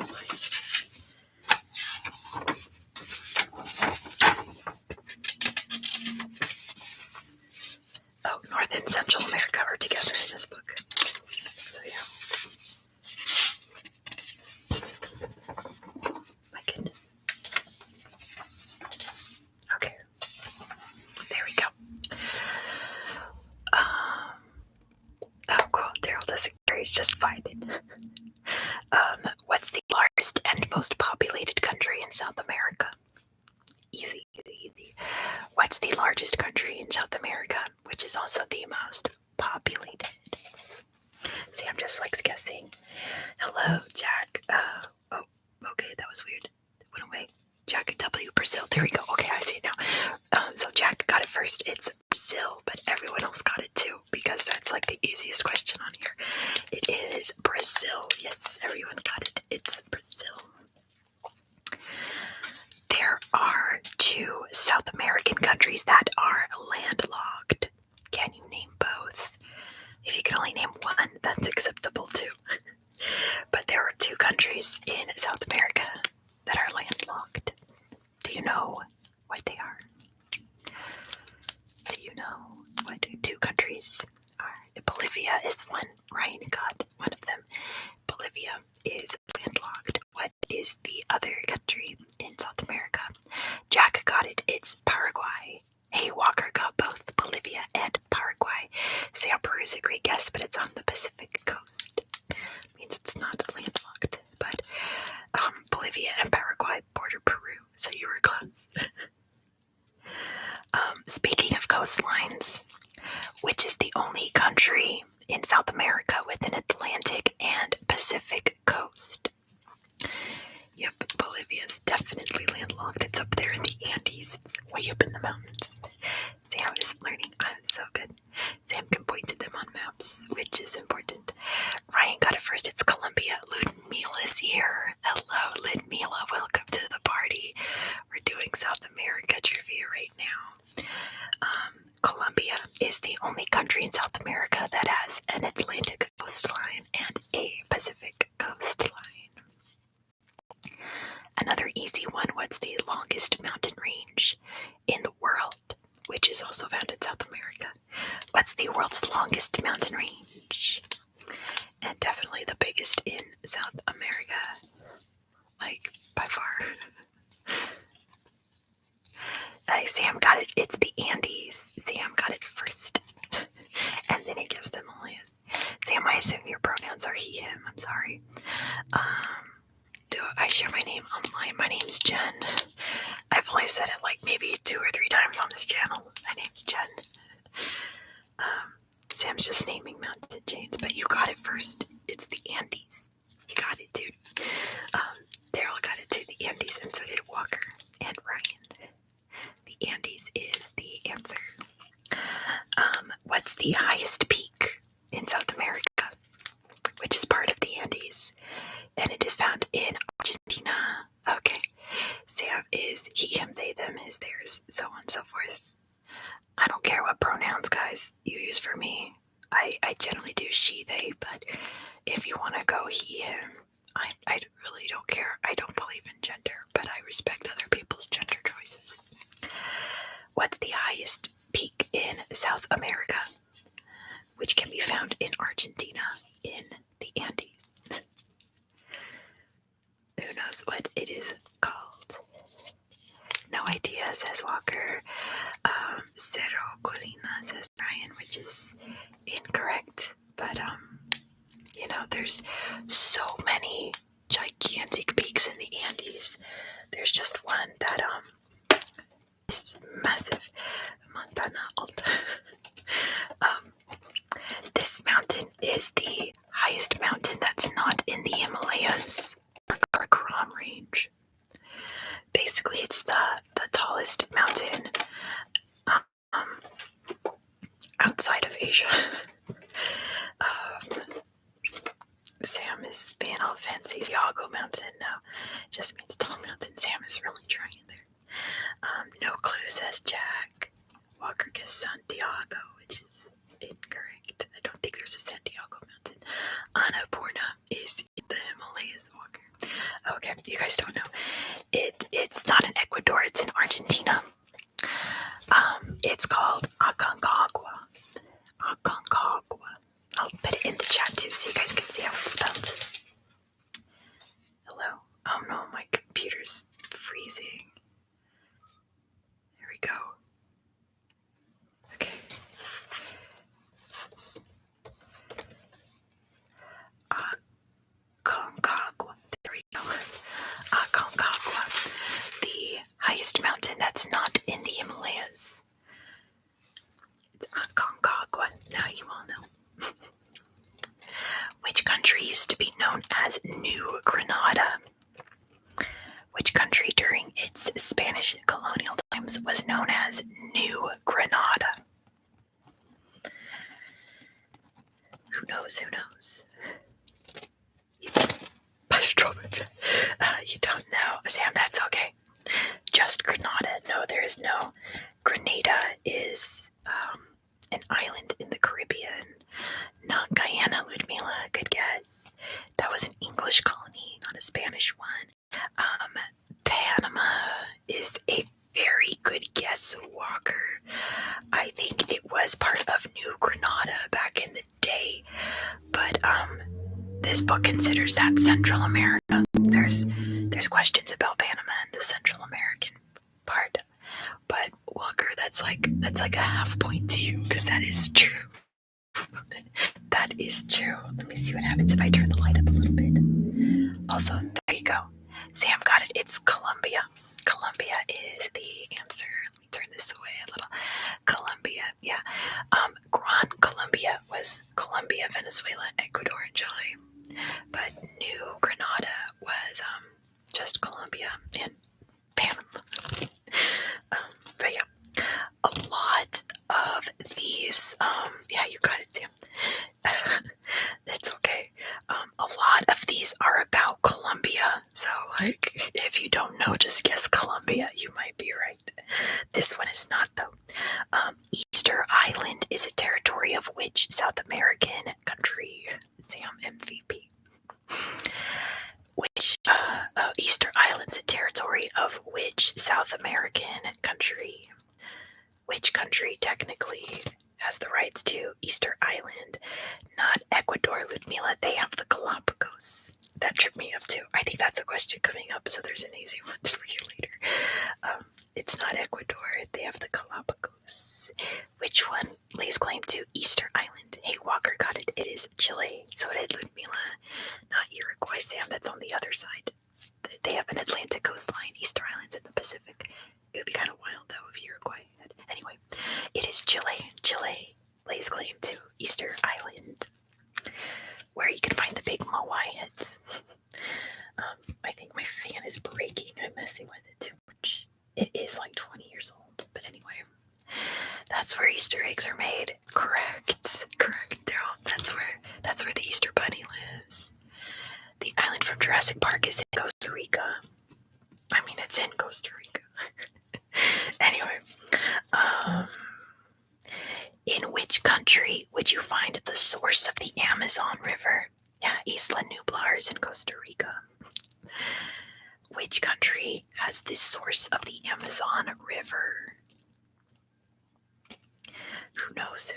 Oh, North and Central America are together in this book. So yeah. My goodness. Okay. There we go. Oh, cool. Daryl doesn't care. He's just vibing. What's the largest and most populated country in South America? Easy, easy, easy. What's the largest country in South America, which is also the most populated? See, I'm just like guessing. Hello, Jack. Oh, okay, that was weird. It went away. Jack W. Brazil. There we go. Okay, I see it now. So Jack got it first. It's Brazil, but everyone else got it too because that's like the easiest question on here. It is Brazil. Yes, everyone got it. It's Brazil. There are 2 South American countries that are landlocked. Can you name both? If you can only name one, that's acceptable too. But there are 2 countries in South America that are landlocked. Do you know what they are? Do you know what 2 countries are? Bolivia is one. Ryan got one of them. Bolivia is landlocked. What is the other country in South America? Jack got it. It's an Atlantic and Pacific coast. Yep, Bolivia's definitely landlocked. It's up there in the Andes. It's way up in the mountains. Sam is learning. I'm so good. Sam can point to them on maps, which is important. Ryan got it first. It's Colombia. Ludmila's here. Hello, Ludmila. Welcome to the party. We're doing South America trivia right now. Colombia is the only country in South America that has an Atlantic coastline and a Pacific coastline. Another easy one, what's the longest mountain range in the world, which is also found in South America? What's the world's longest mountain range? And definitely the biggest in South America, like by far. Sam got it. It's the Andes. Sam got it first. And then he guessed Himalayas. Sam, I assume your pronouns are he, him. I'm sorry. Do I share my name online? My name's Jen. I've only said it like maybe 2 or 3 times on this channel. My name's Jen. Sam's just naming mountain chains, but you got it first. It's the Andes. You got it, dude. Daryl got it too, the Andes, and so did Walker and Ryan. The Andes is the answer. What's the highest peak in South America, which is part of the Andes? And it is found in Argentina. Okay. Sam is he, him, they, them, his, theirs, so on and so forth. I don't care what pronouns, guys, you use for me. I generally do she, they, but if you want to go he, him, I really don't care. I don't believe in gender, but I respect other people's gender choices. What's the highest peak in South America, which can be found in Argentina in the Andes? Who knows what it is called? No idea, says Walker. Cerro Colina, says Brian, which is incorrect. But, there's so many gigantic peaks in the Andes. There's just one that, is massive. Montana Alta. This mountain is the highest mountain that's not in the Himalayas or Karakoram range. Basically, it's the tallest mountain outside of Asia. Sam is being all fancy. Santiago Mountain. No, it just means tall mountain. Sam is really trying there. No clue, says Jack. Walker guessed Santiago, which is incorrect. I don't think there's a Santiago Mountain. Annapurna is in the Himalayas, Walker. Okay, you guys don't know. It's not in Ecuador, it's in Argentina. It's called Aconcagua. Aconcagua. I'll put it in the chat too so you guys can see how it's spelled. Hello? Oh no, my computer's freezing. Here we go. Okay. Aconcagua. There we go. Aconcagua. The highest mountain that's not in the Himalayas. It's Aconcagua. Now you all know. Which country used to be known as New Granada? Which country during its Spanish colonial times was known as New Granada? Who knows? Who knows? You don't know. Sam, that's okay. Just Grenada. No, there is no. Grenada is an island in the Caribbean. Not Guyana, Ludmila. Good guess. That was an English colony, not a Spanish one. Panama is a very good guess, Walker. I think it was part of New Granada back in the day, but this book considers that Central America. There's questions about Panama and the Central American part, but Walker, that's like a half point to you because that is true. That is true. Let me see what happens if I turn the light up a little bit. Also, there you go. Sam got it. It's Colombia. Colombia is the answer. Let me turn this away a little. Colombia, yeah. Gran Colombia Colombia was Colombia, Venezuela, Ecuador, and Chile. But New Granada was just Colombia and Panama. But yeah, a lot of these, yeah, you got it, Sam. It's okay. A lot of these are about Colombia. So, like, if you don't know, just guess Colombia. You might be right. This one is not, though. Easter Island is a territory of which South American country? Sam MVP. Which Easter Island's a territory of which South American country? Which country technically has the rights to Easter Island? Not Ecuador, Ludmila. They have the Galapagos. That tripped me up too. I think that's a question coming up, so there's an easy one for you later. It's not Ecuador. They have the Galapagos. Which one lays claim to Easter Island? Hey, Walker got it. It is Chile. So did Ludmila. Not Uruguay, Sam. That's on the other side. They have an Atlantic coastline. Easter Island's in the Pacific. It would be kind of wild, though, if Uruguay had. Anyway, it is Chile. Chile lays claim to Easter Island, where you can find the big moai heads. I think my fan is breaking. I'm messing with it too much. It is like 20 years old, but anyway, that's where Easter eggs are made. Correct, Daryl. That's where the Easter Bunny lives. The island from Jurassic Park is in Costa Rica. I mean, it's in Costa Rica. Anyway, in which country would you find the source of the Amazon River? Yeah, Isla Nublar is in Costa Rica. Which country has the source of the Amazon River? Who knows?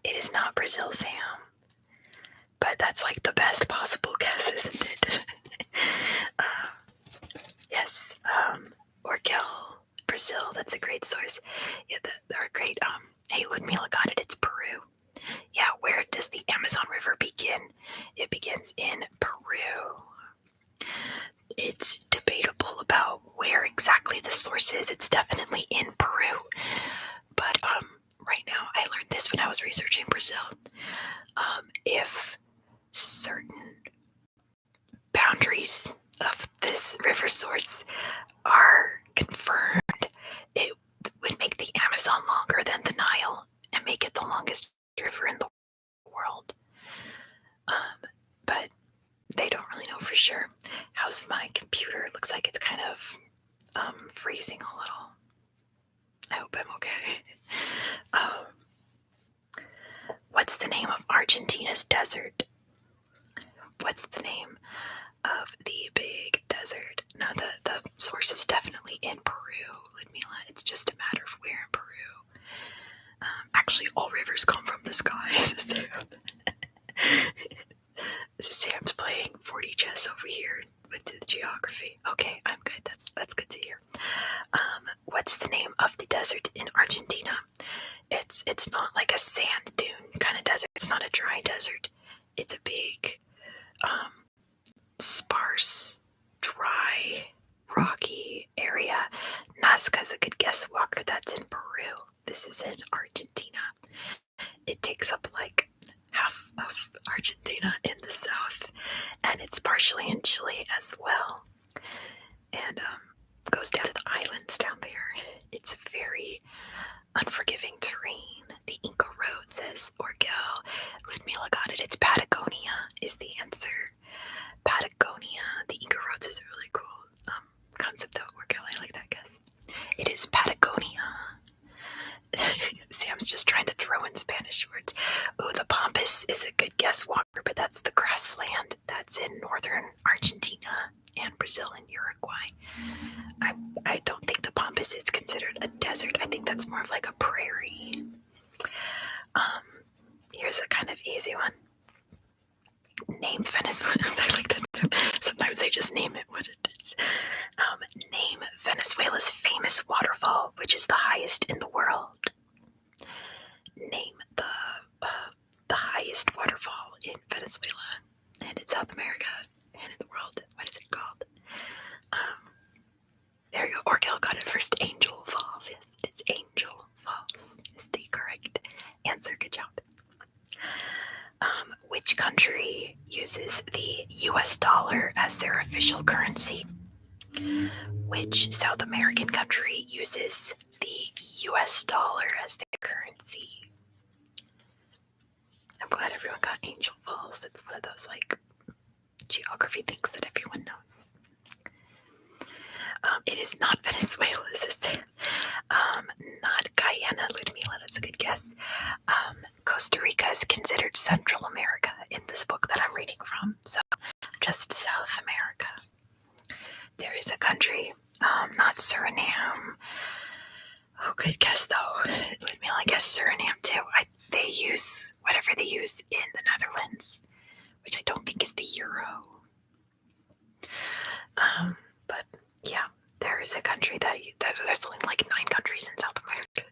It is not Brazil, Sam. But that's like the best possible guess, isn't it? Yes. Orkel, Brazil. That's a great source. Yeah, they're great. Hey, Ludmila got it. It's Peru. Yeah, where does the Amazon River begin? It begins in Peru. It's debatable about where exactly the source is. It's definitely in Peru. But right now, I learned this when I was researching Brazil. If certain boundaries of this river source are confirmed, it would make the Amazon longer than the Nile and make it the longest river in the world. But they don't really know for sure. How's my computer? It looks like it's kind of freezing a little. I hope I'm okay. What's the name of Argentina's desert? What's the name of the big desert? No, the source is definitely in Peru, Ludmila. It's just a matter of where in Peru. Actually, all rivers come from the sky. Sam's playing 40 chess over here with the geography. Okay, I'm good. That's good to hear. What's the name of the desert in Argentina? It's not like a sand dune kind of desert. It's not a dry desert. It's a big, sparse, dry, rocky area. Nazca's a good guess, Walker. That's in Peru. This is in Argentina. It takes up like half of Argentina in the south, and it's partially in Chile as well, and goes down to the islands down there. It's a very unforgiving terrain. The Inca Road, says Orgel. Ludmila got it. It's Patagonia is the answer. Patagonia. The Inca Roads is a really cool concept though, Orgel. I like that guess. It is Patagonia. Sam's just trying to throw in Spanish words. Oh, the Pampas is a good guess, Walker, but that's the grassland. That's in northern Argentina and Brazil and Uruguay. I don't think the Pampas is considered a desert. I think that's more of like a prairie. Here's a kind of easy one. Name Venezuela. I like that. Sometimes they just name it what it is. Name Venezuela's famous waterfall, which is the highest in the world. Name the highest waterfall in Venezuela and in South America and in the world. What is it called? There you go. Orkel got it first. Angel Falls. Yes, it's Angel Falls is the correct answer. Good job. Which country uses the US dollar as their official currency? Which South American country uses the US dollar as their currency? I'm glad everyone got Angel Falls. It's one of those like geography things that everyone knows. It is not Venezuela, says not Guyana, Ludmila, that's a good guess. Costa Rica is considered Central America in this book that I'm reading from, so just South America. There is a country, not Suriname. Oh, good guess though. Ludmila guessed Suriname too. They use whatever they use in the Netherlands, which I don't think is the euro. But yeah, there is a country that there's only like 9 countries in South America.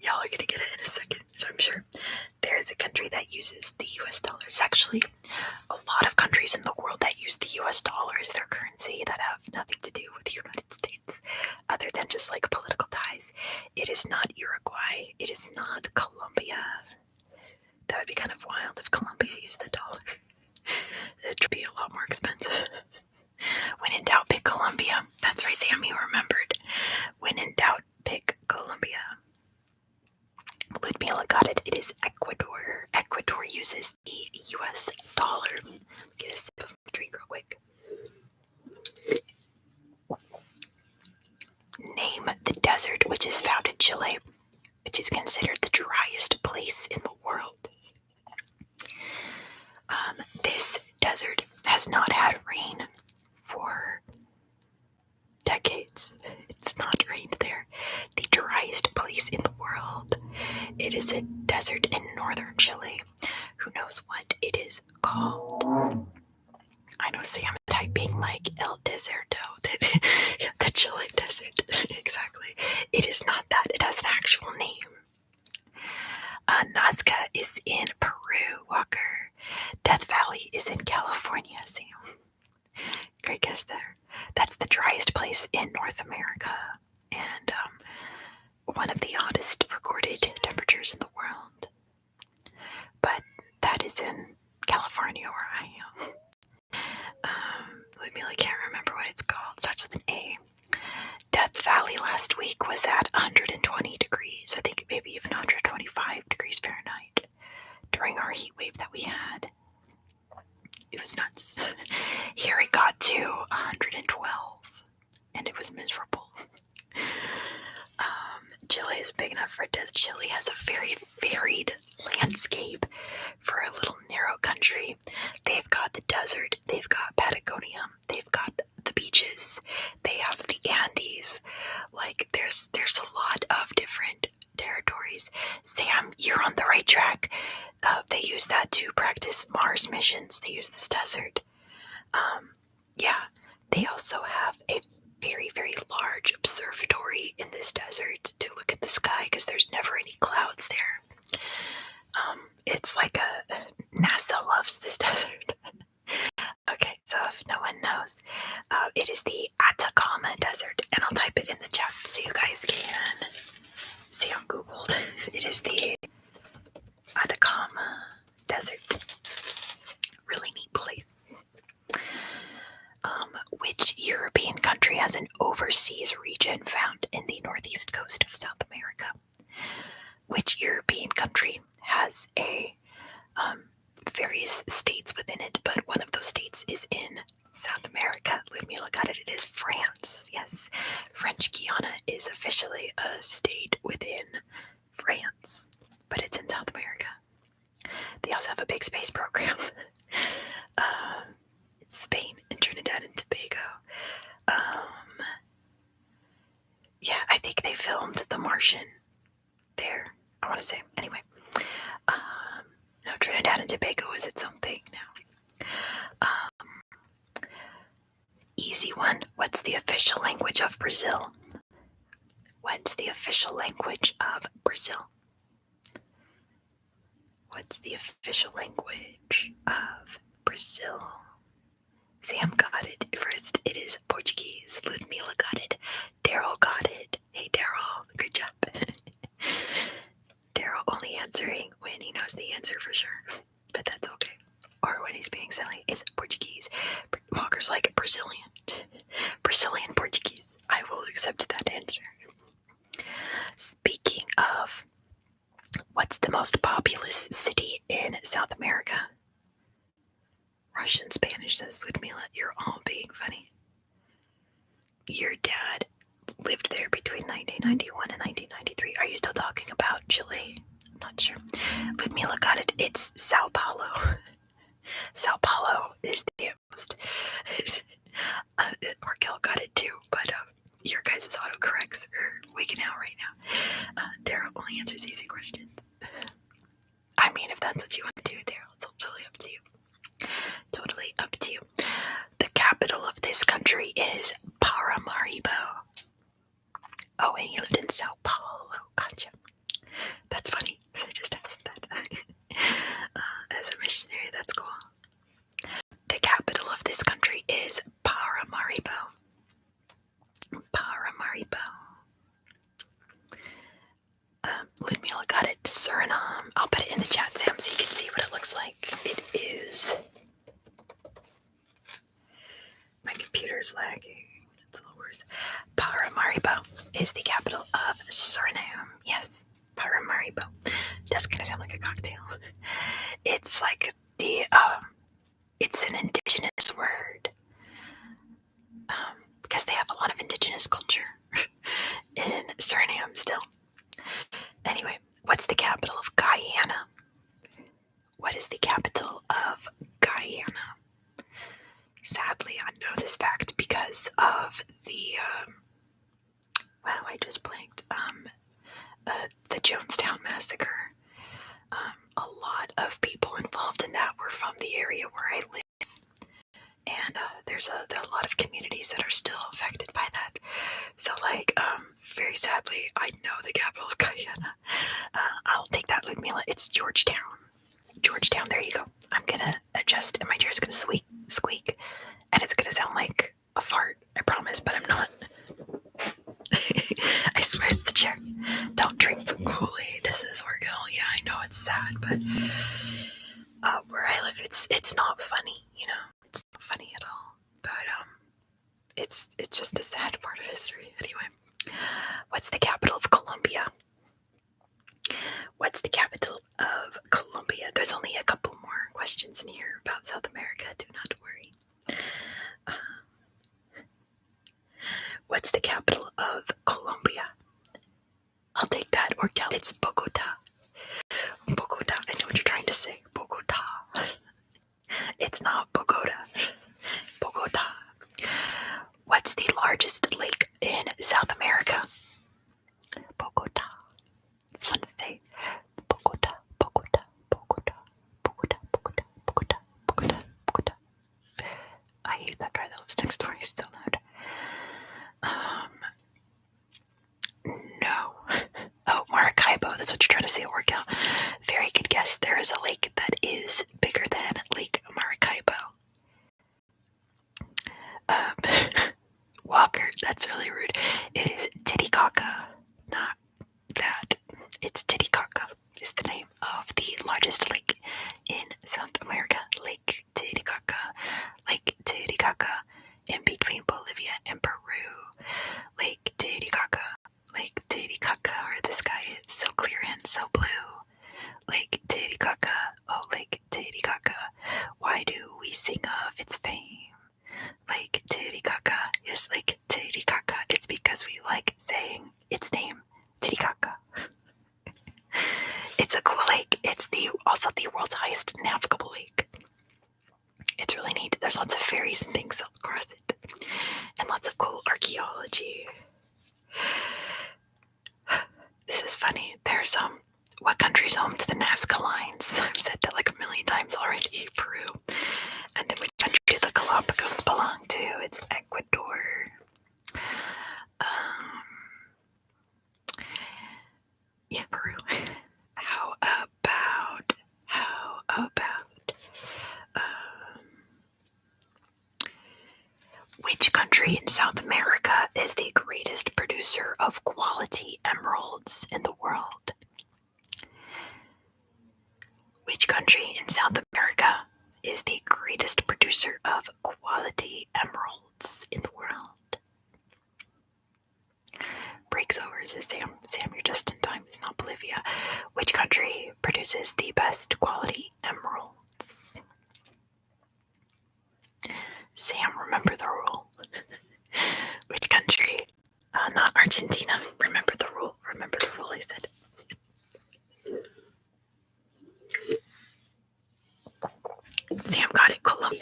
Y'all are gonna get it in a second, so I'm sure. There is a country that uses the US dollar. It's actually a lot of countries in the world that use the US dollar as their currency that have nothing to do with the United States, other than just like political ties. It is not Uruguay. It is not Colombia. That would be kind of wild if Colombia used the dollar. It would be a lot more expensive. When in doubt, pick Colombia. That's right, Sam, you remembered. When in doubt, pick Colombia. Ludmila got it. It is Ecuador. Ecuador uses the US dollar. Get a sip of my drink real quick. Name the desert which is found in Chile, which is considered the driest place in the world. This desert has not had rain for decades. It's not rained there. The driest place in the world. It is a desert in northern Chile. Who knows what it is called? I know Sam typing like El Deserto. The Chile desert. Exactly. It is not that. It has an actual name. Nazca is in Peru, Walker. Death Valley is in California, Sam. Great guess there. That's the driest place in North America, and one of the hottest recorded temperatures in the world. But that is in California, where I am. Ludmila can't remember what it's called. It starts with an A. Death Valley last week was at 120 degrees. I think maybe even 125 degrees Fahrenheit during our heat wave that we had. It was nuts. Here it got to 112, and it was miserable. Chile is big enough for a desert. Chile has a very varied landscape for a little narrow country. They've got the desert, they've got Patagonia, they've got the beaches, they have the Andes. Like there's a lot of different territories. Sam, you're on the right track. They use that to practice Mars missions. They use this desert. Yeah, they also have a very, very large observatory in this desert to look at the sky because there's never any clouds there. It's like NASA loves this desert. Okay, so if no one knows, it is the Atacama Desert, and I'll type it in the chat so you guys can see on Google. It is the Atacama Desert. Really neat place. Which European country has an overseas region found in the northeast coast of South America? Which European country has a various states within it, but one of those states is in South America? Ludmila got it. It is France. Yes, French Guiana is officially a state within France, but it's in South America. They also have a big space program. It's Spain and Trinidad and Tobago. Yeah, I think they filmed The Martian there, I want to say. Anyway, no, Trinidad and Tobago is its own thing now. Easy one. What's the official language of Brazil? What's the official language of Brazil? What's the official language of Brazil? Sam got it first. It is Portuguese. Ludmila got it. Daryl got it. Hey, Daryl. Good job. Daryl only answering when he knows the answer for sure, but that's okay. Or when he's being silly. Is it Portuguese? Walker's like Brazilian. Brazilian Portuguese. I will accept that answer. Speaking of, what's the most populous city in South America? Russian Spanish, says Ludmila. You're all being funny. Your dad lived there between 1991 and 1993. Are you still talking about Chile? I'm not sure. Ludmila got it. It's Sao Paulo. Sao Paulo is the most. Orkel got it too, but your guys' autocorrects are wigging out right now. Daryl only answers easy questions. I mean, if that's what you want to do, Daryl, it's totally up to you. Totally up to you. The capital of this country is Paramaribo. Oh, and he lived in Sao Paulo. Gotcha. That's funny. So I just asked that. As a missionary, that's cool. The capital of this country is Paramaribo. Paramaribo. Ludmila got it. Suriname. I'll put it in the chat, Sam, so you can see what it looks like. It is. My computer's lagging. It's a little worse. Paramaribo is the capital of Suriname. Yes, Paramaribo. That's gonna sound like a cocktail. It's like the it's an indigenous word. Because they have a lot of indigenous culture in Suriname still. Anyway, what's the capital of Guyana? What is the capital of Guyana? Sadly, I know this fact because of the wow, I just blanked. The Jonestown Massacre. A lot of people involved in that were from the area where I live. And there's a lot of communities that are still affected by that. So, like, very sadly, I know the capital of Guyana. I'll take that, Ludmila. It's Georgetown. Georgetown, there you go. I'm gonna adjust, and my chair's gonna squeak, and it's gonna sound like a fart, I promise, but I'm not. I swear it's the chair. Don't drink the Kool-Aid. This is Orgel. Yeah, I know it's sad, but where I live, it's not funny, you know? It's not funny at all. But it's just a sad part of history. Anyway, what's the capital of Colombia? What's the capital of Colombia? There's only a couple more questions in here about South America. Do not worry. What's the capital of Colombia? I'll take that. Or it's Bogota. Bogota. I know what you're trying to say. Bogota. It's not Bogota. Bogota. What's the largest lake in South America? Bogota. It's fun to say. Bogota. Bogota. Bogota. Bogota. Bogota. Bogota. Bogota. Bogota. I hate that guy that lives next door. He's so loud. No. Oh, Maracaibo. That's what you're trying to say, Orcal. Very good guess. There is a lake that is bigger than Lake Maracaibo. Walker, that's really rude. It is Titicaca. Not that. It's Titicaca is the name of the largest lake in South America. Lake Titicaca. Lake Titicaca in between Bolivia and Peru. Lake Titicaca. Lake Titicaca, where the sky is so clear and so blue. Lake Titicaca, oh Lake Titicaca, why do we sing of its fame? Lake Titicaca, yes, Lake Titicaca, it's because we like saying its name, Titicaca. It's a cool lake. It's also the world's highest navigable lake. It's really neat. There's lots of ferries and things across it, and lots of cool archaeology. This is funny. There's what country's home to the Nazca lines? I've said that like a million times already. Peru. And then which country do the Galapagos belong to? It's Ecuador. Yeah, Peru. How about which country in South America is the greatest producer of quality emeralds in the world? Which country in South America is the greatest producer of quality emeralds in the world? Breaks over, says Sam. Sam, you're just in time. It's not Bolivia. Which country produces the best quality emeralds? Sam, remember the rule. Which country? Not Argentina. Remember the rule. Remember the rule, I said. Sam got it. Colombia.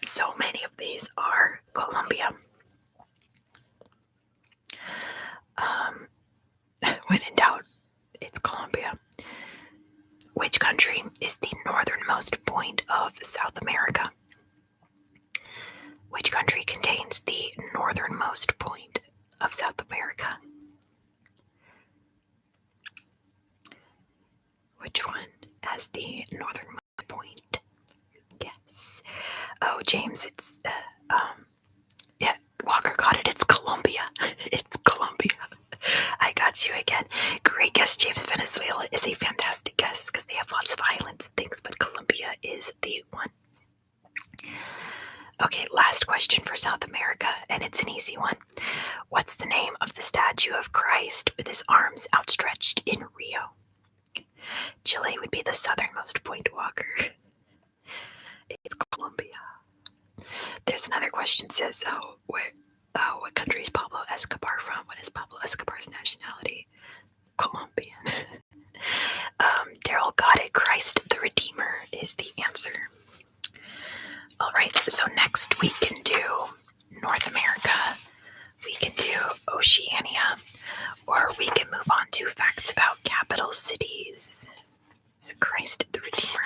So many of these are Colombia. When in doubt, it's Colombia. Which country is the northernmost point of South America? Which country contains the northernmost point of South America? Which one has the northernmost point? Yes. Oh, James, it's yeah, Walker got it. It's Colombia. It's Colombia. I got you again. Great guess, James. Venezuela is a fantastic guess because they have lots of islands and things, but Colombia is the one. Okay, last question for South America, and it's an easy one. What's the name of the statue of Christ with his arms outstretched in Rio? Chile would be the southernmost point, Walker. It's Colombia. There's another question that says, what country is Pablo Escobar from? What is Pablo Escobar's nationality? Colombian. Daryl got it. Christ the Redeemer is the answer. Alright, so next we can do North America, we can do Oceania, or we can move on to facts about capital cities. It's Christ the Redeemer.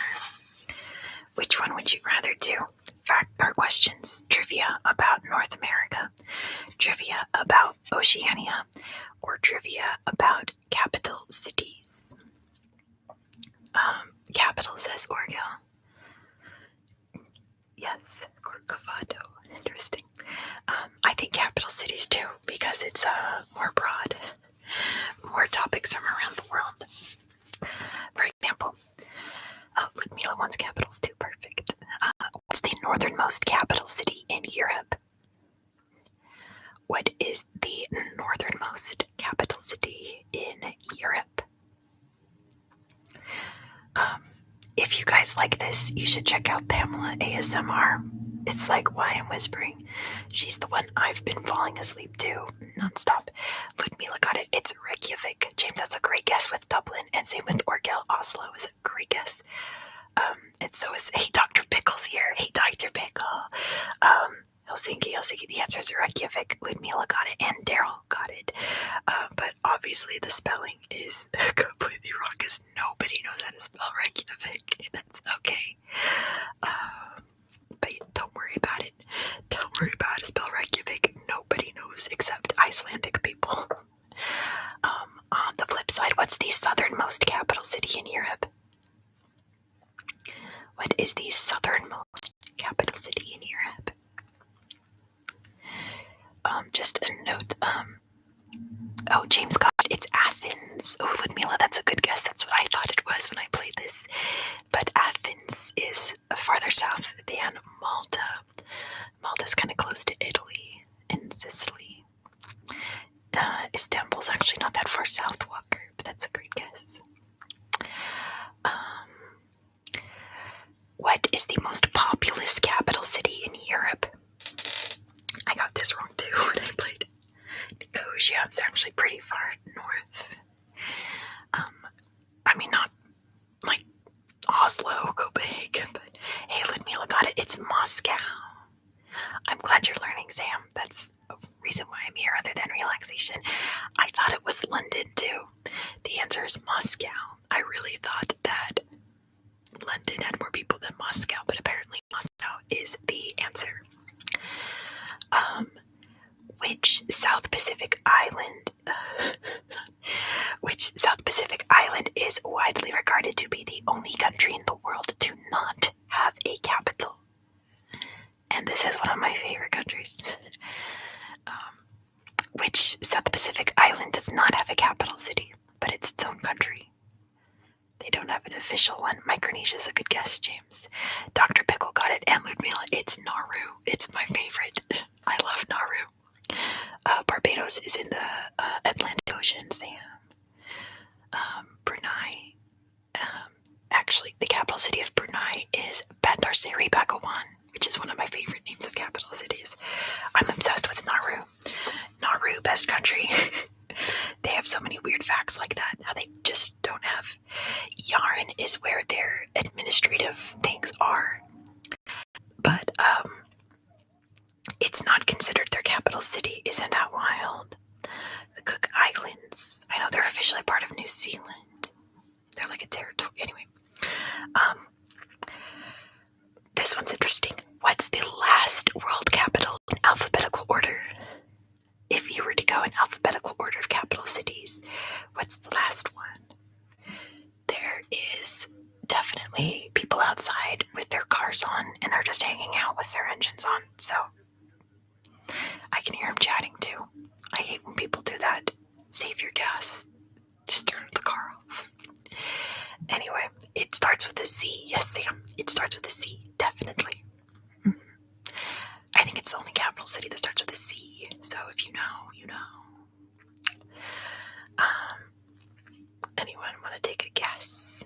Which one would you rather do? Fact or questions? Trivia about North America, trivia about Oceania, or trivia about capital cities? Capital says Orgel. Yes, Corcovado. Interesting. I think capital cities too, because it's more broad. More topics from around the world. For example, Ludmila wants capitals too. Perfect. What's the northernmost capital city in Europe? What is the northernmost capital city in Europe? If you guys like this, you should check out Pamela ASMR. It's like why I'm whispering. She's the one I've been falling asleep to nonstop. Ludmila got it. It's Reykjavik. James, that's a great guess with Dublin, and same with Orgel. Oslo is a great guess. And so is Hey Dr. Pickle's here. Hey Dr. Pickle. Helsinki. The answer is Reykjavik. Ludmila got it, and Daryl got it. But obviously the spelling is completely wrong because nobody knows how to spell Reykjavik. That's okay. But don't worry about it. Don't worry about how to spell Reykjavik. Nobody knows except Icelandic people. On the flip side, what's the southernmost capital city in Europe? What is the southernmost capital city in Europe? Just a note. James got it. It's Athens. Oh, Ludmila, that's a good guess. That's what I thought it was when I played this. But Athens is farther south than Malta. Malta's kind of close to Italy and Sicily. Istanbul's actually not that far south, Walker, but that's a great guess. What is the most populous capital city in Europe? I got this wrong too when I played Nicosia. It's actually pretty far north. I mean, not like Oslo, Copenhagen, but hey, Ludmila got it. It's Moscow. I'm glad you're learning, Sam. That's a reason why I'm here other than relaxation. I thought it was London too. The answer is Moscow. I really thought that London had more people than Moscow, but apparently Moscow is the answer. Which South Pacific island is widely regarded to be the only country in the world to not have a capital? And this is one of my favorite countries. Which South Pacific island does not have a capital city, but it's its own country? They don't have an official one. Micronesia's a good guess, James. Dr. Pickle got it. And Ludmilla, it's Nauru. It's my favorite. I love Nauru. Barbados is in the Atlantic Ocean, Sam. Brunei. Actually, the capital city of Brunei is Bandar Seri Begawan, which is one of my favorite names of capital cities. I'm obsessed with Nauru. Nauru, best country. They have so many weird facts like that. How they just don't have. Yarn is where their administrative things are. But it's not considered their capital city. Isn't that wild? The Cook Islands. I know they're officially part of New Zealand. They're like a territory. Anyway. This one's interesting. What's the last world capital in alphabetical order? If you were to go in alphabetical order of capital cities, what's the last one? There is definitely people outside with their cars on, and they're just hanging out with their engines on, so I can hear them chatting too. I hate when people do that. Save your gas. Just turn the car off. Anyway, it starts with a C. Yes, Sam, it starts with a C, definitely. I think it's the only capital city that starts with a C, so if you know, you know. Anyone want to take a guess?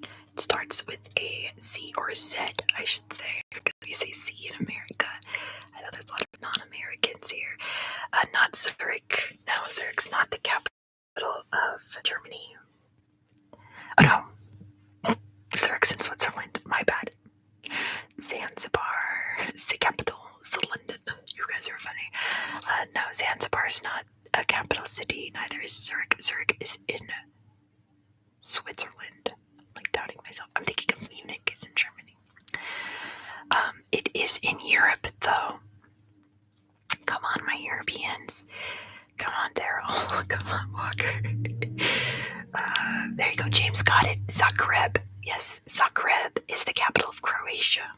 It starts with a C or a Z, I should say, because we say C in America. I know there's a lot of non-Americans here. Not Zurich. No, Zurich's not the capital of Germany. Oh no, Zurich's in Switzerland. My bad. Zanzibar is the capital. It's London. You guys are funny. No, Zanzibar is not a capital city. Neither is Zurich. Zurich is in Switzerland. I'm like doubting myself. I'm thinking of Munich is in Germany. It is in Europe, though. Come on, my Europeans. Come on, Daryl. Come on, Walker. There you go. James got it. Zagreb. Yes, Zagreb is the capital of Croatia.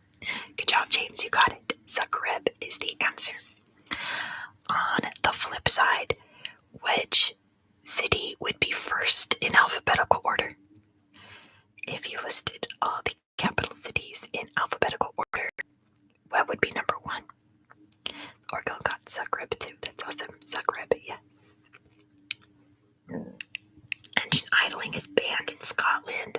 Good job, James. You got it. Zagreb is the answer. On the flip side, which city would be first in alphabetical order? If you listed all the capital cities in alphabetical order, what would be number one? Oregon got Zagreb too. That's awesome. Zagreb, yes. Engine idling is banned in Scotland.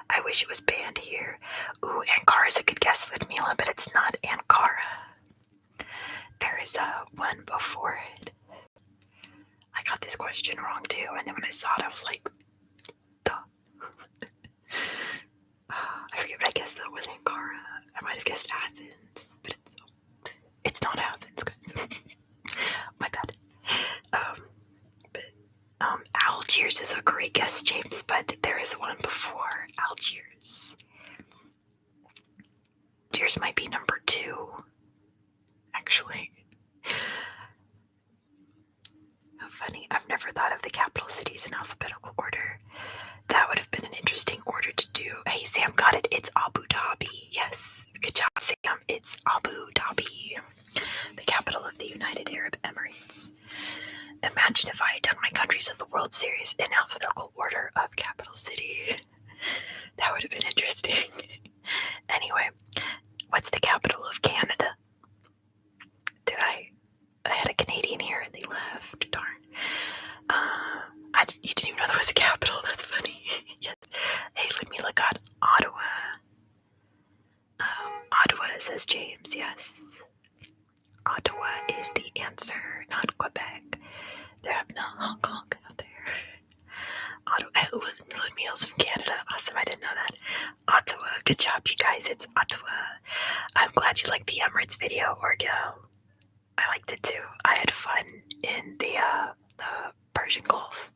I wish it was banned here. Ooh, Ankara is a good guess, Ludmilla, but it's not Ankara. There is one before it. I got this question wrong too, and then when I saw it, I was like, duh. I forget what I guessed that was Ankara. I might have guessed Athens, but it's not Athens, guys. My bad. Algiers is a great guess, James, but there is one before Algiers. Algiers might be number 2, actually. How funny. I've never thought of the capital cities in alphabetical order. That would have been an interesting order to do. Hey, Sam got it. It's Abu Dhabi. Yes. Good job, Sam. It's Abu Dhabi, the capital of the United Arab Emirates. Imagine if I had done my countries of the World Series in alphabetical order of capital city. That would have been interesting. Anyway, what's the capital of Canada? I had a Canadian here and they left. Darn. You didn't even know that was a capital. That's funny. Yes. Hey, Ludmilla got Ottawa. Ottawa, says James. Yes. Ottawa is the answer, not Quebec. They have no Hong Kong out there. Ottawa. Ludmilla's from Canada. Awesome. I didn't know that. Ottawa. Good job, you guys. It's Ottawa. I'm glad you liked the Emirates video, Orgo. I liked it too. I had fun in the Persian Gulf.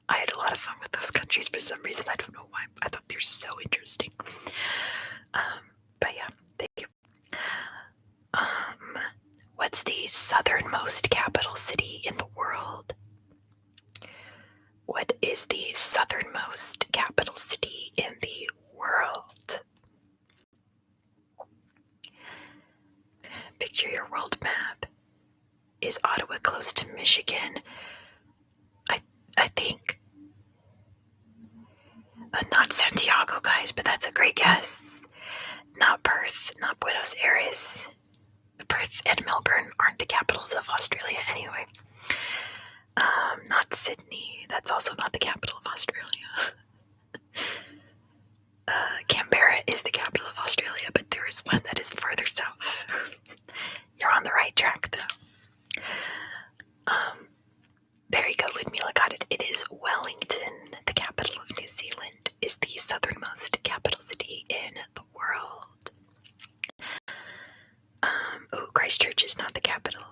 I had a lot of fun with those countries for some reason. I don't know why. I thought they're so interesting. But yeah, thank you. What's the southernmost capital city in the world? What is the southernmost capital city in the world? Picture your world map. Is Ottawa close to Michigan? I think Not Santiago, guys, but that's a great guess. Not Perth, not Buenos Aires. Perth and Melbourne aren't the capitals of Australia anyway. Not Sydney. That's also not the capital of Australia. Canberra is the capital of Australia, but there is one that is further south. You're on the right track, though. There you go, Ludmilla got it. It is Wellington, the capital of New Zealand, is the southernmost capital city in the world. Christchurch is not the capital.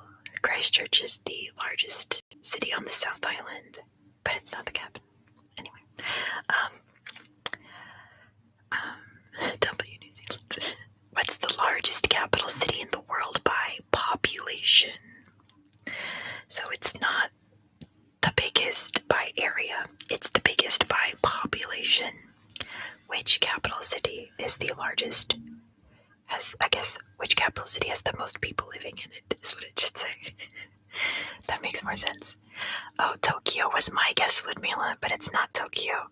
Christchurch is the largest city on the South Island, but it's not the capital. Anyway, W New Zealand. What's the largest capital city in the world by population? So it's not the biggest by area, it's the biggest by population. Which capital city is the largest? Which capital city has the most people living in it is what it should say. That makes more sense. Oh, Tokyo was my guess, Ludmilla, but it's not Tokyo.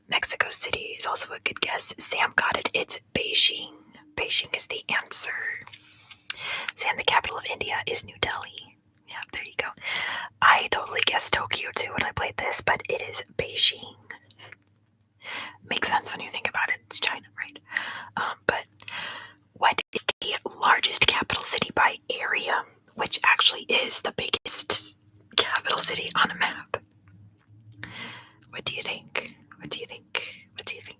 Mexico City is also a good guess. Sam got it. It's Beijing. Beijing is the answer. Sam, the capital of India is New Delhi. Yeah, there you go. I totally guessed Tokyo too when I played this, but it is Beijing. Makes sense when you think about it. It's China, right? But what is the largest capital city by area, which actually is the biggest capital city on a map? What do you think? What do you think? What do you think?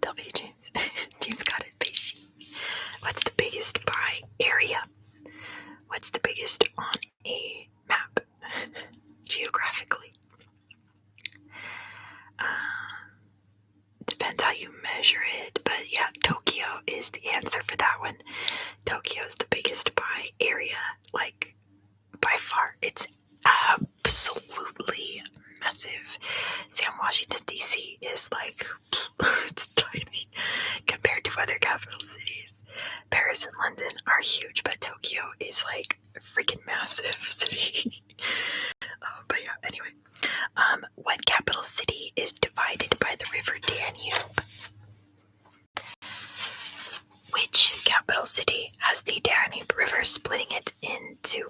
W. James. James got it. Beijing. What's the biggest by area? What's the biggest on a map? Geographically. Depends how you measure it, but yeah, Tokyo is the answer for that one. Tokyo is the biggest by area, like by far. It's absolutely massive. Sam, Washington D.C. is like it's tiny compared to other capital cities. Paris and London are huge, but Tokyo is like a freaking massive city. But yeah, anyway. What capital city is divided by the river Danube? Which capital city has the Danube River splitting it into?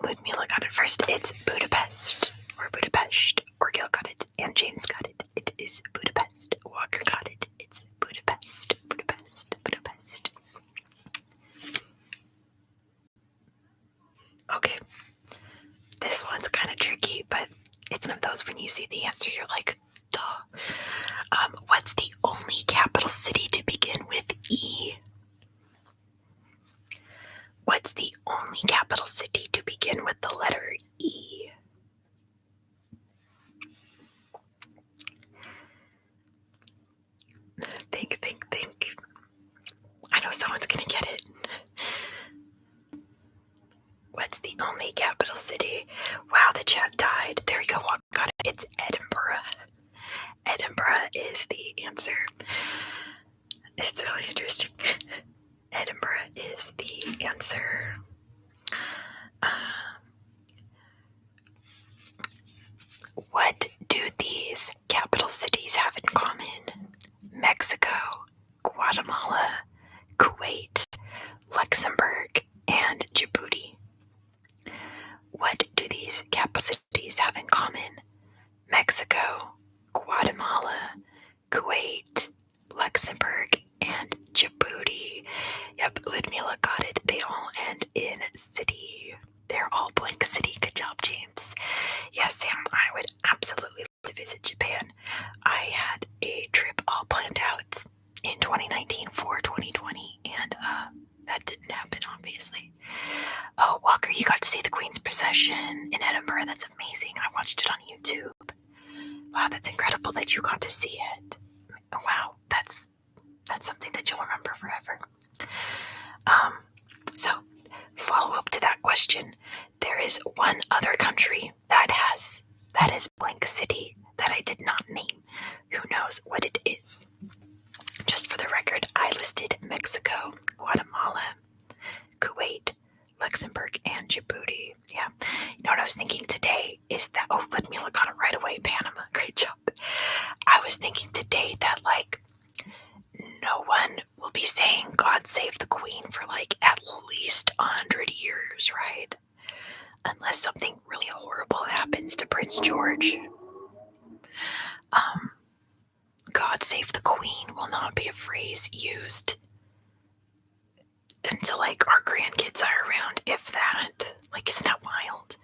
Ludmilla got it first. It's Budapest, or Budapest. Orgil got it, and James got it. It is Budapest. Walker got it. It's Budapest, Budapest, Budapest. Okay, this one's kind of tricky, but it's one of those when you see the answer, you're like, duh. What's the only capital city to begin with E? What's the only capital city to begin with the letter E? Think. I know someone's gonna get it. What's the only capital city? Wow, the chat died. There we go. Got it. It's Edinburgh. Edinburgh is the answer. It's really interesting. Edinburgh is the answer. What do these capital cities have in common? Mexico, Guatemala, Kuwait, Luxembourg, and Djibouti. What do these capital cities have in common? Mexico, Guatemala, Kuwait, Luxembourg, and Djibouti. Yep, Ludmilla got it. They all end in city. They're all blank city. Good job, James. Yes, Sam, I would absolutely love to visit Japan. I had a trip all planned out in 2019 for 2020, and that didn't happen, obviously. Oh, Walker, you got to see the Queen's procession in Edinburgh. That's amazing. I watched it on YouTube. Wow, that's incredible that you got to see it. Wow, that's something that you'll remember forever. So, follow up to that question. There is one other country that is blank city that I did not name. Who knows what it is? Just for the record, I listed Mexico, Guatemala, Kuwait, Luxembourg, was thinking today is that, oh, Ludmilla got it right away, Panama, great job. I was thinking today that, like, no one will be saying God save the Queen for, like, at least 100 years, right? Unless something really horrible happens to Prince George. God save the Queen will not be a phrase used until, like, our grandkids are around, if that. Like, isn't that wild?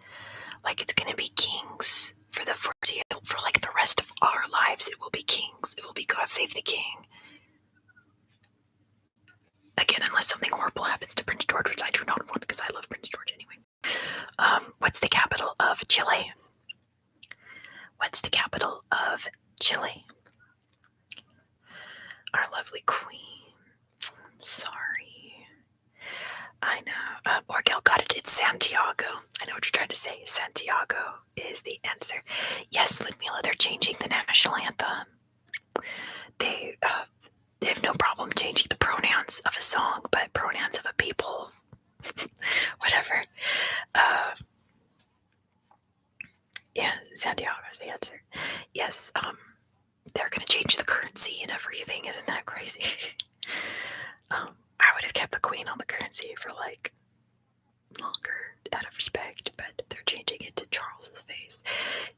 Like, it's gonna be kings for the foreseeable, for, like, the rest of our lives. It will be kings. It will be God save the King. Again, unless something horrible happens to Prince George, which I do not want, because I love Prince George anyway. What's the capital of Chile? What's the capital of Chile? Our lovely queen. Sorry. I know. Orgel got it. It's Santiago. I know what you're trying to say. Santiago is the answer. Yes, Ludmilla, they're changing the national anthem. They have no problem changing the pronouns of a song, but pronouns of a people, whatever. Yeah, Santiago is the answer. Yes, they're going to change the currency and everything. Isn't that crazy? I would have kept the Queen on the currency for, like, longer out of respect, but they're changing it to Charles's face.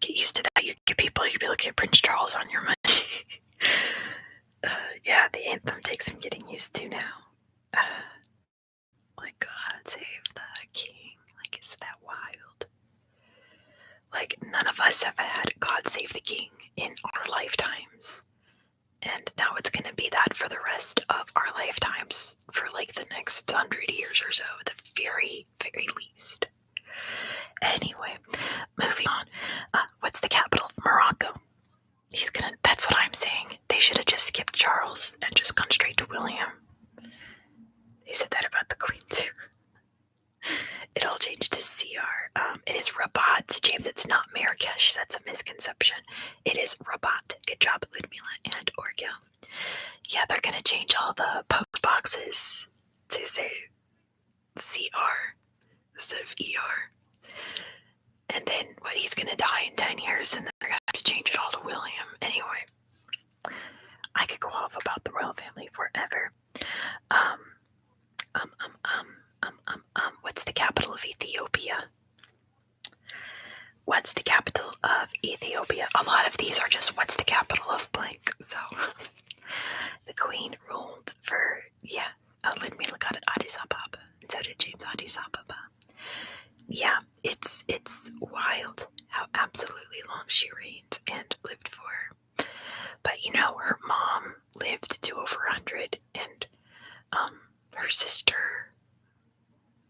Get used to that. You get people, you could be looking at Prince Charles on your money. Yeah, the anthem takes some getting used to now. Like, God save the King. Like, isn't that wild? Like, none of us have had God save the King in our lifetimes. And now it's going to be that for the rest of our lifetimes, for, like, the next 100 years or so, at the very, very least. Anyway, moving on. What's the capital of Morocco? That's what I'm saying. They should have just skipped Charles and just gone straight to William. They said that about the Queen too. It all changed to CR. It is Rabat. James, it's not Marrakesh. That's a misconception. It is Rabat. Good job, Ludmilla and Orgel. Yeah, they're going to change all the post boxes to say CR instead of ER. And then he's going to die in 10 years, and then they're going to have to change it all to William. Anyway, I could go off about the royal family forever. What's the capital of Ethiopia? What's the capital of Ethiopia? A lot of these are just what's the capital of blank. So the Queen ruled for, yes. Ludmilla got it, Addis Ababa. And so did James, Addis Ababa. Yeah, it's wild how absolutely long she reigned and lived for. But, you know, her mom lived to over 100, and her sister,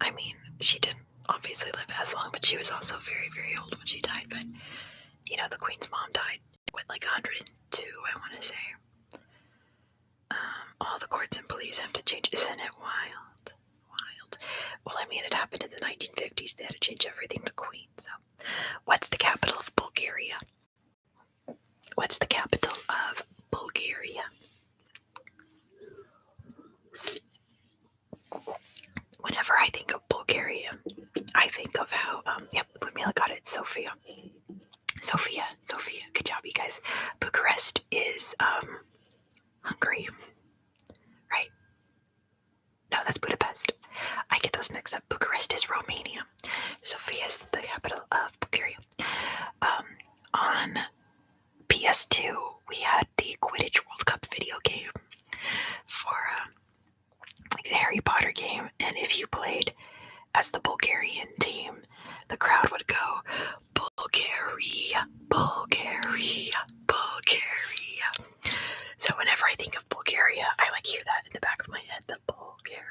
I mean, she didn't obviously live as long, but she was also very, very old when she died. But, you know, the Queen's mom died with like 102, I want to say. All the courts and police have to change. Isn't it wild? Wild. Well, I mean, it happened in the 1950s. They had to change everything to Queen. So, what's the capital of Bulgaria? What's the capital of Bulgaria? Whenever I think of Bulgaria, I think of how, yep, Ludmilla got it, Sofia. Good job, you guys. Bucharest is, Hungary, right? No, that's Budapest. I get those mixed up. Bucharest is Romania. Sofia is the capital of Bulgaria. On PS2, we had the Quidditch World Cup video game for, like the Harry Potter game, and if you played as the Bulgarian team, the crowd would go, Bulgaria, Bulgaria, Bulgaria. So whenever I think of Bulgaria, I like hear that in the back of my head, the Bulgaria.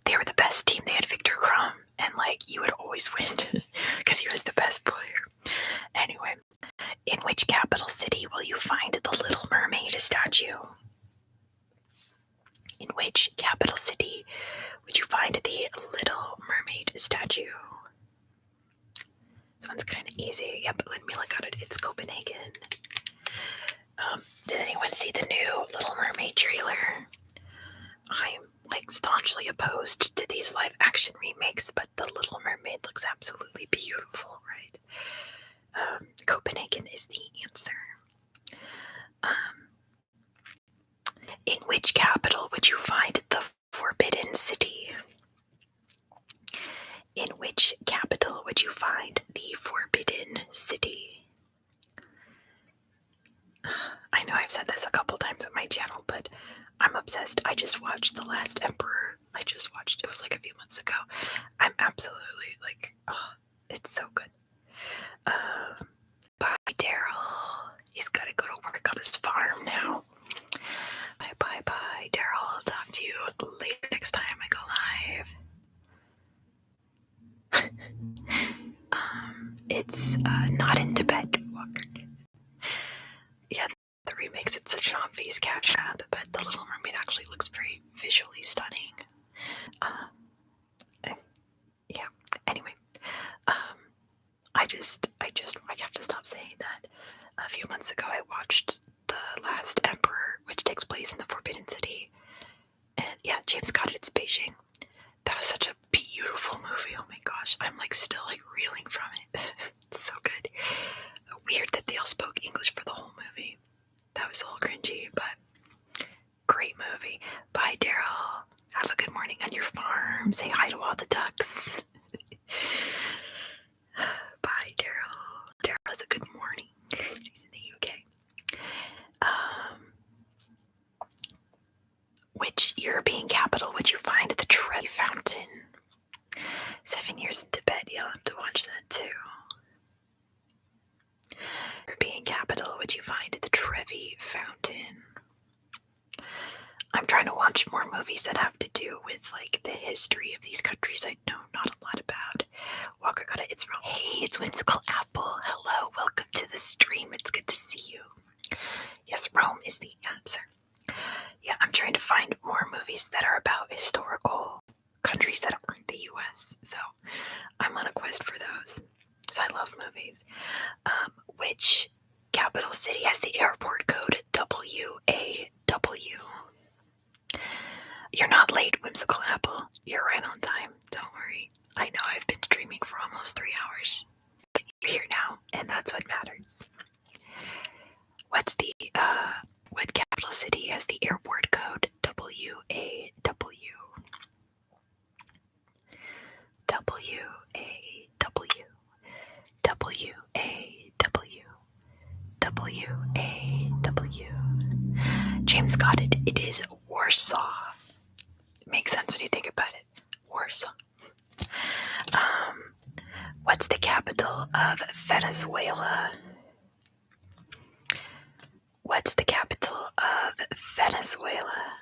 They were the best team. They had Victor Krum, and like you would always win because he was the best player. Anyway, in which capital city will you find the Little Mermaid statue? In which capital city would you find the Little Mermaid statue? This one's kind of easy. Yep, Ludmilla got it. It's Copenhagen. Did anyone see the new Little Mermaid trailer? I'm like staunchly opposed to these live action remakes, but The Little Mermaid looks absolutely beautiful, right? Copenhagen is the answer. In which capital would you find the Forbidden City? In which capital would you find the Forbidden City? I know I've said this a couple times on my channel, but I'm obsessed. I just watched The Last Emperor. It was like a few months ago. I'm absolutely like, oh, it's so good. Bye, Daryl. He's got to go to work on his farm now. Bye, Daryl. I'll talk to you later next time I go live. It's not in Tibet, Walker. Yeah, the remakes, it's such an obvious cash grab, but The Little Mermaid actually looks very visually stunning. Yeah. Anyway, I have to stop saying that. A few months ago, I watched The Last Emperor, which takes place in the Forbidden City, and yeah, James got it. It's Beijing. That was such a beautiful movie. Oh my gosh, I'm like still like reeling from it. It's so good. Weird that they all spoke English for the whole movie. That was a little cringy, but great movie. Bye, Daryl. Have a good morning on your farm. Say hi to all the ducks. Bye, Daryl. Daryl has a good morning. He's in the UK. Which European capital would you find the Trevi Fountain? 7 Years in Tibet. You'll have to watch that too. European capital would you find the Trevi Fountain? I'm trying to watch more movies that have to do with like the history of these countries I know not a lot about. Walker got it. It's Rome. Hey, it's Whimsical Apple. Hello, welcome to the stream. It's good to see you. Yes, Rome is the answer. Yeah, I'm trying to find more movies that are about historical countries that aren't the US. So I'm on a quest for those because I love movies. Which capital city has the airport code WAW? You're not late, Whimsical Apple. You're right on time. Don't worry. I know I've been streaming for almost 3 hours. But you're here now, and that's what matters. What capital city has the airport code WAW? James got it. It is Warsaw. Makes sense when you think about it. Warsaw. What's the capital of Venezuela? What's the capital of Venezuela?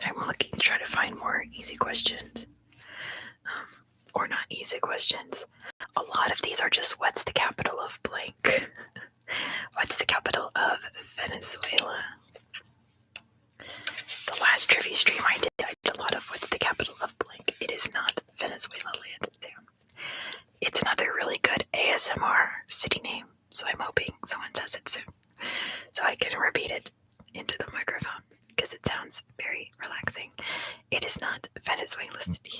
I'm looking to try to find more easy questions. Or not easy questions. A lot of these are just what's the capital of blank? What's the capital of Venezuela? The last trivia stream I did a lot of what's the capital of blank. It is not Venezuela land. It's another really good ASMR city name, so I'm hoping someone says it soon so I can repeat it into the microphone because it sounds very relaxing. It is not Venezuela City.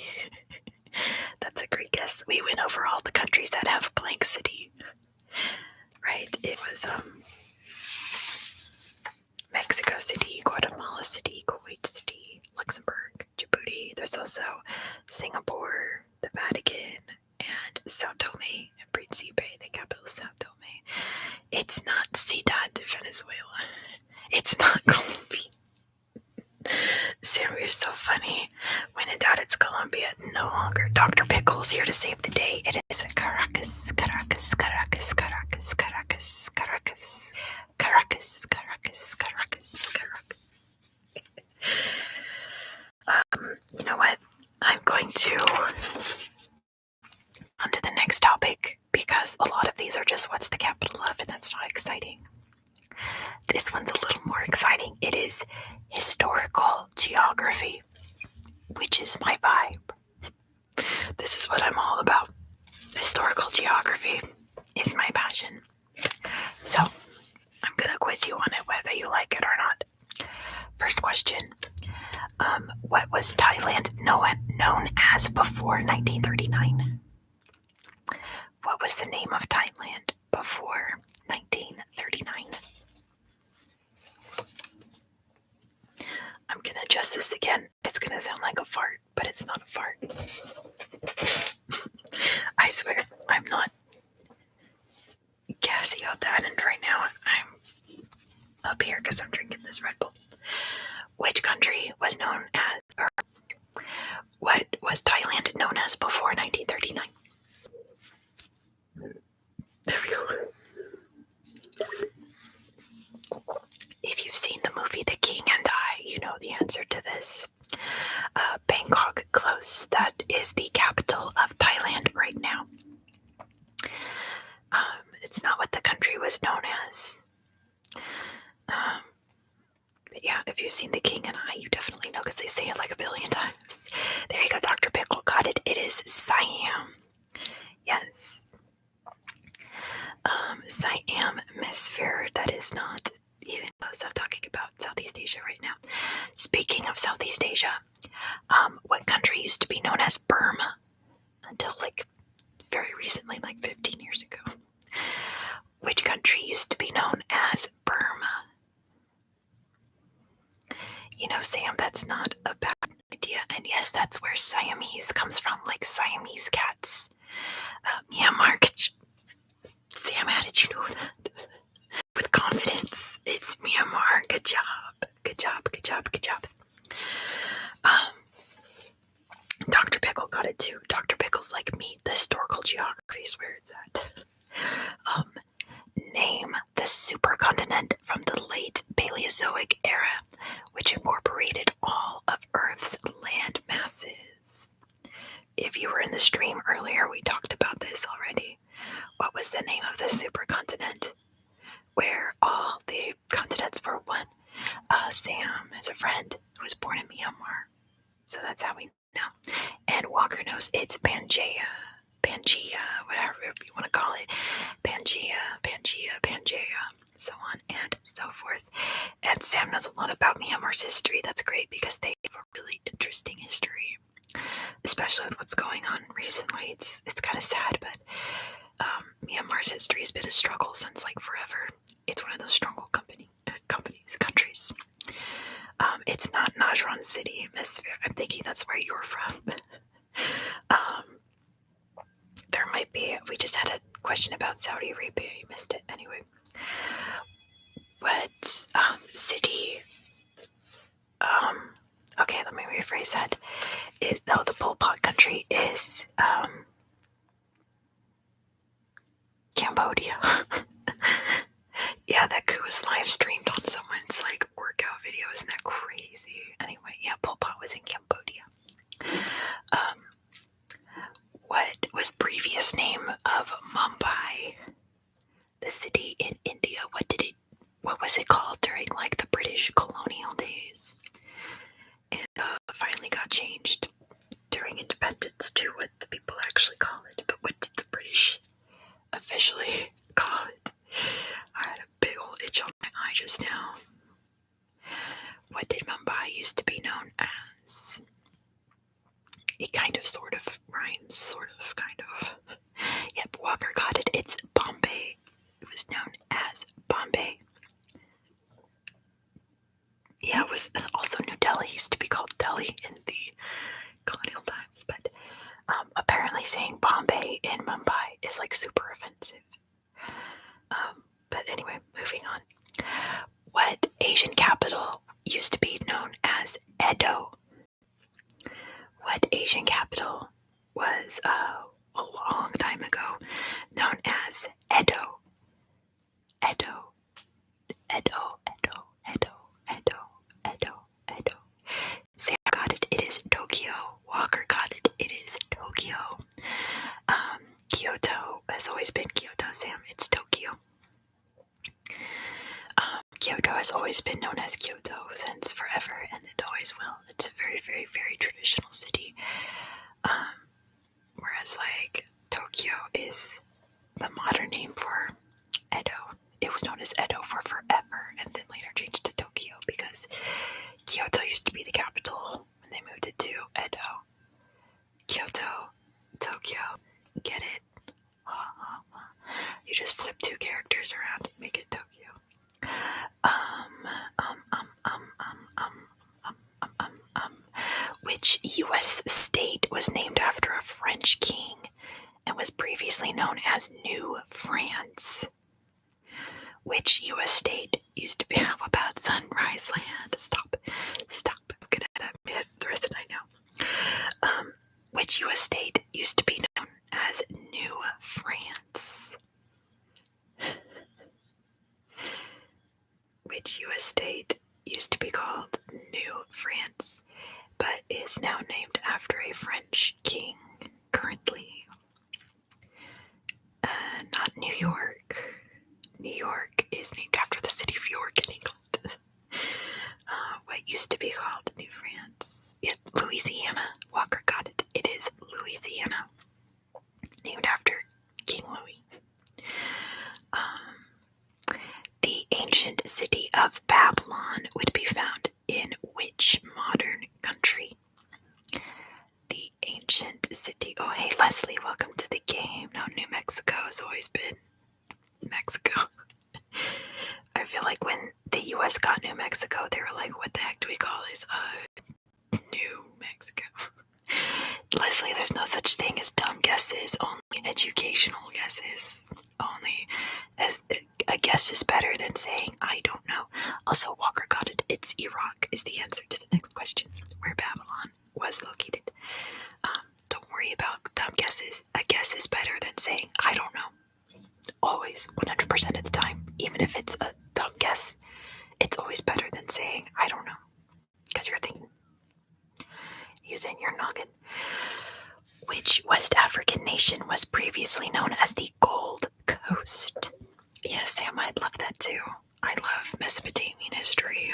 That's a great guess. We went over all the countries that have blank city. Right? It was Mexico City, Guatemala City, Kuwait City, Luxembourg, Djibouti. There's also Singapore, the Vatican, and Sao Tome and Principe, the capital of Sao Tome. It's not Ciudad de Venezuela. It's not Colombia. Sam, you're so funny. When in doubt, it's Colombia. No longer. Dr. Pickle's here to save the day. It is Caracas, Caracas, Caracas, Caracas, Caracas, Caracas, Caracas, Caracas, Caracas, Caracas. You know what? I'm going to on to the next topic because a lot of these are just what's the capital of, and that's not exciting. This one's a little more exciting. It is historical geography, which is my vibe. This is what I'm all about. Historical geography is my passion. So quiz you on it, whether you like it or not. First question. What was Thailand known as before 1939? What was the name of Thailand before 1939? I'm going to adjust this again. It's going to sound like a fart, but it's not a fart. I swear, I'm not gassy out that end right now. I'm up here because I'm drinking this Red Bull. Which country was known as, or what was Thailand known as before 1939? There we go. If you've seen the movie The King and I, you know the answer to this. Bangkok, close. That is the capital of Thailand right now. It's not what the country was known as. But yeah, if you've seen The King and I, you definitely know because they say it like a billion times. There you go, Dr. Pickle got it. It is Siam. Yes. Siam Hemisphere, that is not even close. I'm talking about Southeast Asia right now. Speaking of Southeast Asia, what country used to be known as Burma until like very recently, like 15 years ago? Which country used to be known as Burma? You know, Sam, that's not a bad idea. And yes, that's where Siamese comes from, like Siamese cats. Myanmar. Sam, how did you know that? With confidence. It's Myanmar. Good job. Good job. Good job. Good job. Dr. Pickle got it too. Dr. Pickle's like me. The historical geography is where it's at. Name the supercontinent from the late Paleozoic era, which incorporated all of Earth's land masses. If you were in the stream earlier, we talked about this already. What was the name of the supercontinent where all the continents were one? Sam has a friend who was born in Myanmar, so that's how we know. And Walker knows it's Pangea, whatever you want to call it. Pangea, so on and so forth. And Sam knows a lot about Myanmar's history. That's great because they have a really interesting history, especially with what's going on recently. It's kind of sad, but Myanmar's history has been a struggle since like forever. It's one of those struggle countries. It's not Najran City, I'm thinking that's where you're from. There might be. We just had a question about Saudi Arabia. You missed it. Anyway. What city? Okay, let me rephrase that. The Pol Pot country is Cambodia. Yeah, that coup was live streamed on someone's like workout video. Isn't that crazy? Anyway, yeah, Pol Pot was in Cambodia. What was previous name of Mumbai, the city in India? What was it called during like the British colonial days? And finally got changed during independence to what the people actually call it. But what did the British officially call it? I had a big old itch on my eye just now. What did Mumbai used to be known as? It kind of sort of rhymes, sort of, kind of. Yep, Walker got it. It's Bombay. It was known as Bombay. Yeah, it was also New Delhi. Used to be called Delhi in the colonial times, but apparently saying Bombay in Mumbai is like super offensive. But anyway, moving on. What Asian capital used to be known as Edo? What Asian capital was a long time ago known as Edo? Edo. Sam got it. It is Tokyo. Walker got it. It is Tokyo. Kyoto has always been Kyoto, Sam. It's Tokyo. Kyoto has always been known as Kyoto since forever, and it always will. It's a very, very, very traditional city. Whereas, like, Tokyo is the modern name for Edo. It was known as Edo for forever, Kyoto, Tokyo. Get it? You just flip two characters around and make it Tokyo. Which U.S. state was named after a French king and was previously known as New France? Which U.S. state used to be? How about Sunrise Land? Stop. I'm gonna have that the rest of the night now. Which U.S. state used to be known as New France? Which U.S. state used to be called New France, but is now named after a French king currently? Not New York. New York is named after the city of York in England. What used to be called New France? Yeah, Louisiana. Walker got it. It is Louisiana, named after King Louis. The ancient city of Babylon would be found in which modern country? The ancient city. Oh, hey, Leslie, welcome to the game. Now, New Mexico has always been Mexico. I feel like when the US got New Mexico, they were like, what the heck do we call this? New Mexico. Leslie, there's no such thing as dumb guesses, only educational guesses. Only as a guess is better than saying I don't know. Also, Walker got it. It's Iraq is the answer to the next question, where Babylon was located. Don't worry about dumb guesses. A guess is better than saying I don't know. Always, 100% of the time. Even if it's a dumb guess, it's always better than saying I don't know. Because you're thinking, using your noggin. Which West African nation was previously known as the Gold Coast? Yeah, Sam, I'd love that too. I love Mesopotamian history.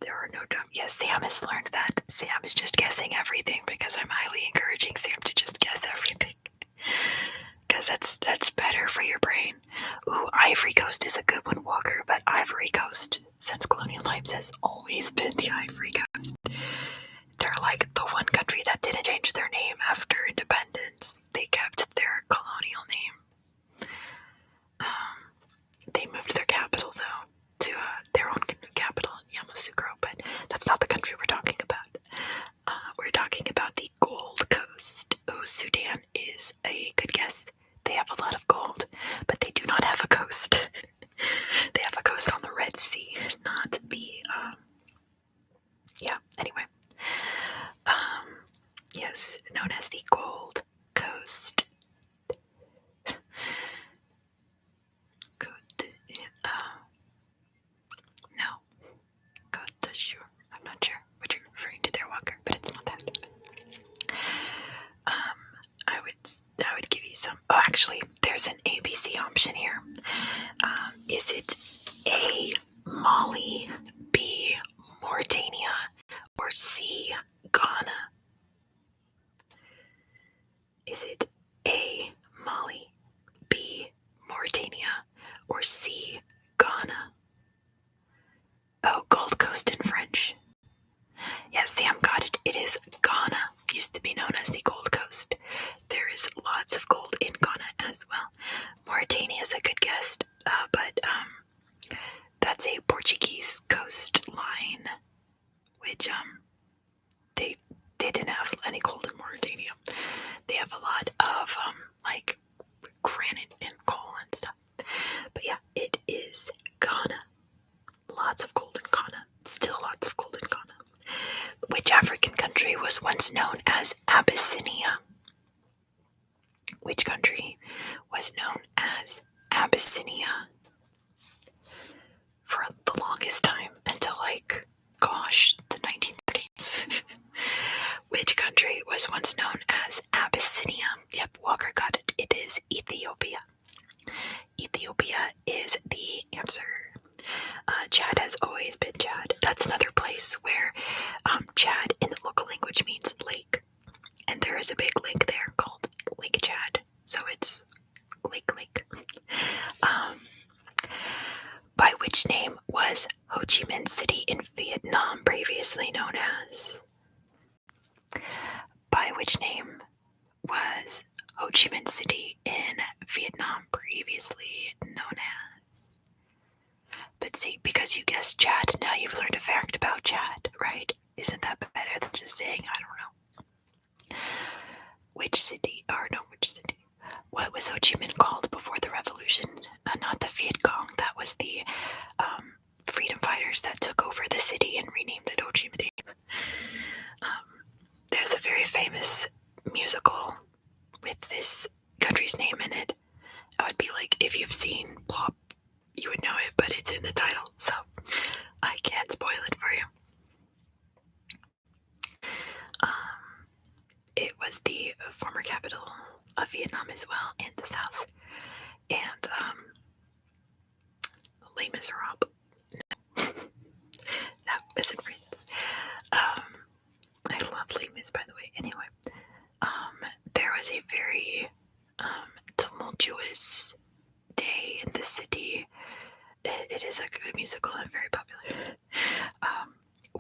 There are no dumb. Yes, Sam has learned that. Sam is just guessing everything because I'm highly encouraging Sam to just guess everything. Because that's better for your brain. Ooh, Ivory Coast is a good one, Walker, but Ivory Coast, since colonial times, has always been the Ivory Coast. They're like the one country that didn't change their name after independence. They kept their colonial name. They moved their capital, though, to their own capital, Yamoussoukro, but that's not the country we're talking about. We're talking about the Gold Coast. Oh, Sudan is a good guess. They have a lot of gold, but they do not have a coast. They have a coast on the Red Sea, not the, yeah, anyway. Yes, known as the Gold Coast. No. Côte d'Azur. I'm not sure what you're referring to there, Walker, but it's not that. I would give you some. Oh, actually, there's an ABC option here. Is it A, Mali, B, Mauritania, or C, Ghana? Is it A, Mali, B, Mauritania, or C, Ghana? Oh, Gold Coast in French. Yeah, Sam got it. It is Ghana. Used to be known as the Gold Coast. There is lots of gold in Ghana as well. Mauritania is a good guess, but that's a Portuguese coastline, which they didn't have any gold in Mauritania. They have a lot of like granite and coal and stuff. But yeah, it is Ghana. Lots of gold in Ghana. Still lots of gold in Ghana. Which African country was once known as Abyssinia? Which country was known as Abyssinia for the longest time until the 1930s? Which country was once known as Abyssinia? Yep, Walker got it. It is Ethiopia. Ethiopia is the answer. Chad has always been Chad. That's another place where Chad in the local language means lake. And there is a big lake there called Lake Chad. So it's Lake. By which name was Ho Chi Minh City in Vietnam previously known as? which name was Ho Chi Minh City in Vietnam previously known as? But see, because you guessed Chad, now you've learned a fact about Chad, right? Isn't that better than just saying, I don't know? Which city? What was Ho Chi Minh called before the revolution? Not the Viet Cong, that was the freedom fighters that took over the city and renamed it Ho Chi Minh. There's a very famous musical with this country's name in it. I would be like, if you've seen Plop, you would know it, but it's in the title, so I can't spoil it for you. It was the former capital of Vietnam as well, in the south. And Les Miserables. That was in France. I love Les Mis, by the way. Anyway, there was a very tumultuous day in the city. It is a good musical and very popular.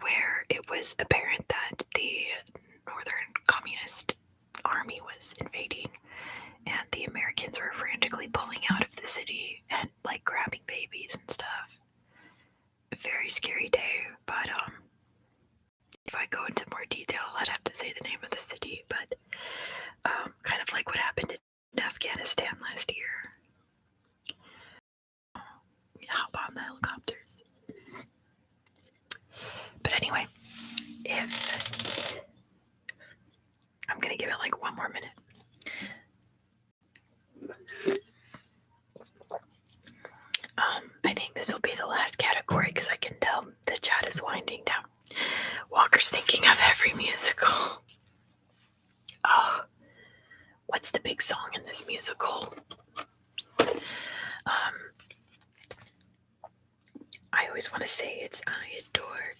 Where it was apparent that the Northern Communist Army was invading, and the Americans were frantically pulling out of the city and like grabbing babies and stuff. A very scary day, but if I go into more detail, I'd have to say the name of the city, but kind of like what happened in Afghanistan last year. Hop on the helicopters. But anyway, if I'm gonna give it like one more minute. I think this will be the last category because I can tell the chat is winding down. Walker's thinking of every musical. Oh, what's the big song in this musical? I always want to say it's I Adore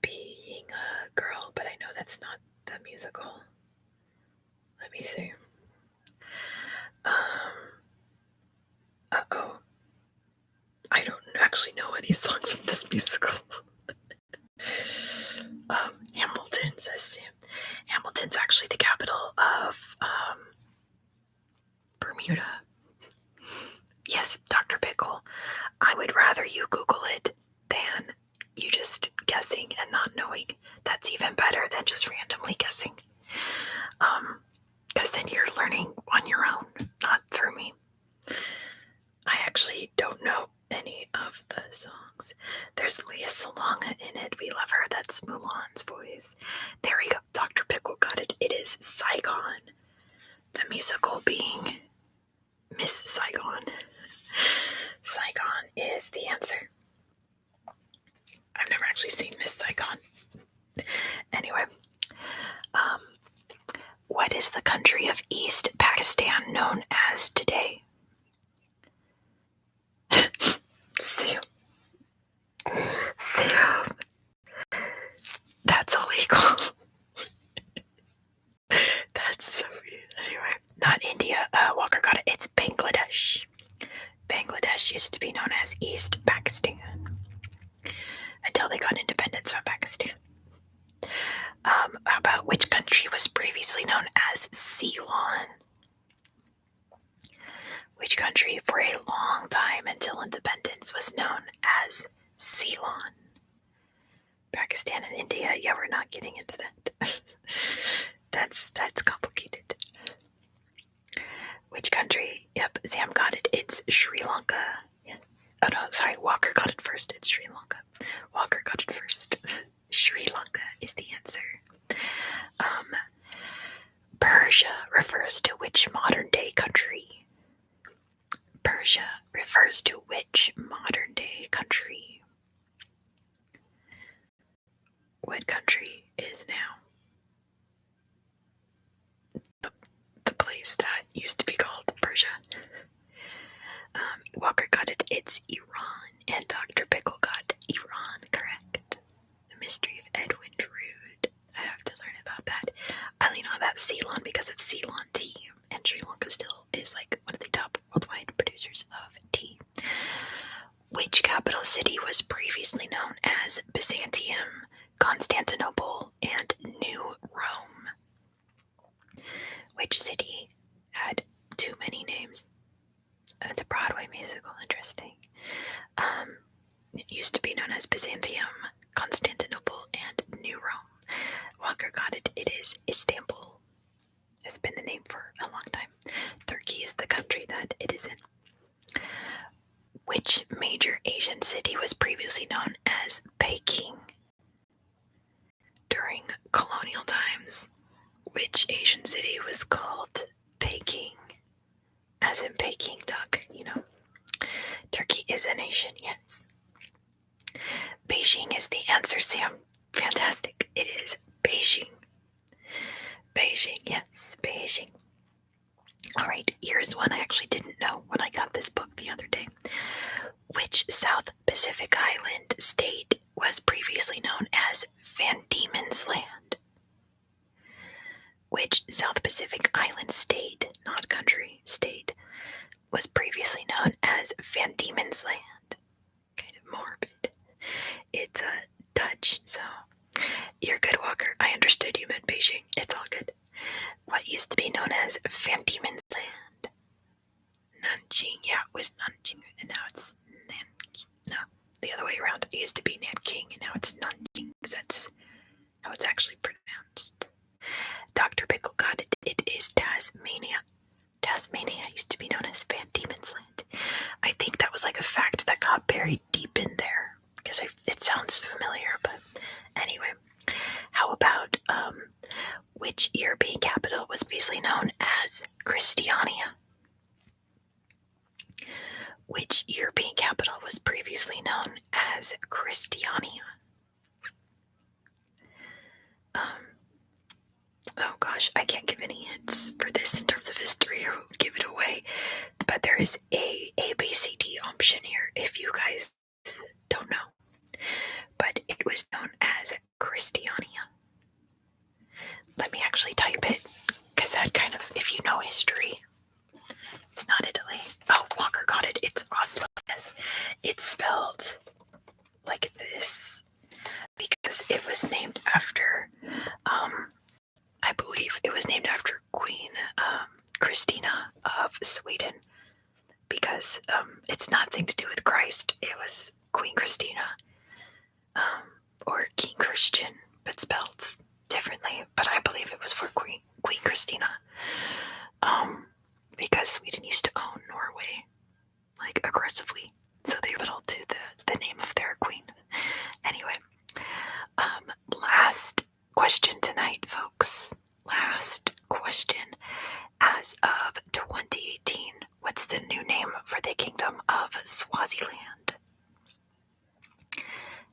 Being a Girl, but I know that's not the musical. Let me see. Uh-oh. I don't actually know any songs from this musical. Hamilton says Sam. Hamilton's actually the capital of Bermuda. Yes, Dr. Pickle. I would rather you Google it than you just guessing and not knowing. That's even better than just randomly guessing. Because then you're learning on your own, not through me. I actually don't know any of the songs. There's Leah Salonga in it. We love her. That's Mulan's voice. There we go. Dr. Pickle got it. It is Saigon. The musical being Miss Saigon. Saigon is the answer. I've never actually seen Miss Saigon. Anyway, what is the country of East Pakistan known as today? Sam. That's illegal. That's so weird. Anyway, not India. Walker got it. It's Bangladesh. Bangladesh used to be known as East Pakistan until they got independence from Pakistan. How about which country was previously known as Ceylon? Which country for a long time until independence was known as Ceylon? Pakistan and India. Yeah, we're not getting into that. That's complicated. Which country? Yep, Sam got it. It's Sri Lanka. Yes. Oh no, sorry, Walker got it first. It's Sri Lanka. Walker got it first. Sri Lanka is the answer. Persia refers to which modern day country? Persia refers to which modern day country? What country is now the place that used to be called Persia? Walker got it. It's Iran, and Dr. Pickle got Iran correct. The Mystery of Edwin Drood. I have to learn about that. I only know about Ceylon because of Ceylon tea, and Sri Lanka still is like one of the top worldwide producers of tea. Which capital city was previously known as Byzantium, Constantinople, and New Rome? which city had too many names? It's a Broadway musical, interesting. It used to be known as Byzantium, Constantinople, and New Rome. Walker got it. It is Istanbul. It's been the name for a long time. Turkey is the country that it is in. Which major Asian city was previously known as Peking? During colonial times, which Asian city was called Peking? As in Peking duck, you know. Turkey is a nation, yes. Beijing is the answer, Sam. Fantastic. It is Beijing. Beijing, yes, Beijing. Alright, here's one I actually didn't know when I got this book the other day. Which South Pacific island state was previously known as Van Diemen's Land? Which South Pacific island state, not country, state, was previously known as Van Diemen's Land? Kind of morbid. It's Dutch, so you're good, Walker. I understood you meant Beijing. It's all good. What used to be known as Van Diemen's Land? Nanjing. Yeah, it was Nanjing, and now it's Nanking. No, the other way around. It used to be Nanking, and now it's Nanjing, because that's how it's actually pronounced. Dr. Pickle got it. It is Tasmania. Tasmania used to be known as Van Diemen's Land. I think that was like a fact that got buried deep in there, because it sounds familiar, but anyway. How about which European capital was previously known as Christiania? Which European capital was previously known as Christiania? Oh gosh, I can't give any hints for this in terms of history or give it away, but there is a B, C, D option here if you guys don't know. But it was known as Christiania. Let me actually type it, because that kind of, if you know history, it's not Italy. Oh, Walker got it. It's Oslo. Yes, it's spelled like this because it was named after, I believe it was named after Queen Christina of Sweden, because it's nothing to do with Christ. It was Queen Christina, or King Christian, but spelled differently. But I believe it was for Queen Christina, because Sweden used to own Norway, like aggressively, so they would all do the name of their queen. Anyway, last question tonight, folks. Last question. As of 2018, what's the new name for the Kingdom of Swaziland?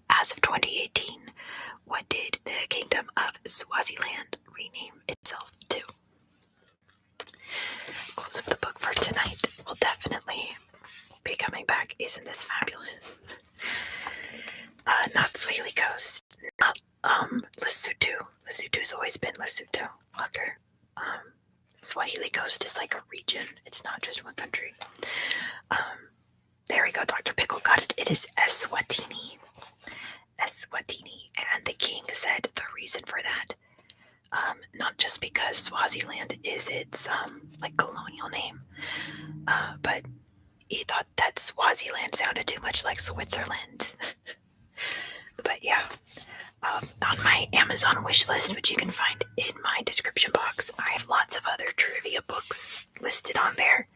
As of 2018, what did the Kingdom of Swaziland rename itself to? Close up the book for tonight. We'll definitely be coming back. Isn't this fabulous? Not Swahili Coast, not Lesotho. Lesotho's always been Lesotho, Walker. Swahili Coast is like a region. It's not just one country. There we go. Dr. Pickle got it. It is Eswatini. Eswatini. And the king said the reason for that, not just because Swaziland is its like colonial name, but he thought that Swaziland sounded too much like Switzerland. But yeah, on my Amazon wish list, which you can find in my description box, I have lots of other trivia books listed on there.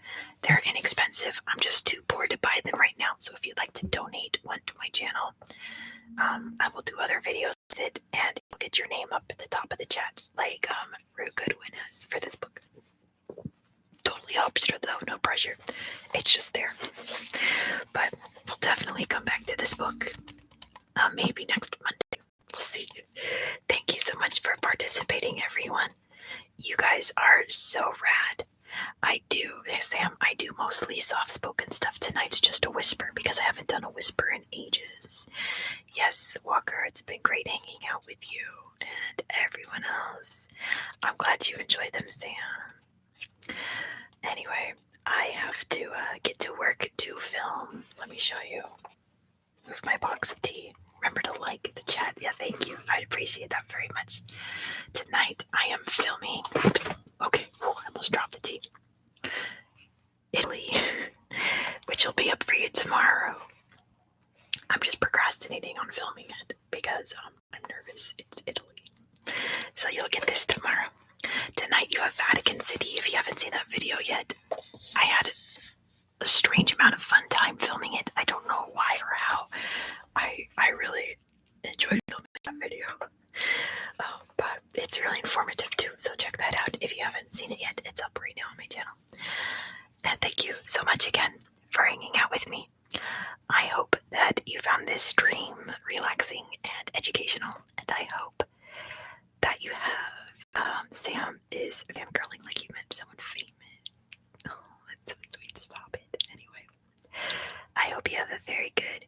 They're inexpensive. I'm just too poor to buy them right now. So if you'd like to donate one to my channel, I will do other videos with it, and you'll get your name up at the top of the chat, like Rue Goodwin has for this book. Totally optional though, no pressure. It's just there. But we'll definitely come back to this book. Maybe next Monday. We'll see. Thank you so much for participating, everyone. You guys are so rad. Sam, I do mostly soft-spoken stuff. Tonight's just a whisper because I haven't done a whisper in ages. Yes, Walker, it's been great hanging out with you and everyone else. I'm glad you enjoyed them, Sam. Anyway, I have to get to work to film. Let me show you. Move my box of tea. Remember to like the chat. Yeah, thank you. I appreciate that very much. Tonight I am filming. Oops. Okay. I'm because I'm nervous. It's Italy. So you'll get this tomorrow. Tonight you have Vatican City. If you haven't seen that video yet, I had a strange amount of fun time filming it. I don't know why or how. I really enjoyed filming that video. But it's really informative too, so check that out if you haven't seen it yet. It's up right now on my channel. And thank you so much again for hanging out with me. I hope that you found this stream relaxing and educational, and I hope that you have Sam is fangirling like you meant someone famous. Oh, that's so sweet. Stop it. Anyway, I hope you have a very good